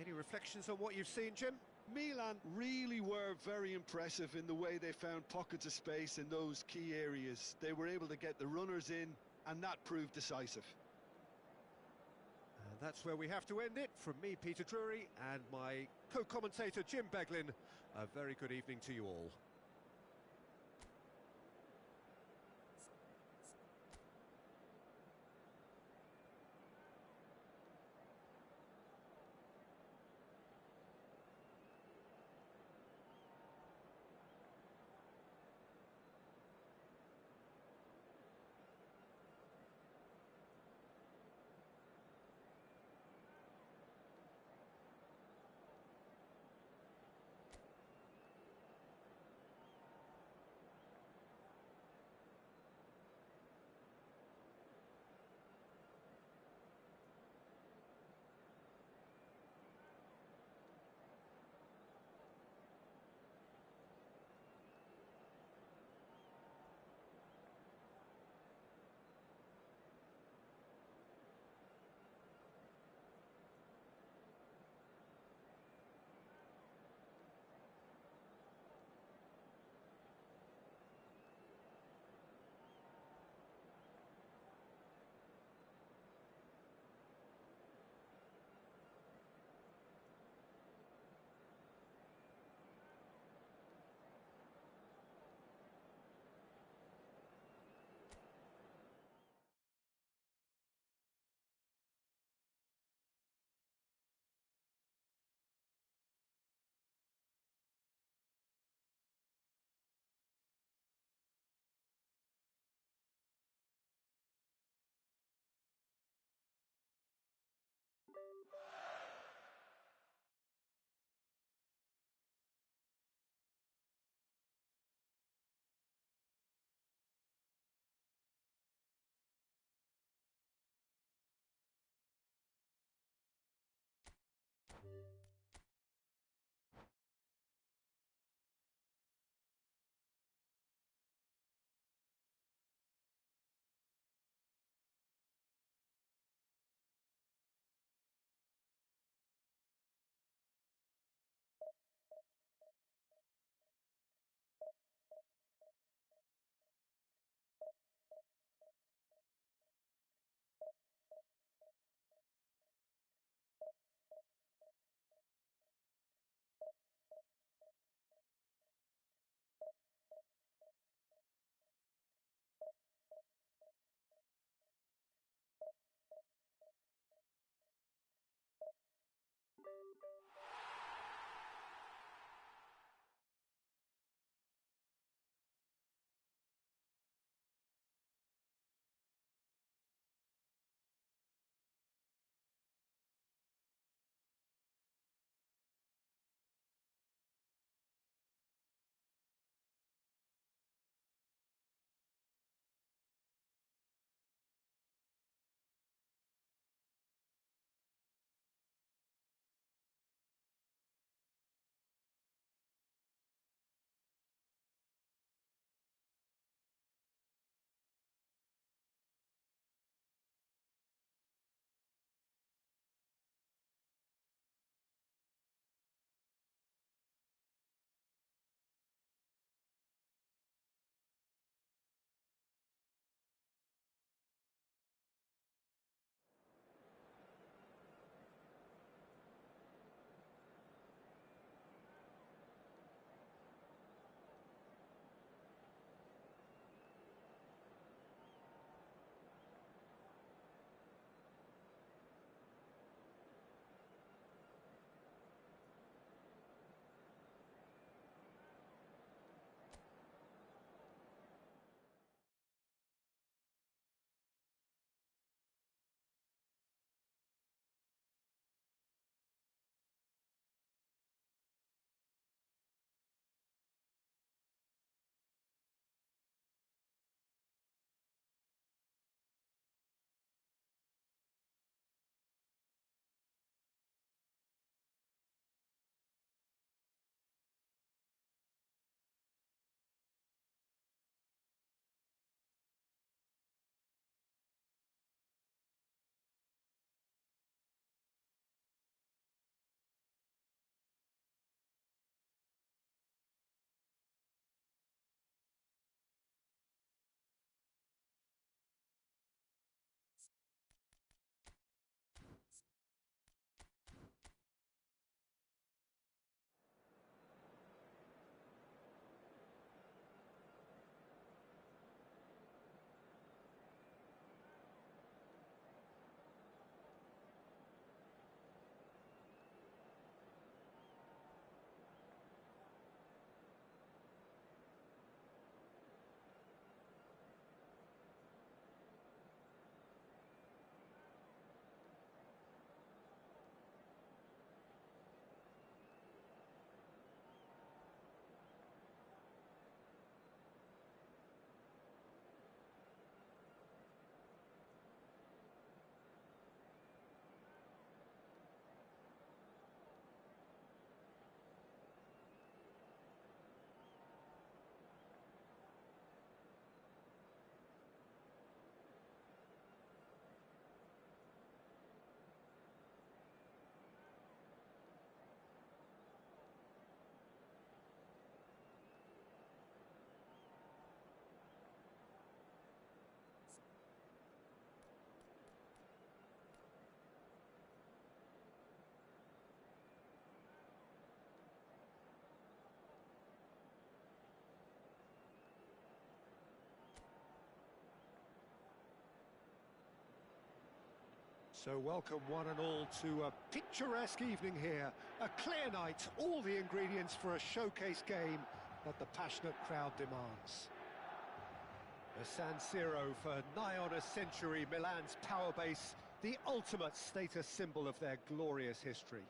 Any reflections on what you've seen, Jim? Milan really were very impressive in the way they found pockets of space in those key areas. They were able to get the runners in, and that proved decisive. And that's where we have to end it. From me, Peter Drury, and my co-commentator, Jim Beglin, a very good evening to you all. So welcome one and all to a picturesque evening here. A clear night, all the ingredients for a showcase game that the passionate crowd demands. The San Siro for nigh on a century, Milan's power base, the ultimate status symbol of their glorious history.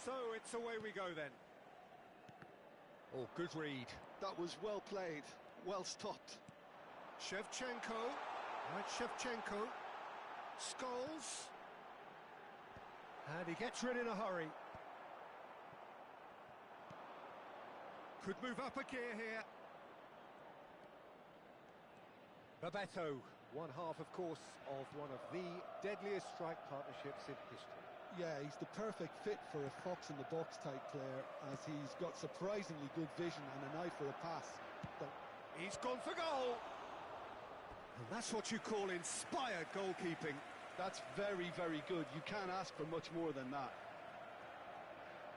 So it's away we go then. Oh, good read. That was well played, well stopped. Shevchenko. Right, Shevchenko. Scholes. And he gets rid in a hurry. Could move up a gear here. Bebeto, one half, of course, of one of the deadliest strike partnerships in history. Yeah, he's the perfect fit for a fox-in-the-box type player, as he's got surprisingly good vision and an eye for a pass. He's gone for goal! And that's what you call inspired goalkeeping. That's very, very good. You can't ask for much more than that.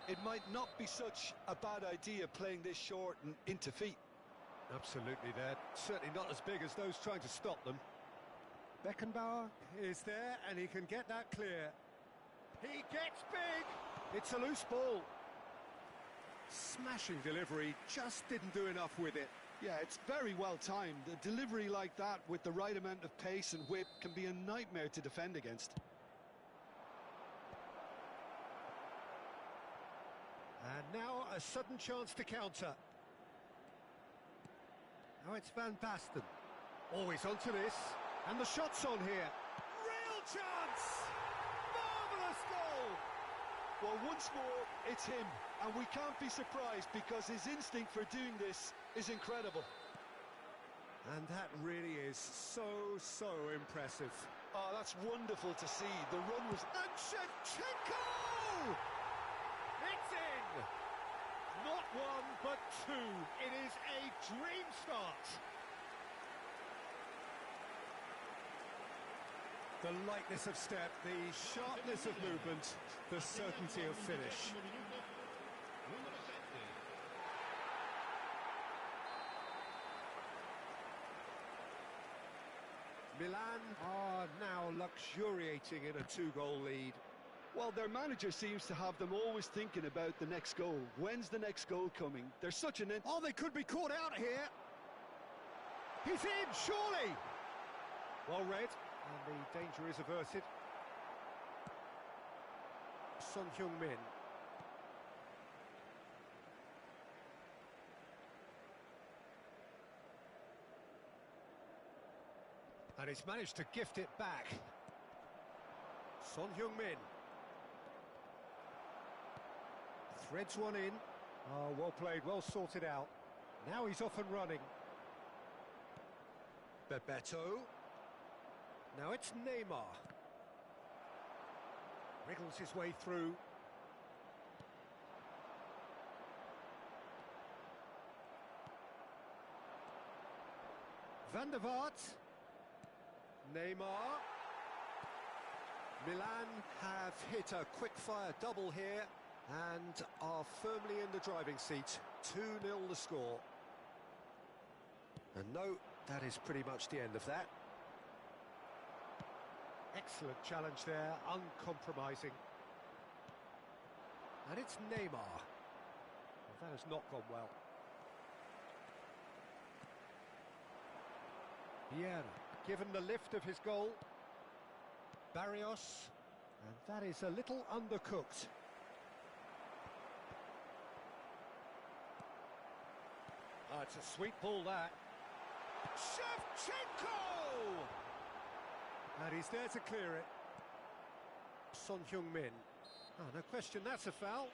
It might not be such a bad idea playing this short and into feet. Absolutely, they're certainly not as big as those trying to stop them. Beckenbauer is there, and he can get that clear. He gets big! It's a loose ball. Smashing delivery, just didn't do enough with it. Yeah, it's very well timed. A delivery like that with the right amount of pace and whip can be a nightmare to defend against. And now a sudden chance to counter. Now it's Van Basten. Always onto this. And the shot's on here. Real chance! Marvellous goal! Well, once more, it's him. And we can't be surprised because his instinct for doing this is incredible. And that really is so impressive. Oh, that's wonderful to see. The run was... And Shevchenko! It's in! Not one, but two. It is a dream start. The lightness of step, the sharpness of movement, the certainty of finish. Milan are now luxuriating in a two-goal lead. Well, their manager seems to have them always thinking about the next goal. When's the next goal coming? There's such an... Oh, they could be caught out here. He's in, surely. Well read, and the danger is averted. Son Heung-min. And he's managed to gift it back. Son Heung-min. Threads one in. Oh, well played, well sorted out. Now he's off and running. Bebeto. Now it's Neymar. Wriggles his way through. Van der Vaart. Neymar. Milan have hit a quick-fire double here and are firmly in the driving seat. 2-0 the score. And no, that is pretty much the end of that. Excellent challenge there, uncompromising. And it's Neymar. Well, that has not gone well. Vieira, given the lift of his goal. Barrios, and that is a little undercooked. Ah, it's a sweet ball, that. Shevchenko! And he's there to clear it. Son Heung-min. Oh, no question, that's a foul.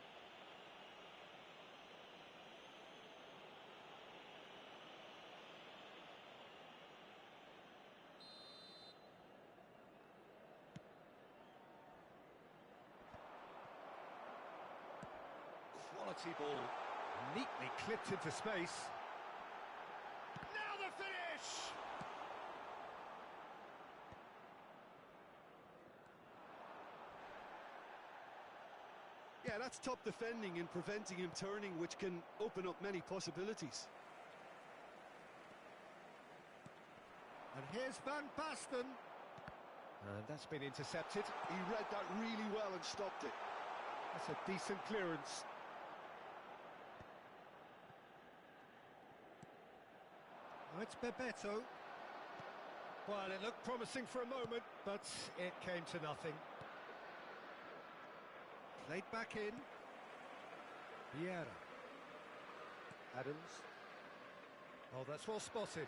Quality ball, neatly clipped into space. Now the finish! Yeah, that's top defending and preventing him turning, which can open up many possibilities. And here's Van Basten. And that's been intercepted. He read that really well and stopped it. That's a decent clearance. Oh, it's Bebeto. Well, it looked promising for a moment, but it came to nothing. Played back in. Vieira. Adams. Oh, that's well spotted.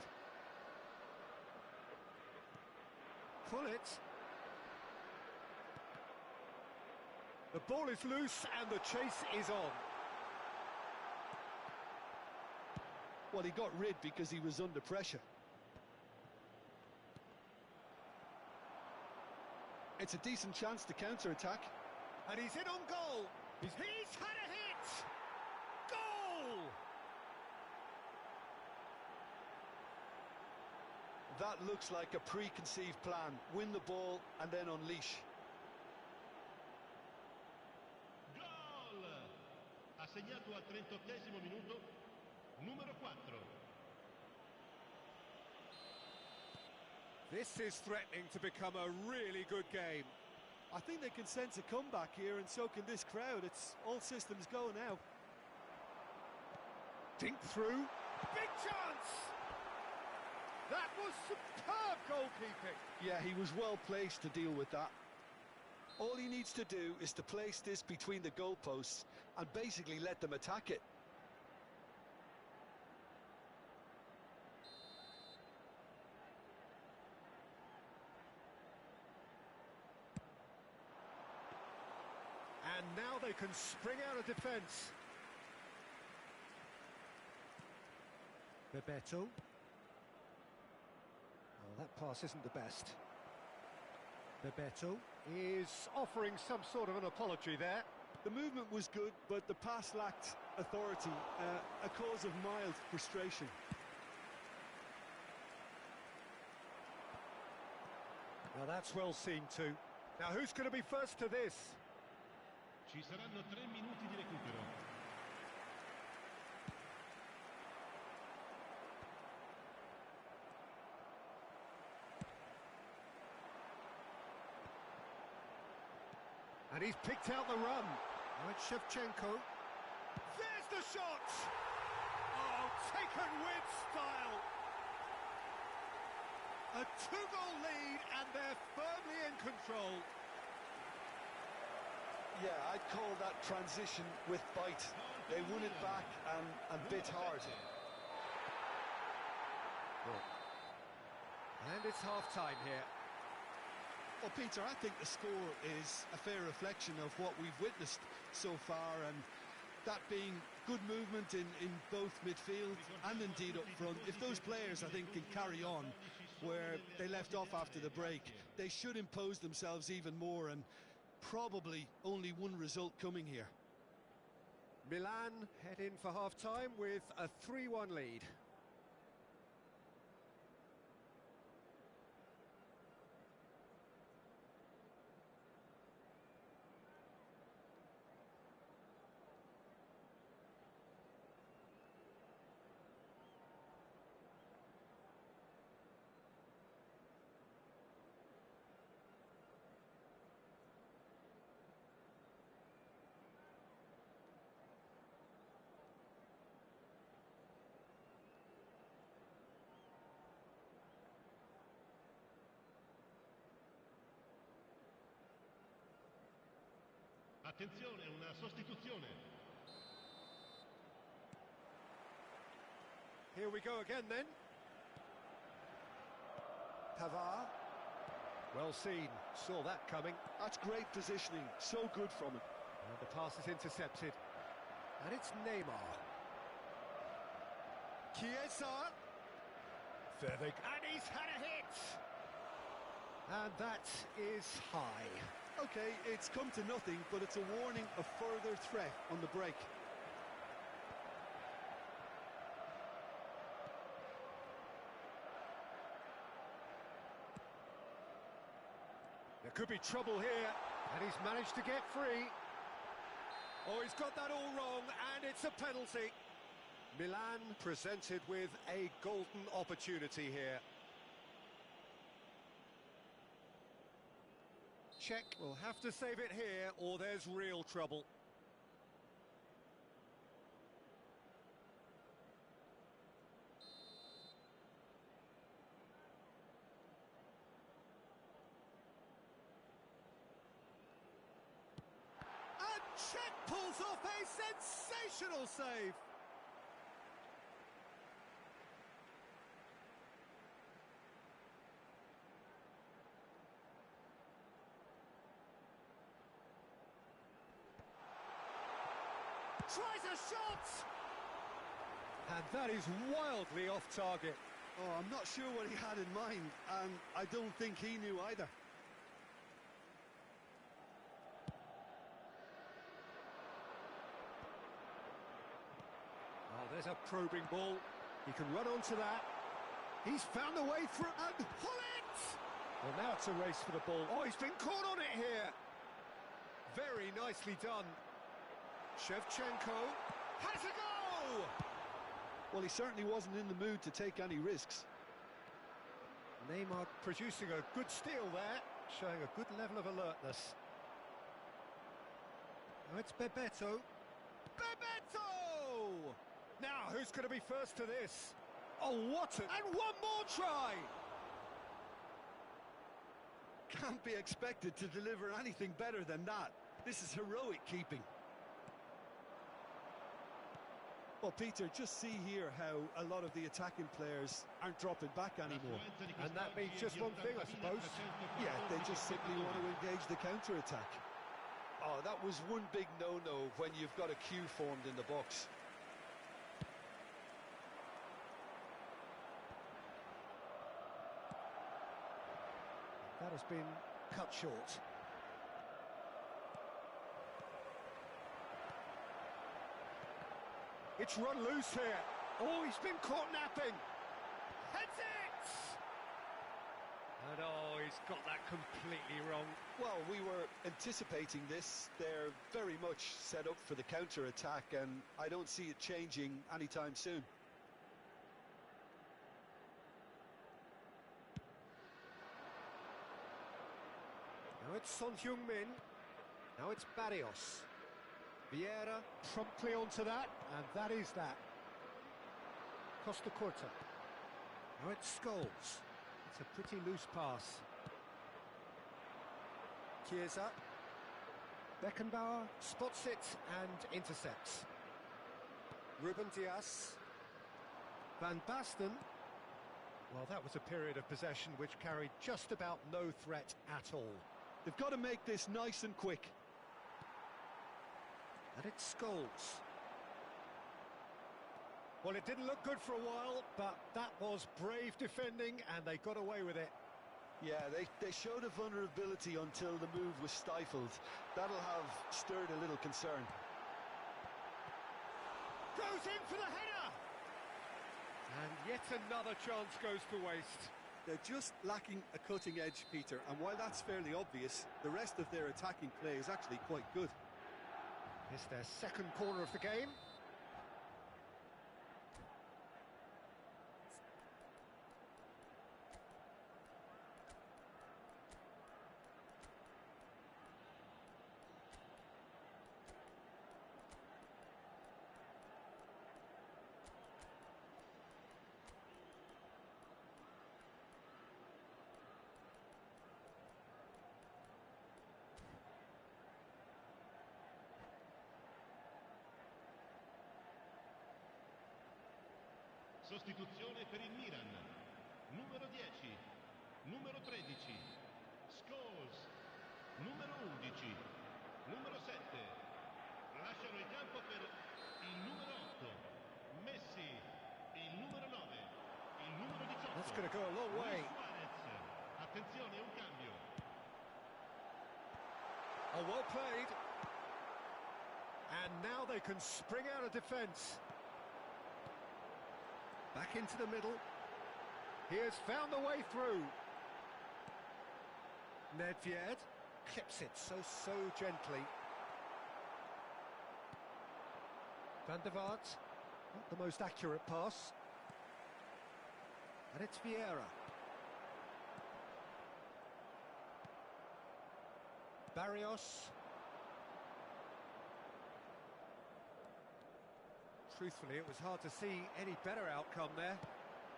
Pullet. The ball is loose and the chase is on. Well, he got rid because he was under pressure. It's a decent chance to counter-attack. And he's in on goal. He's had a hit. Goal! That looks like a preconceived plan. Win the ball and then unleash. Gol! Ha segnato al 38esimo minuto, numero 4. This is threatening to become a really good game. I think they can sense a comeback here, and so can this crowd. It's all systems go now. Dink through. Big chance! That was superb goalkeeping. Yeah, he was well placed to deal with that. All he needs to do is to place this between the goalposts and basically let them attack it. And now they can spring out of defence. Bebeto. Oh, that pass isn't the best. Bebeto is offering some sort of an apology there. The movement was good, but the pass lacked authority, a cause of mild frustration. Now that's well seen too. Now who's going to be first to this? Ci saranno 3 minuti di recupero. And he's picked out the run. Now it's Shevchenko. There's the shot! Oh, taken with style. A 2-goal lead and they're firmly in control. Yeah, I'd call that transition with bite. They won it back and bit hard. And it's half-time here. Well, Peter, I think the score is a fair reflection of what we've witnessed so far, and that being good movement in both midfield and indeed up front. If those players, I think, can carry on where they left off after the break, they should impose themselves even more, and probably only one result coming here. Milan head in for half-time with a 3-1 lead. Attenzione, una sostituzione. Here we go again then. Pavard. Well seen, saw that coming. That's great positioning, so good from him. And the pass is intercepted. And it's Neymar. Chiesa. Further. And he's had a hit. And that is high. Okay, it's come to nothing, but it's a warning of further threat on the break. There could be trouble here, and he's managed to get free. Oh, he's got that all wrong, and it's a penalty. Milan presented with a golden opportunity here. Check will have to save it here, or there's real trouble. And Czech pulls off a sensational save. Tries a shot! And that is wildly off target. Oh, I'm not sure what he had in mind, and I don't think he knew either. Oh, there's a probing ball. He can run onto that. He's found a way through and pull it! Well, now it's a race for the ball. Oh, he's been caught on it here. Very nicely done. Shevchenko has a go! Well, he certainly wasn't in the mood to take any risks. Neymar producing a good steal there, showing a good level of alertness. Now it's Bebeto. Bebeto! Now, who's going to be first to this? Oh, what a... And one more try! Can't be expected to deliver anything better than that. This is heroic keeping. Well, Peter, just see here how a lot of the attacking players aren't dropping back anymore. And that means just one thing, I suppose. Yeah, they just simply want to engage the counter-attack. Oh, that was one big no-no when you've got a queue formed in the box. That has been cut short. It's run loose here. Oh, he's been caught napping. Heads it! And oh, he's got that completely wrong. Well, we were anticipating this. They're very much set up for the counter-attack, and I don't see it changing anytime soon. Now it's Son Heung-min. Now it's Barrios. Vieira promptly onto that, and that is that. Costa Curta. Now it's Scholes. It's a pretty loose pass. Chiesa. Beckenbauer spots it and intercepts. Ruben Dias. Van Basten. Well, that was a period of possession which carried just about no threat at all. They've got to make this nice and quick. And it's Scholes. Well, it didn't look good for a while, but that was brave defending, and they got away with it. Yeah, they showed a vulnerability until the move was stifled. That'll have stirred a little concern. Goes in for the header! And yet another chance goes to waste. They're just lacking a cutting edge, Peter, and while that's fairly obvious, the rest of their attacking play is actually quite good. It's their second corner of the game. Sostituzione per il Milan. Numero 10, numero 13, Scholes, numero 11, numero 7. Lasciano il campo per il numero 8, Messi, il numero 9, il numero 18. That's going to go a long way. Suarez. Attenzione, un cambio. Oh, well played. And now they can spring out of defence. Back into the middle. He has found the way through. Nedved clips it so gently. Van der Vaart, not the most accurate pass. And it's Vieira. Barrios. Truthfully, it was hard to see any better outcome there.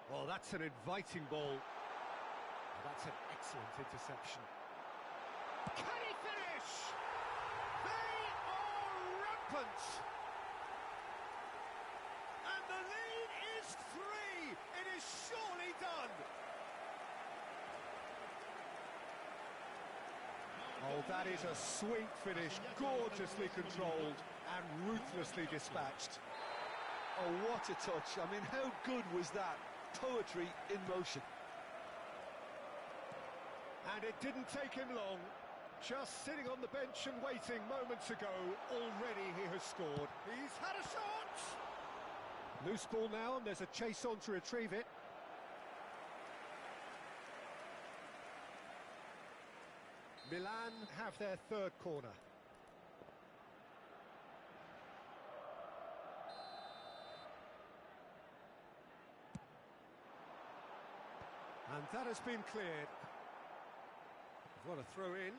Well, that's an inviting ball. Oh, that's an excellent interception. Can he finish? They are rampant! And the lead is 3! It is surely done! Oh, that is a sweet finish, gorgeously controlled and ruthlessly dispatched. Oh, what a touch. I mean, how good was that? Poetry in motion. And it didn't take him long. Just sitting on the bench and waiting moments ago, already he has scored. He's had a shot! Loose ball now, and there's a chase on to retrieve it. Milan have their third corner. And that has been cleared. What a throw in.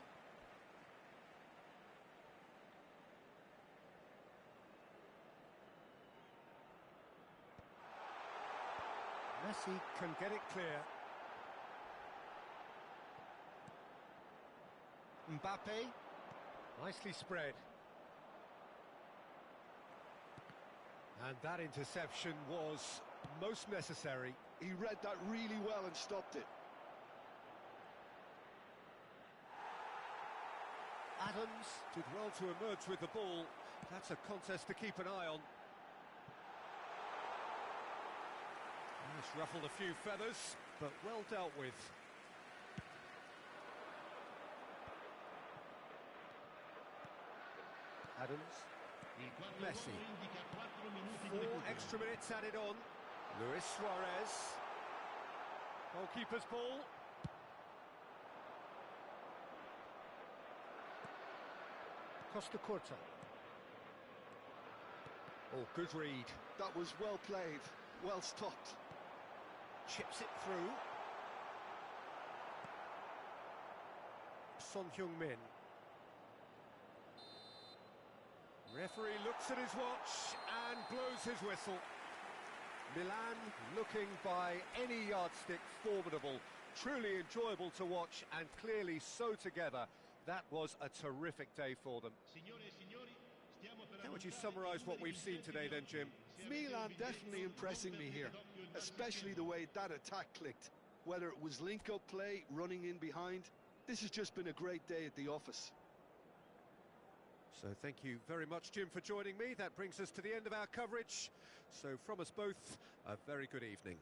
Messi can get it clear. Mbappe, nicely spread. And that interception was most necessary. He read that really well and stopped it. Adams did well to emerge with the ball. That's a contest to keep an eye on. It's ruffled a few feathers, but well dealt with. Adams, Messi, 4 extra minutes added on. Luis Suarez, goalkeeper's ball. Costa Curta. Oh, good read. That was well played, well stopped. Chips it through. Son Heung-min. Referee looks at his watch and blows his whistle. Milan looking by any yardstick formidable, truly enjoyable to watch and clearly so together. That was a terrific day for them. How would you summarise what we've seen today then, Jim? Milan definitely impressing me here, especially the way that attack clicked. Whether it was link-up play, running in behind, this has just been a great day at the office. So thank you very much, Jim, for joining me. That brings us to the end of our coverage. So from us both, a very good evening.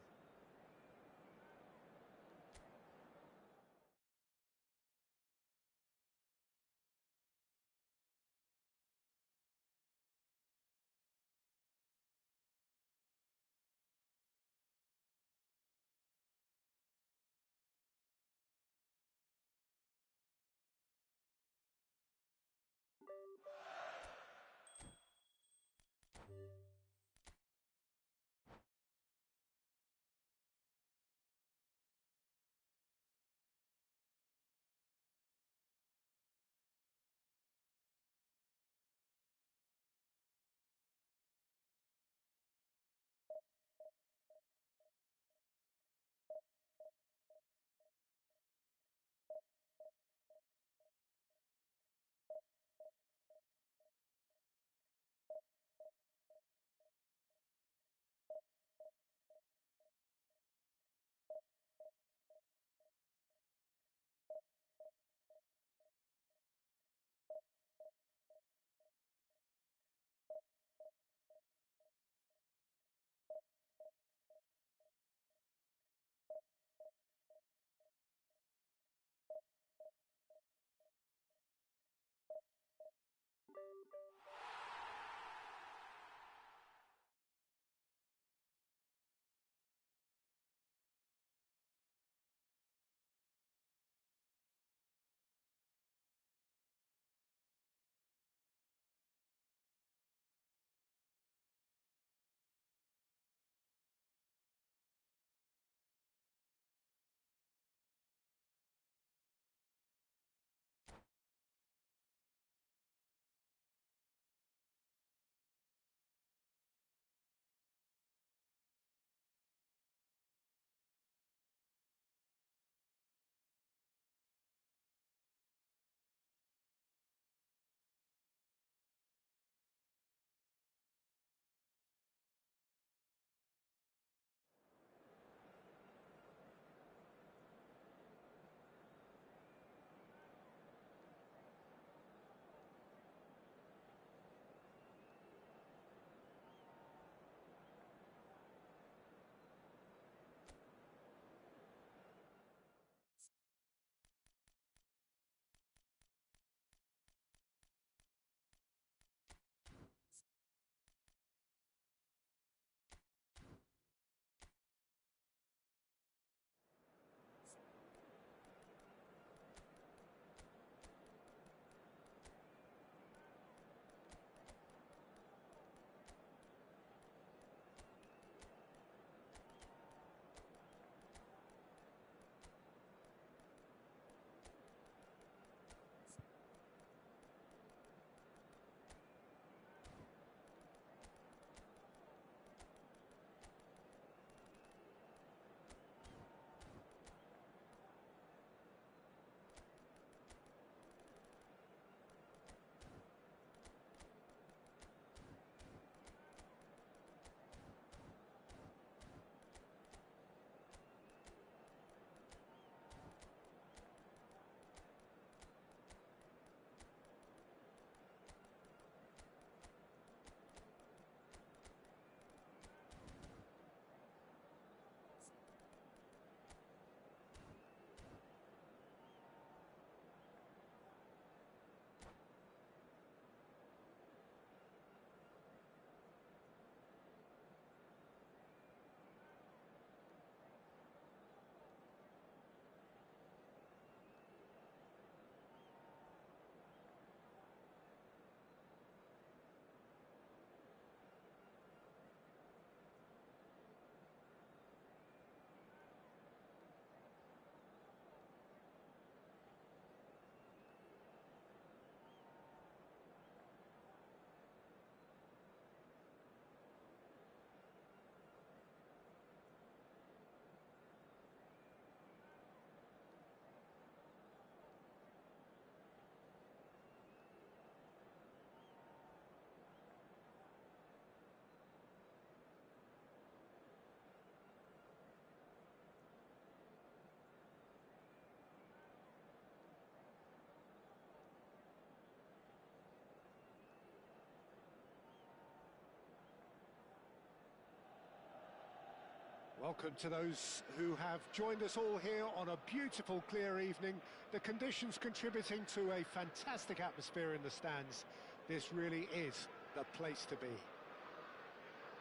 Welcome to those who have joined us all here on a beautiful, clear evening. The conditions contributing to a fantastic atmosphere in the stands. This really is the place to be.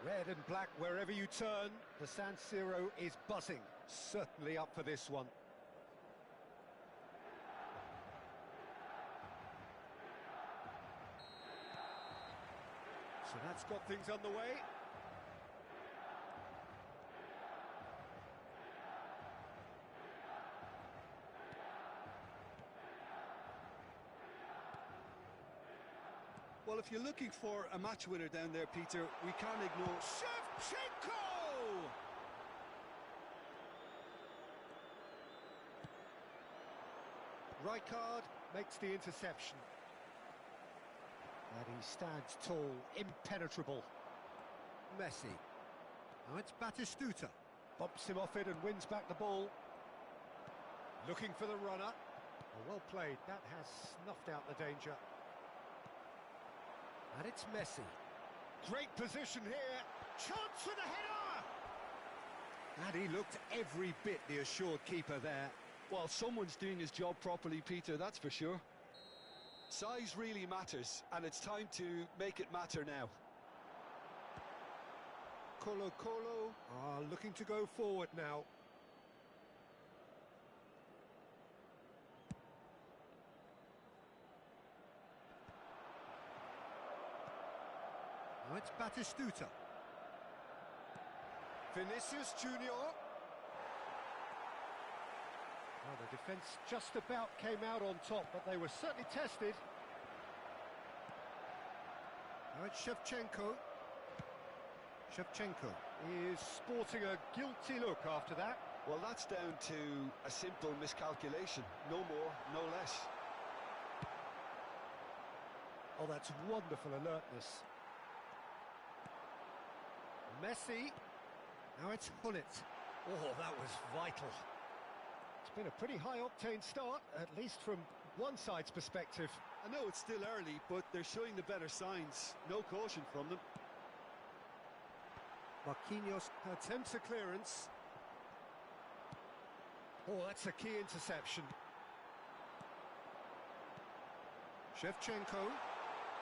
Red and black wherever you turn, the San Siro is buzzing. Certainly up for this one. So that's got things underway. Well, if you're looking for a match winner down there, Peter, we can't ignore Shevchenko! Rijkaard makes the interception. And he stands tall, impenetrable. Messi. Now it's Batistuta. Bumps him off it and wins back the ball. Looking for the runner. Well played, that has snuffed out the danger. And it's Messi. Great position here. Chance for the header! And he looked every bit the assured keeper there. Well, someone's doing his job properly, Peter, that's for sure. Size really matters, and it's time to make it matter now. Colo are looking to go forward now. Now it's Batistuta. Vinicius Junior. Well, the defence just about came out on top, but they were certainly tested. Now it's Shevchenko. Shevchenko is sporting a guilty look after that. Well, that's down to a simple miscalculation. No more, no less. Oh, that's wonderful alertness. Messi. Now it's Hullet. Oh, that was vital. It's been a pretty high-octane start, at least from one side's perspective. I know it's still early, but they're showing the better signs. No caution from them. Marquinhos attempts a clearance. Oh, that's a key interception. Shevchenko.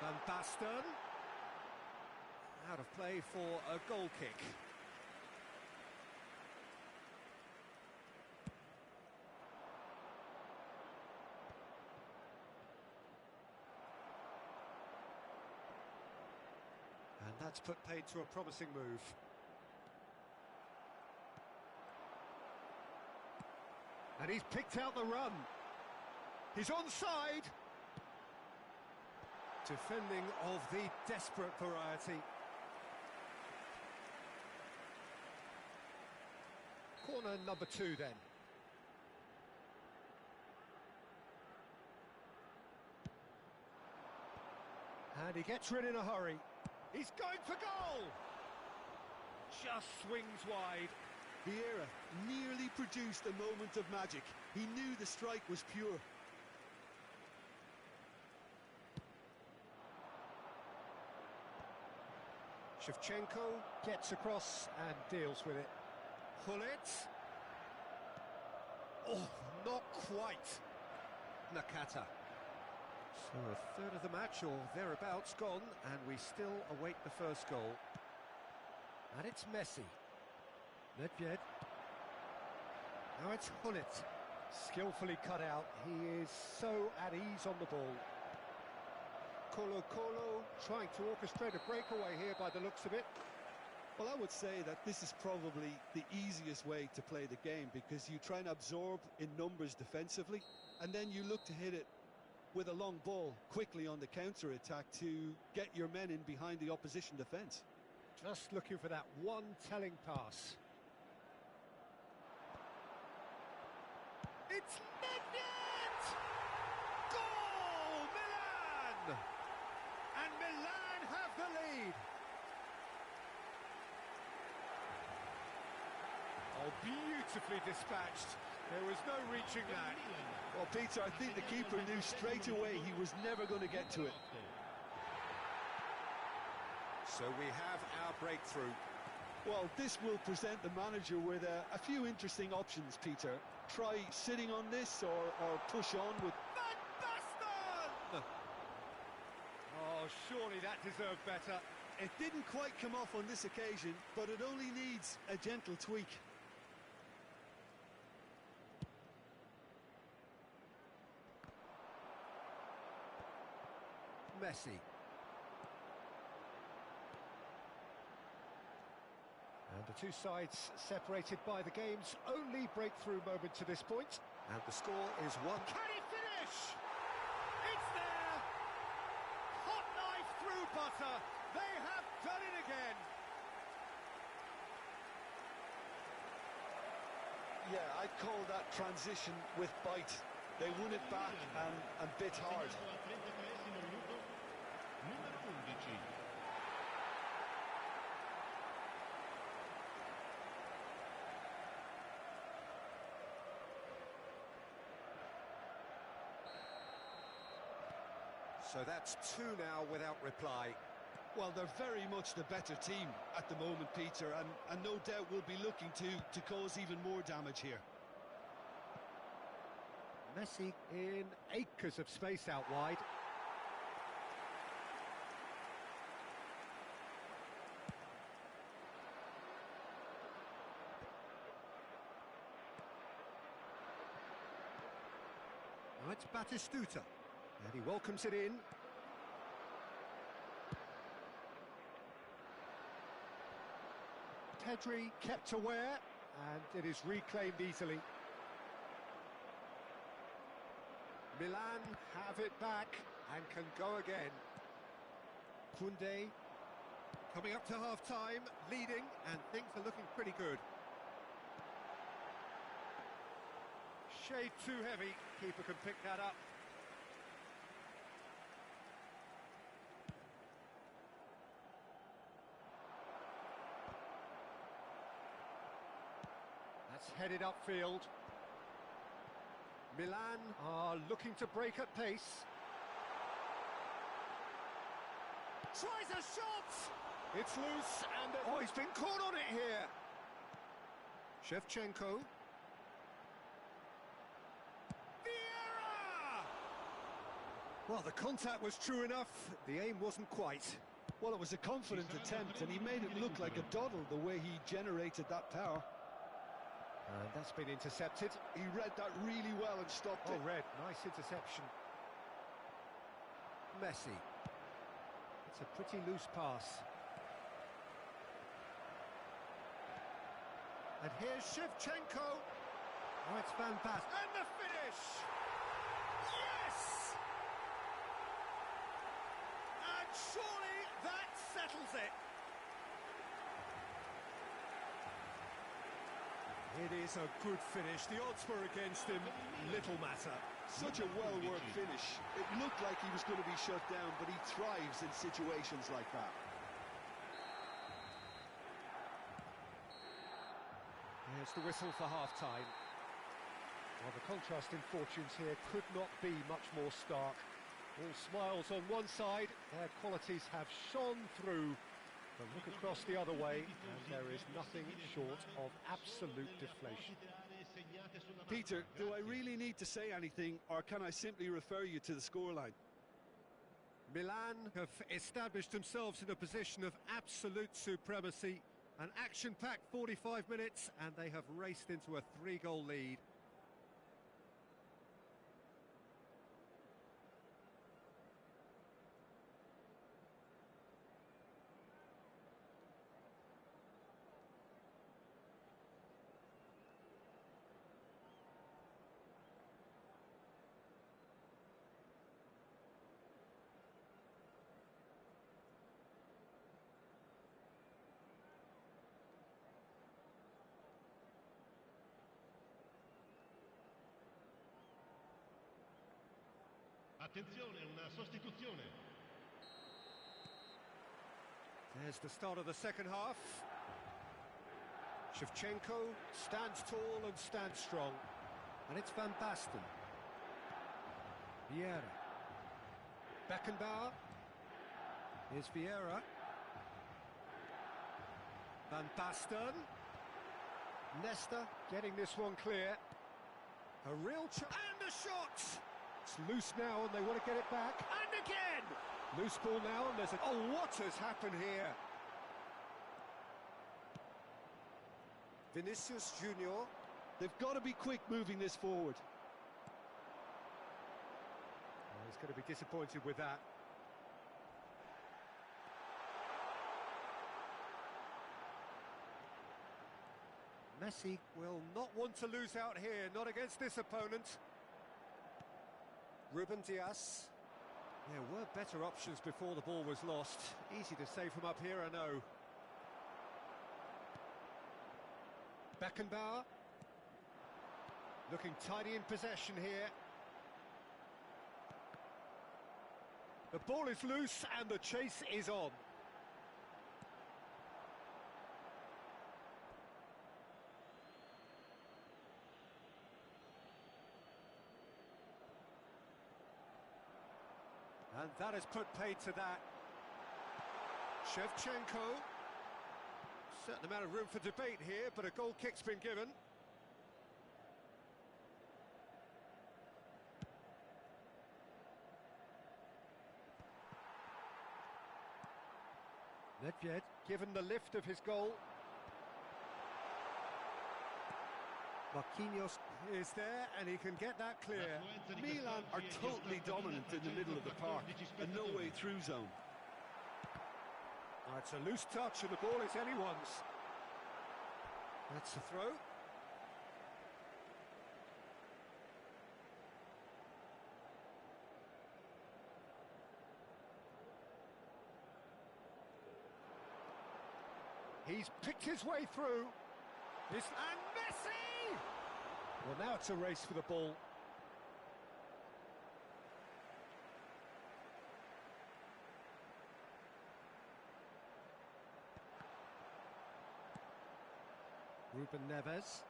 Van Basten. Out of play for a goal kick. And that's put paid to a promising move. And he's picked out the run. He's onside. Defending of the desperate variety. Corner number 2 then. And he gets rid in a hurry. He's going for goal! Just swings wide. Vieira nearly produced a moment of magic. He knew the strike was pure. Shevchenko gets across and deals with it. Hullet. Oh, not quite. Nakata. So a third of the match, or thereabouts, gone, and we still await the first goal. And it's Messi. Nedved. Now it's Hullet. Skillfully cut out. He is so at ease on the ball. Colo trying to orchestrate a breakaway here by the looks of it. Well, I would say that this is probably the easiest way to play the game, because you try and absorb in numbers defensively, and then you look to hit it with a long ball quickly on the counter-attack to get your men in behind the opposition defence. Just looking for that one telling pass. It's Nedved! Goal! Milan! And Milan have the lead. Oh, beautifully dispatched. There was no reaching that. Well, Peter, I think the keeper knew straight away he was never going to get to it. So we have our breakthrough. Well, this will present the manager with a few interesting options, Peter. Try sitting on this or push on with... Van Basten! Oh, surely that deserved better. It didn't quite come off on this occasion, but it only needs a gentle tweak. Messi. And the two sides separated by the game's only breakthrough moment to this point. And the score is 1. Can he finish? It's there! Hot knife through butter. They have done it again. Yeah, I'd call that transition with bite. They won it back and bit hard. So that's 2 now without reply. Well, they're very much the better team at the moment, Peter, and no doubt will be looking to cause even more damage here. Messi in acres of space out wide. Now it's Batistuta, and he welcomes it in. Pedri kept aware, and it is reclaimed easily. Milan have it back and can go again. Koundé coming up to half-time, leading, and things are looking pretty good. Shade too heavy, keeper can pick that up. That's headed upfield. Milan are looking to break at pace. Tries a shot! It's loose and... Oh, he's been caught on it here! Shevchenko. Vieira! Well, the contact was true enough, the aim wasn't quite. Well, it was a confident attempt, and he made it look like a doddle the way he generated that power. And that's been intercepted. He read that really well and stopped it. Oh, Red, nice interception. Messi. It's a pretty loose pass. And here's Shevchenko. Oh, it's Van Basten. And the finish! Yes! And surely that settles it. It is a good finish. The odds were against him. Little matter. Such a well-worked finish. It looked like he was going to be shut down, but he thrives in situations like that. Here's the whistle for half-time. Well, the contrast in fortunes here could not be much more stark. All smiles on one side, their qualities have shone through. But look across the other way, and there is nothing short of absolute deflation. Peter, do I really need to say anything, or can I simply refer you to the scoreline? Milan have established themselves in a position of absolute supremacy. An action-packed 45 minutes, and they have raced into a 3-goal lead. Attenzione, una sostituzione. There's the start of the second half. Shevchenko stands tall and stands strong. And it's Van Basten. Vieira. Beckenbauer. Here's Vieira. Van Basten. Nesta getting this one clear. A real and a shot! It's loose now and they want to get it back. And again! Loose ball now and there's a... Oh, what has happened here? Vinicius Junior. They've got to be quick moving this forward. Oh, he's going to be disappointed with that. Messi will not want to lose out here, not against this opponent. Ruben Dias. There were better options before the ball was lost. Easy to say from up here, I know. Beckenbauer. Looking tidy in possession here. The ball is loose and the chase is on. And that has put paid to that. Shevchenko. Certain amount of room for debate here, but a goal kick's been given. Nedved given the lift of his goal. Marquinhos is there and he can get that clear. Milan are totally dominant in the middle of the park and no way through zone. Oh, it's a loose touch and the ball is anyone's. That's the throw. He's picked his way through. And Messi! Well, now it's a race for the ball. Ruben Neves.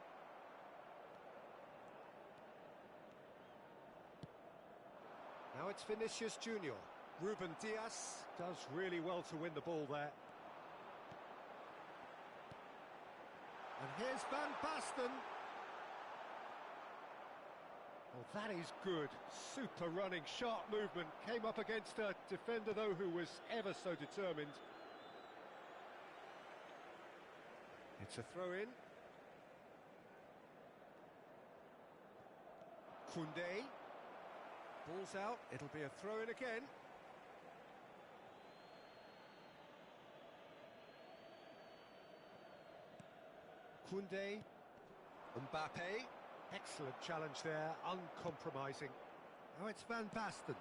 Now it's Vinicius Junior. Ruben Dias does really well to win the ball there. And here's Van Basten. Well, that is good. Super running, sharp movement. Came up against a defender, though, who was ever so determined. It's a throw-in. Koundé. Ball's out. It'll be a throw-in again. Koundé, Mbappe, excellent challenge there, uncompromising. Now it's Van Basten,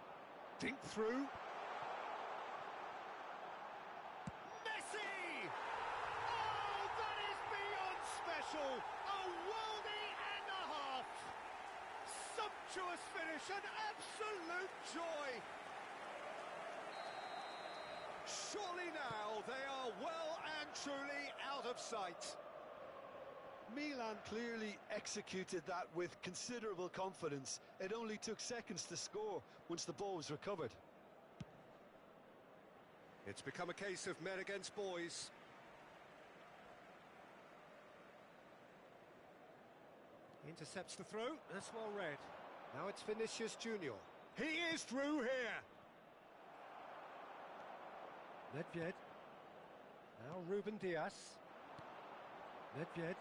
dink through. Messi! Oh, that is beyond special! A worldie and a half! Sumptuous finish, an absolute joy! Surely now they are well and truly out of sight. Milan clearly executed that with considerable confidence. It only took seconds to score once the ball was recovered. It's become a case of men against boys. Intercepts the throw, that's well read. Now it's Vinicius Junior. He is through here! Nedved. Now Ruben Dias. Nedved.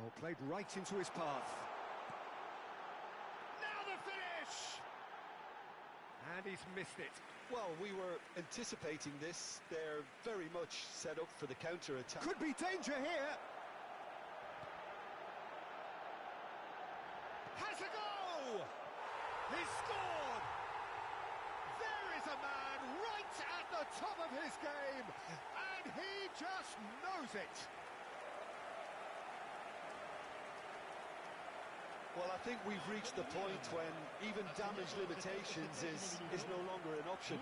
Oh, played right into his path. Now the finish! And he's missed it. Well, we were anticipating this. They're very much set up for the counter-attack. Could be danger here. Has a go! He's scored! There is a man right at the top of his game, and he just knows it. Well, I think we've reached the point when even damage limitations is no longer an option.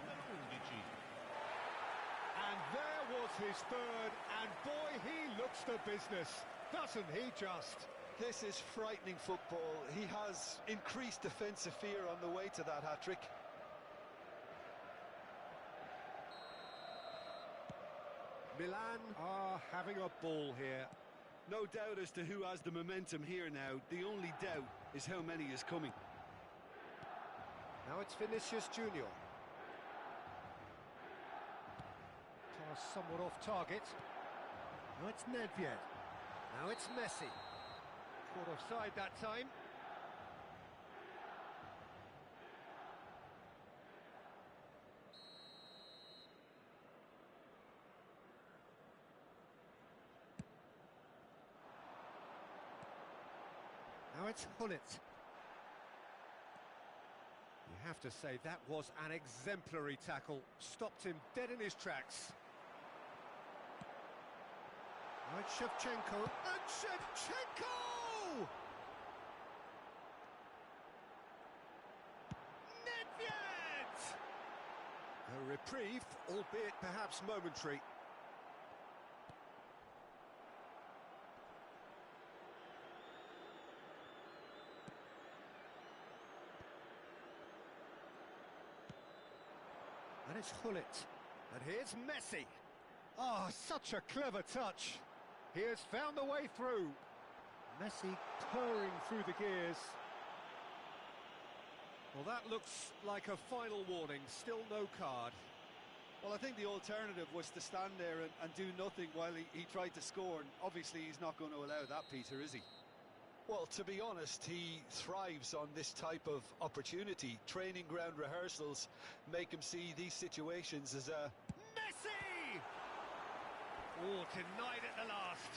And there was his third, and boy, he looks the business, doesn't he just? This is frightening football. He has increased defensive fear on the way to that hat-trick. Milan are having a ball here. No doubt as to who has the momentum here now. The only doubt is how many is coming. Now it's Vinicius Junior. Pass somewhat off target. Now it's Nedved. Now it's Messi. Caught offside that time. Now it's Hullet. You have to say that was an exemplary tackle. Stopped him dead in his tracks. Now it's Shevchenko. And Shevchenko! Nedved! A reprieve, albeit perhaps momentary. And it's Hullet. And here's Messi. Oh, such a clever touch. He has found a way through. Messi purring through the gears. Well, that looks like a final warning. Still no card. Well, I think the alternative was to stand there and do nothing while he tried to score. And obviously, he's not going to allow that, Peter, is he? Well, to be honest, he thrives on this type of opportunity. Training ground rehearsals make him see these situations as a... Messi! Oh, denied at the last.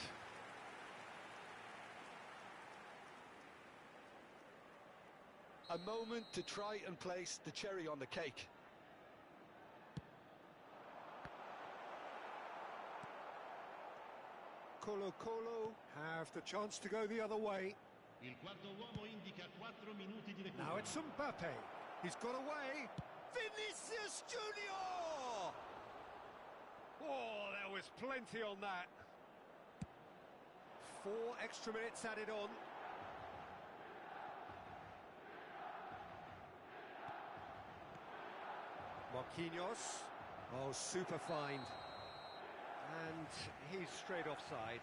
A moment to try and place the cherry on the cake. Colo have the chance to go the other way. Il quarto uomo indica 4 minuti di recupero. Now it's Mbappe. He's got away. Vinicius Junior! Oh, there was plenty on that. 4 extra minutes added on. Marquinhos. Oh, super find. And he's straight offside.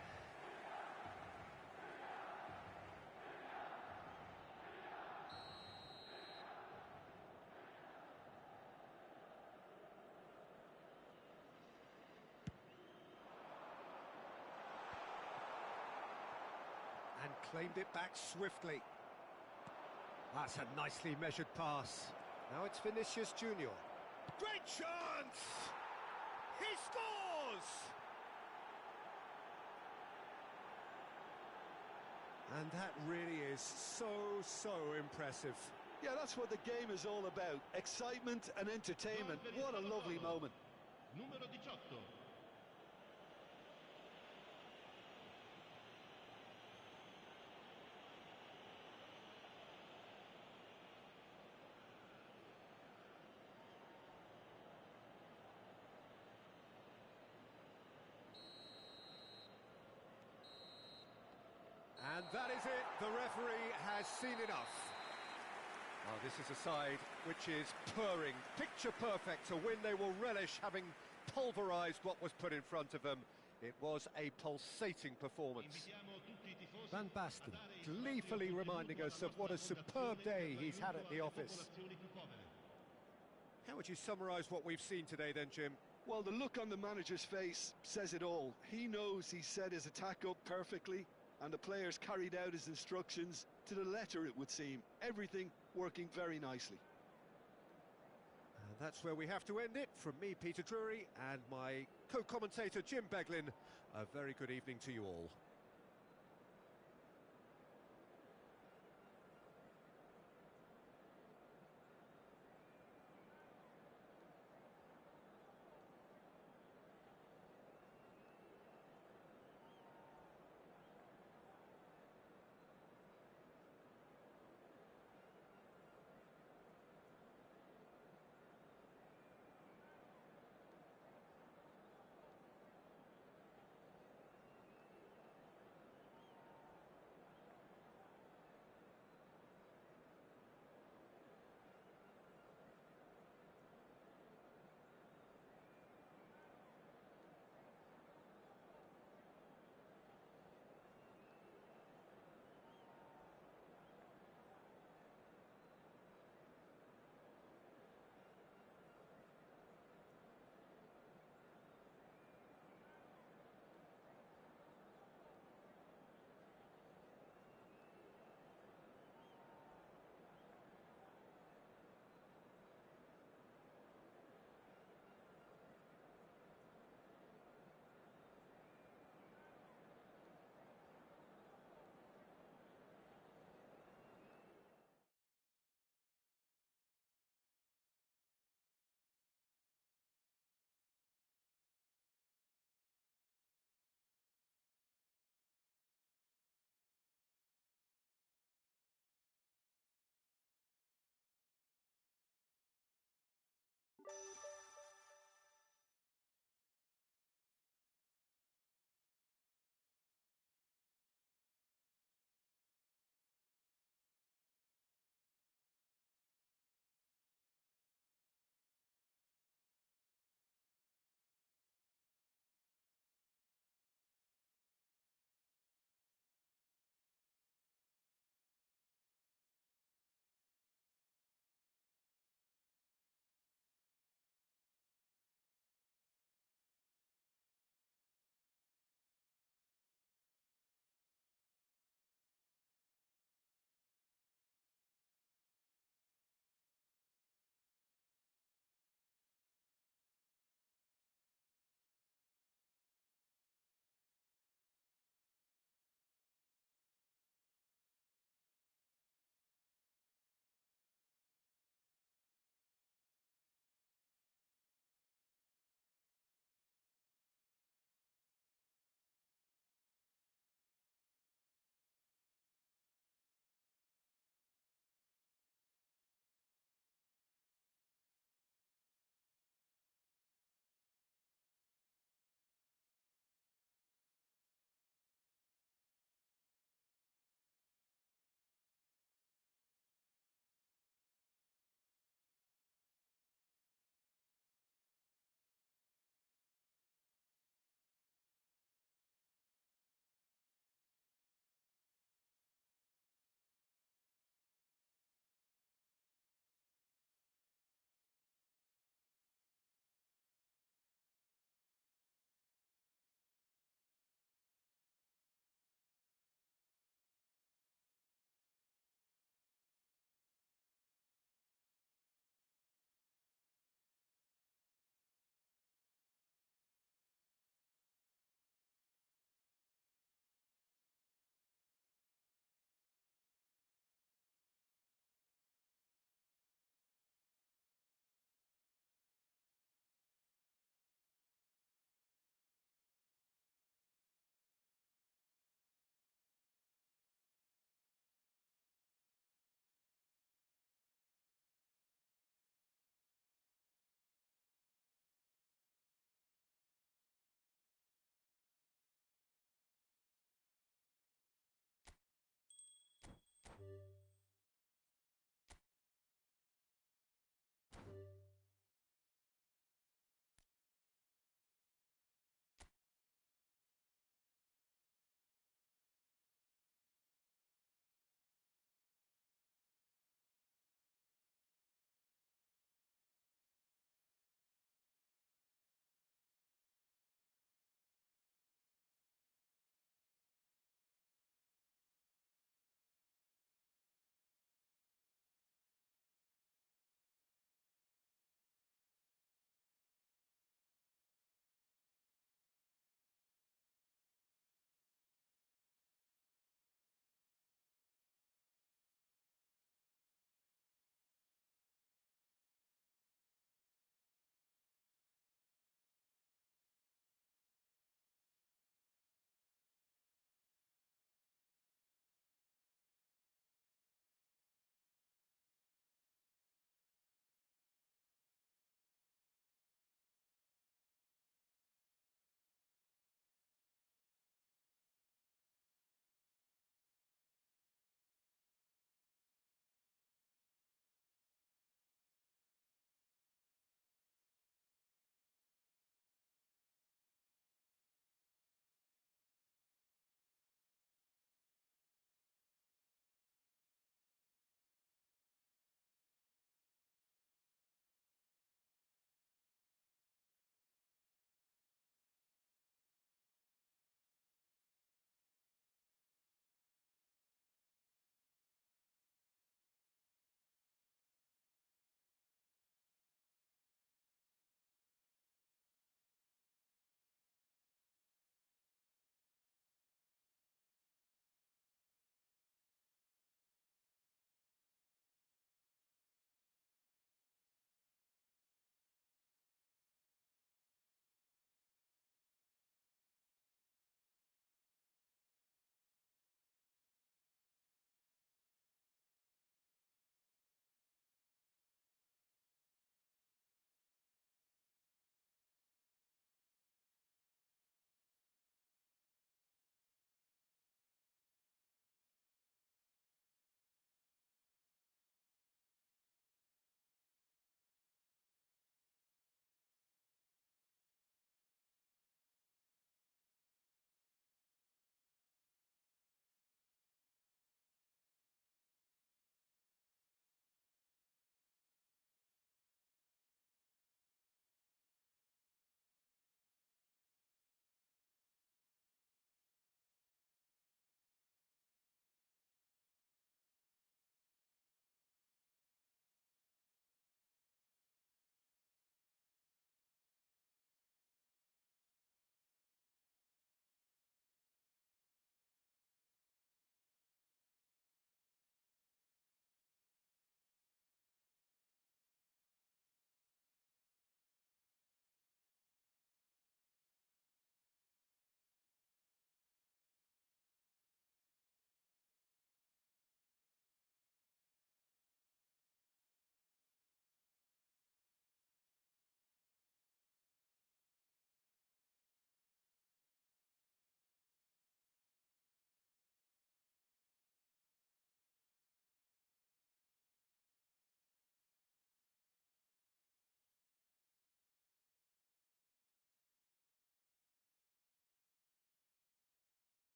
And claimed it back swiftly. That's a nicely measured pass. Now it's Vinicius Junior. Great chance! He scores! And that really is so impressive. Yeah, that's what the game is all about. Excitement and entertainment. What a lovely moment. Numero 18. And that is it. The referee has seen enough. Oh, this is a side which is purring, picture perfect, a win they will relish, having pulverised what was put in front of them. It was a pulsating performance. Van Basten gleefully reminding us of what a superb day he's had at the office. How would you summarise what we've seen today then, Jim? Well, the look on the manager's face says it all. He knows he set his attack up perfectly, and the players carried out his instructions to the letter, it would seem. Everything working very nicely. And that's where we have to end it. From me, Peter Drury, and my co-commentator, Jim Beglin, a very good evening to you all.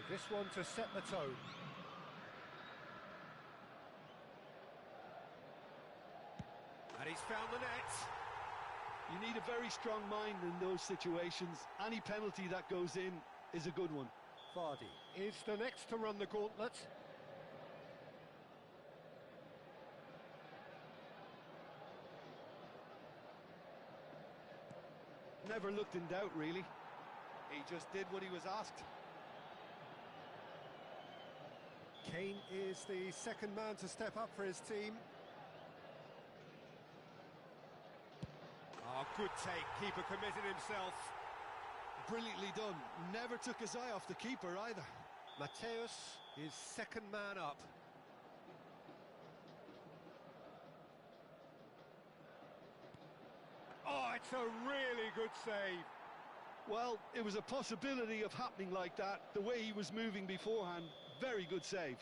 This one to set the tone. And he's found the net. You need a very strong mind in those situations. Any penalty that goes in is a good one. Vardy is the next to run the gauntlet. Never looked in doubt, really. He just did what he was asked. Kane is the second man to step up for his team. Oh, good take. Keeper committed himself. Brilliantly done. Never took his eye off the keeper either. Mateus is second man up. Oh, it's a really good save. Well, it was a possibility of happening like that. The way he was moving beforehand, very good save.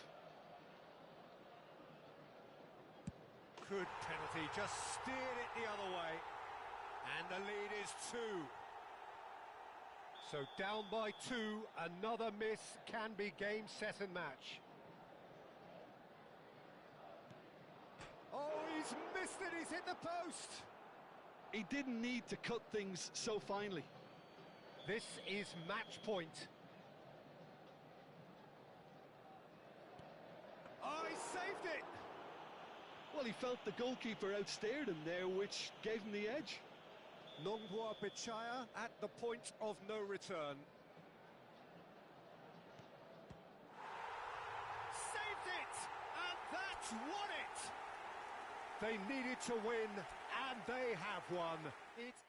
Good penalty, just steered it the other way. And the lead is 2. So down by 2, another miss can be game, set and match. Oh, he's missed it, he's hit the post. He didn't need to cut things so finely. This is match point. Oh, he saved it! Well, he felt the goalkeeper outstared him there, which gave him the edge. Nongwa Bichaya at the point of no return. Saved it! And that's won it! They needed to win, and they have won. It's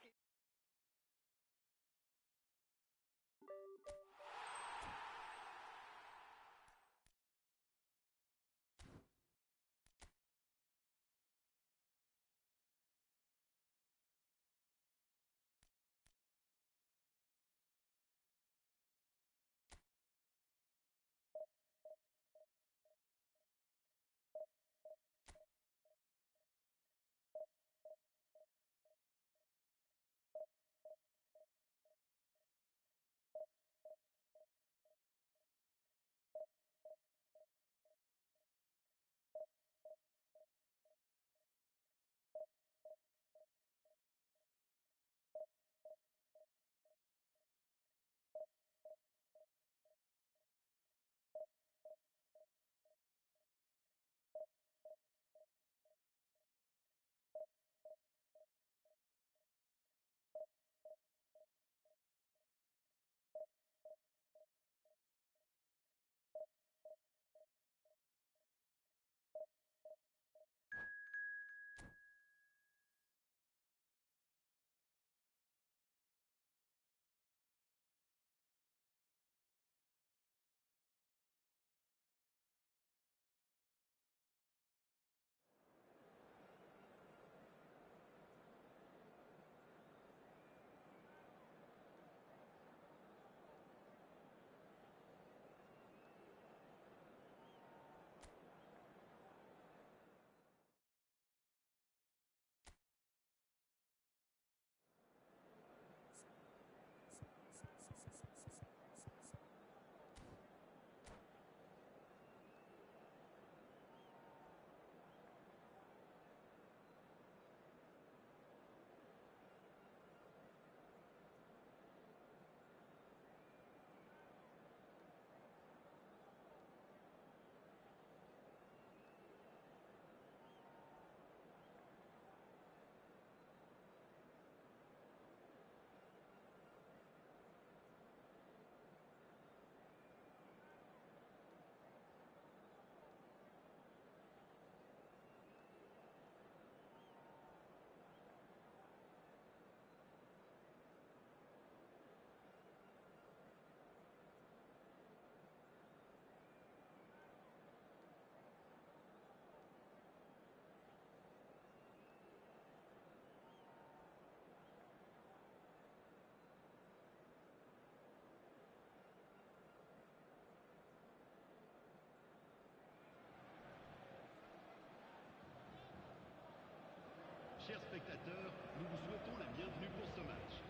Chers spectateurs, nous vous souhaitons la bienvenue pour ce match.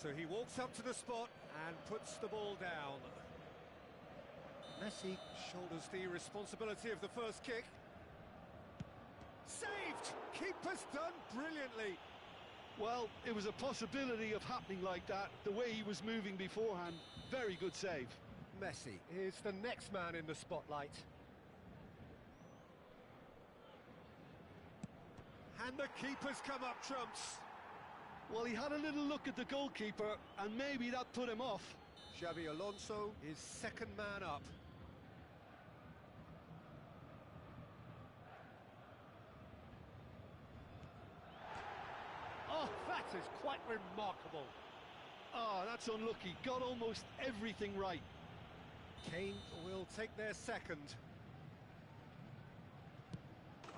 So he walks up to the spot and puts the ball down. Messi shoulders the responsibility of the first kick. Saved! Keeper's done brilliantly. Well, it was a possibility of happening like that, the way he was moving beforehand. Very good save. Messi is the next man in the spotlight. And the keeper's come up trumps. Well, he had a little look at the goalkeeper, and maybe that put him off. Xabi Alonso is second man up. Oh, that is quite remarkable. Ah, that's unlucky. Got almost everything right. Kane will take their second.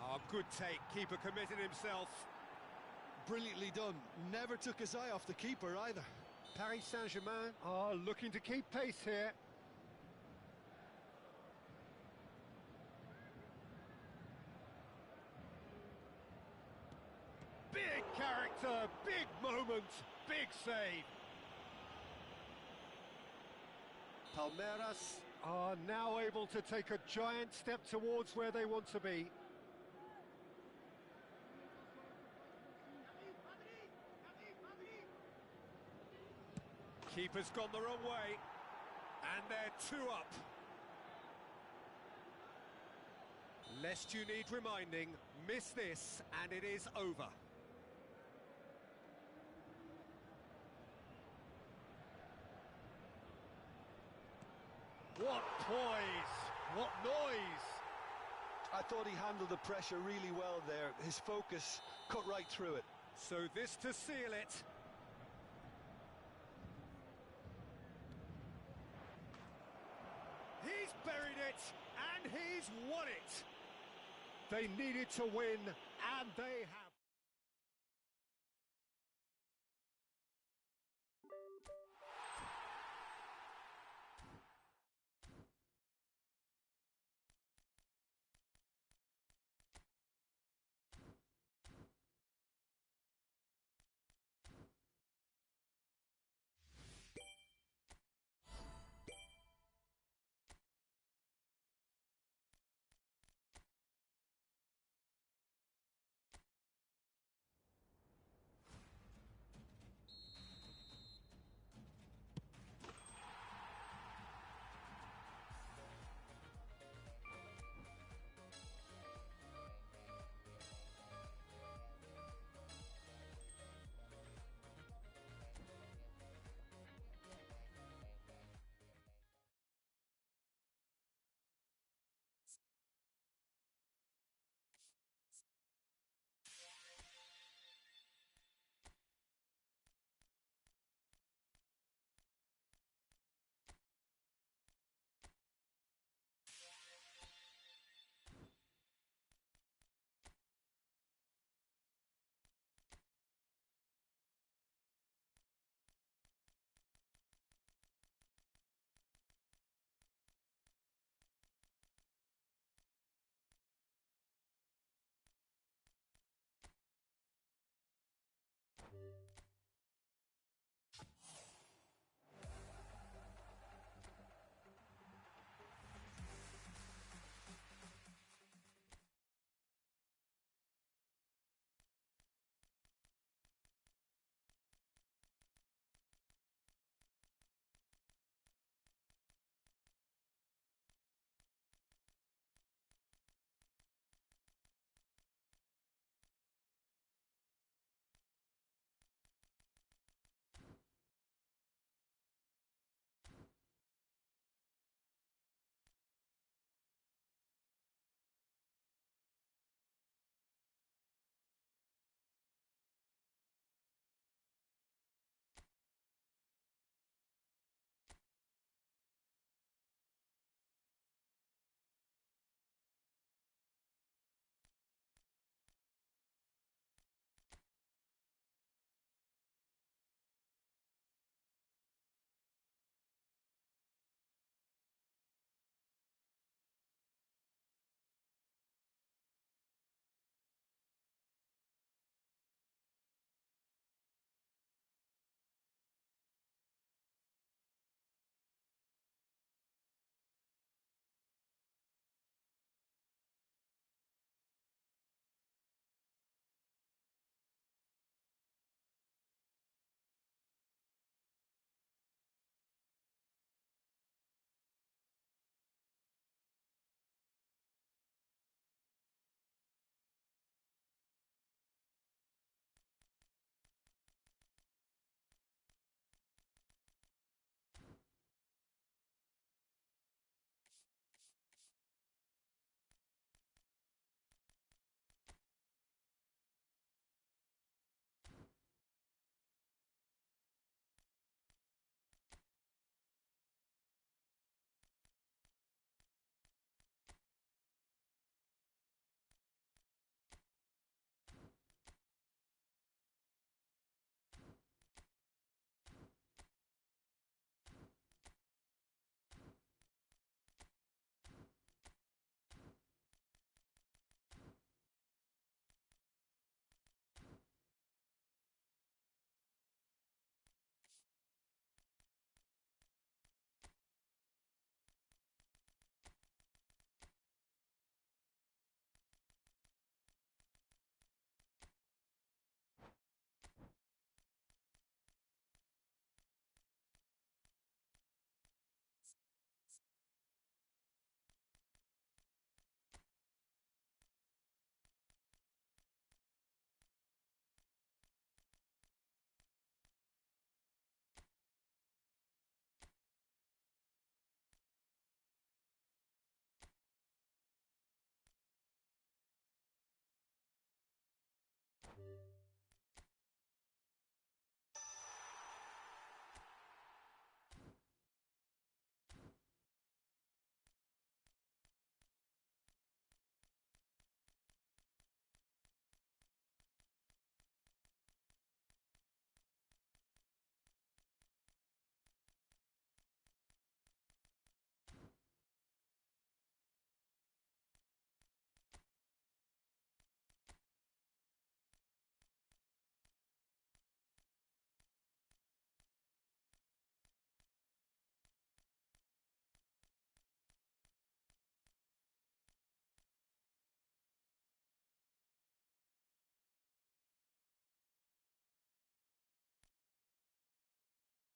Oh, good take. Keeper committed himself. Brilliantly done. Never took his eye off the keeper either. Paris Saint-Germain are looking to keep pace here. Big character, big moment, big save. Palmeiras are now able to take a giant step towards where they want to be. Keeper's gone the wrong way, and they're 2 up. Lest you need reminding, miss this and it is over. What poise! What noise! I thought he handled the pressure really well there. His focus cut right through it. So this to seal it. He's buried it, and he's won it. They needed to win, and they have.